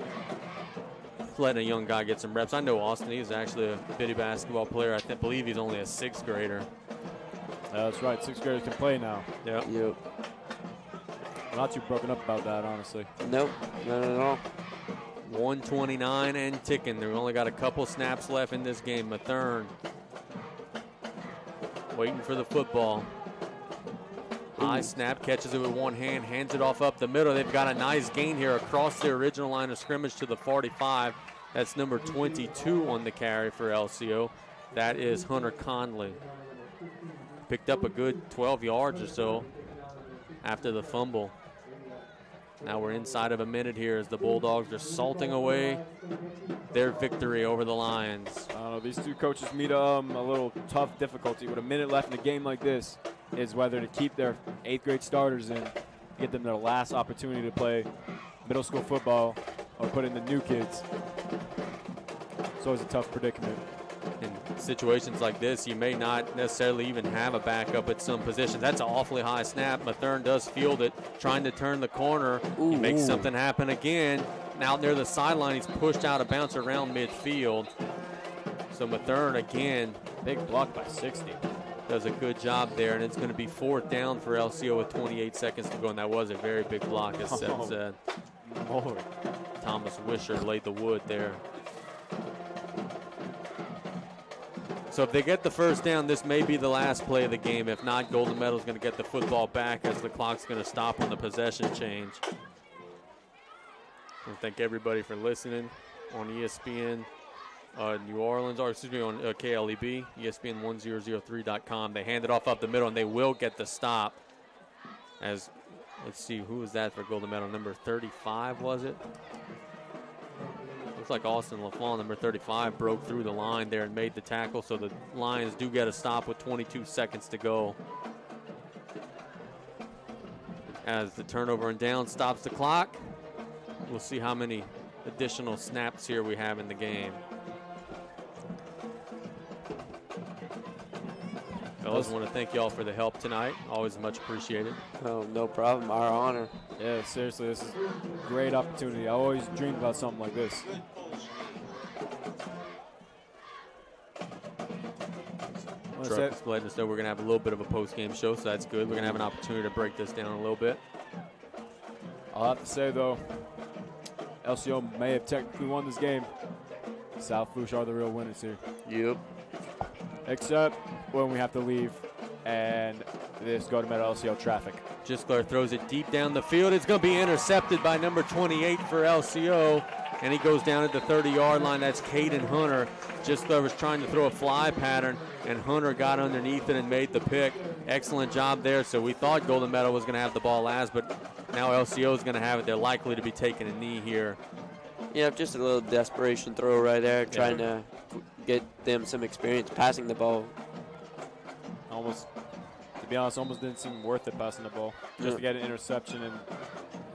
letting a young guy get some reps. I know Austin, he's actually a bitty basketball player. I believe he's only a 6th grader. That's right, 6th graders can play now. Yep. I'm not too broken up about that, honestly. Nope, not at all. 1:29 and ticking. They've only got a couple snaps left in this game. Mathern waiting for the football. High snap, catches it with one hand, hands it off up the middle. They've got a nice gain here across their original line of scrimmage to the 45. That's number 22 on the carry for LCO. That is Hunter Conley. Picked up a good 12 yards or so after the fumble. Now we're inside of a minute here as the Bulldogs are salting away their victory over the Lions. I don't know, these two coaches meet a little tough difficulty. With a minute left in a game like this, is whether to keep their 8th grade starters in, get them their last opportunity to play middle school football, or put in the new kids. It's always a tough predicament. In situations like this, you may not necessarily even have a backup at some positions. That's an awfully high snap. Mathern does field it, trying to turn the corner. He makes something happen again. Now near the sideline, he's pushed out of bounds around midfield. So Mathern again. Big block by 60. Does a good job there, and it's going to be 4th down for LCO with 28 seconds to go, and that was a very big block, as Seth said. Lord. Thomas Wisher laid the wood there. So if they get the 1st down, this may be the last play of the game. If not, Golden Meadow's going to get the football back as the clock's going to stop on the possession change. I thank everybody for listening on ESPN New Orleans, or excuse me, on KLEB, ESPN1003.com. They hand it off up the middle, and they will get the stop. As, let's see, who was that for Golden Meadow? Number 35, was it? Looks like Austin LaFawn, number 35, broke through the line there and made the tackle, so the Lions do get a stop with 22 seconds to go. As the turnover and down stops the clock, we'll see how many additional snaps here we have in the game. Fellas, I want to thank y'all for the help tonight. Always much appreciated. Oh, no problem. Our honor. Yeah, seriously, this is a great opportunity. I always dreamed about something like this. Truck is letting us know we're going to have a little bit of a post-game show, so that's good. We're going to have an opportunity to break this down a little bit. I'll have to say, though, LCO may have technically won this game. South Fouche are the real winners here. Yep. Except when we have to leave and this Golden Meadow LCO traffic. Gisclair throws it deep down the field. It's going to be intercepted by number 28 for LCO, and he goes down at the 30-yard line. That's Caden Hunter. Gisclair was trying to throw a fly pattern, and Hunter got underneath it and made the pick. Excellent job there. So we thought Golden Meadow was going to have the ball last, but now LCO is going to have it. They're likely to be taking a knee here. Yeah, just a little desperation throw right there, trying to get them some experience passing the ball. Almost, to be honest, almost didn't seem worth it passing the ball just to get an interception.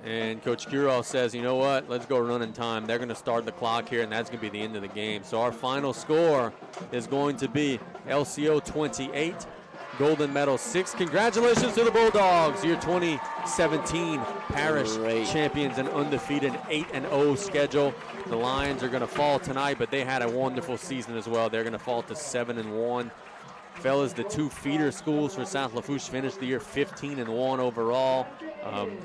And Coach Curall says, you know what, let's go running time. They're going to start the clock here, and that's going to be the end of the game. So our final score is going to be LCO 28, Golden Meadow 6. Congratulations to the Bulldogs, your 2017 parish champions and undefeated 8-0 schedule. The Lions are going to fall tonight, but they had a wonderful season as well. They're going to fall to 7-1. Fellas, the two feeder schools for South Lafourche finished the year 15-1 overall.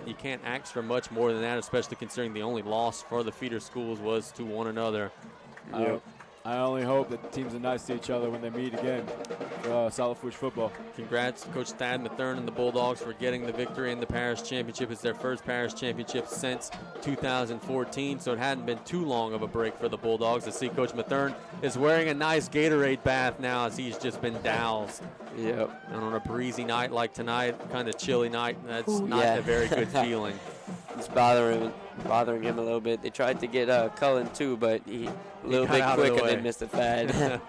You can't ask for much more than that, especially considering the only loss for the feeder schools was to one another. I only hope that the teams are nice to each other when they meet again for South Lafourche football. Congrats to Coach Thad Mathern and the Bulldogs for getting the victory in the parish championship. It's their first parish championship since 2014, so it hadn't been too long of a break for the Bulldogs. To see Coach Mathern is wearing a nice Gatorade bath now as he's just been doused. Yep. And on a breezy night like tonight, kind of chilly night, that's not a very good feeling. It's bothering him a little bit. They tried to get Cullen too, but he a little bit quick and then missed the fad.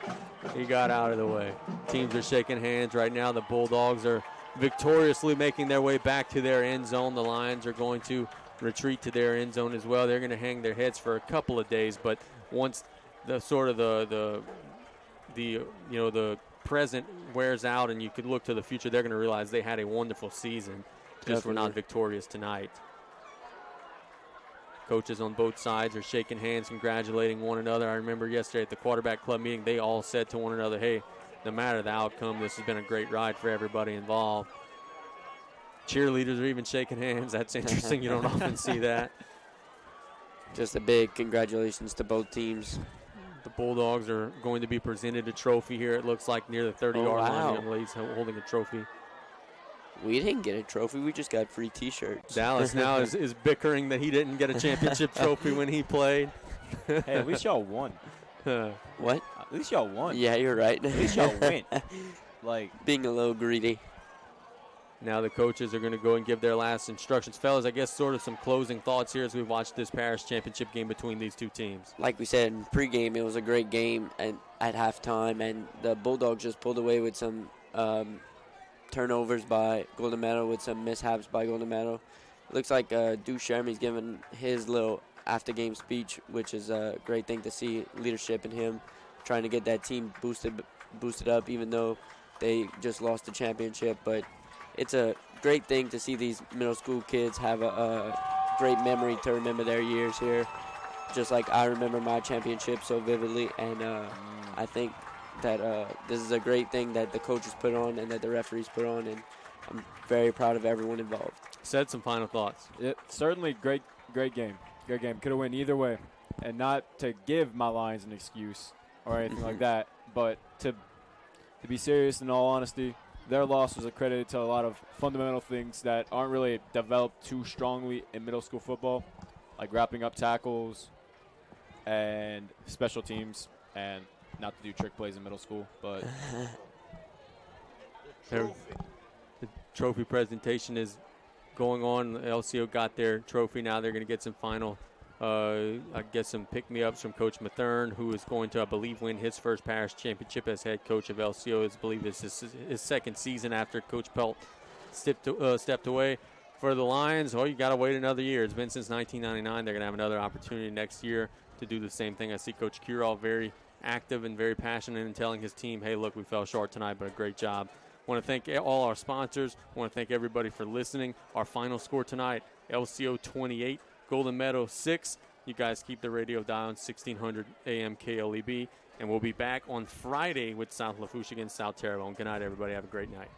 He got out of the way. Teams are shaking hands right now. The Bulldogs are victoriously making their way back to their end zone. The Lions are going to retreat to their end zone as well. They're going to hang their heads for a couple of days, but once the sort of the present wears out and you could look to the future, they're going to realize they had a wonderful season. Just were not victorious tonight. Coaches on both sides are shaking hands, congratulating one another. I remember yesterday at the quarterback club meeting, they all said to one another, hey, no matter the outcome, this has been a great ride for everybody involved. Cheerleaders are even shaking hands. That's interesting. You don't often see that. Just a big congratulations to both teams. The Bulldogs are going to be presented a trophy here, it looks like, near the 30-yard line. The young lady's holding a trophy. We didn't get a trophy. We just got free T-shirts. Dallas now is bickering that he didn't get a championship trophy when he played. Hey, at least y'all won. What? At least y'all won. Yeah, you're right. At least y'all win. Like being a little greedy. Now the coaches are going to go and give their last instructions. Fellas, I guess sort of some closing thoughts here as we watch this parish championship game between these two teams. Like we said in pregame, it was a great game at halftime, and the Bulldogs just pulled away with some turnovers by Golden Meadow, with some mishaps by Golden Meadow. It looks like Deuce Sherman's giving his little after-game speech, which is a great thing to see, leadership in him, trying to get that team boosted up, even though they just lost the championship. But it's a great thing to see these middle school kids have a great memory to remember their years here, just like I remember my championship so vividly. And I think that this is a great thing that the coaches put on and that the referees put on, and I'm very proud of everyone involved. Said some final thoughts. Certainly great game. Great game. Could have went either way. And not to give my Lions an excuse or anything like that, but to be serious, in all honesty, their loss was accredited to a lot of fundamental things that aren't really developed too strongly in middle school football, like wrapping up tackles and special teams. and not to do trick plays in middle school, but the trophy presentation is going on. LCO got their trophy. Now they're going to get some final, I guess, some pick-me-ups from Coach Mathern, who is going to, I believe, win his first parish championship as head coach of LCO. I believe this is his second season after Coach Pelt stepped away. For the Lions, you got to wait another year. It's been since 1999. They're going to have another opportunity next year to do the same thing. I see Coach Curall very active and very passionate in telling his team, hey, look, we fell short tonight, but a great job. I want to thank all our sponsors. I want to thank everybody for listening. Our final score tonight, LCO 28, Golden Meadow 6. You guys keep the radio dial on 1600 AM KLEB, and we'll be back on Friday with South Lafourche against South Terrebonne. Good night, everybody. Have a great night.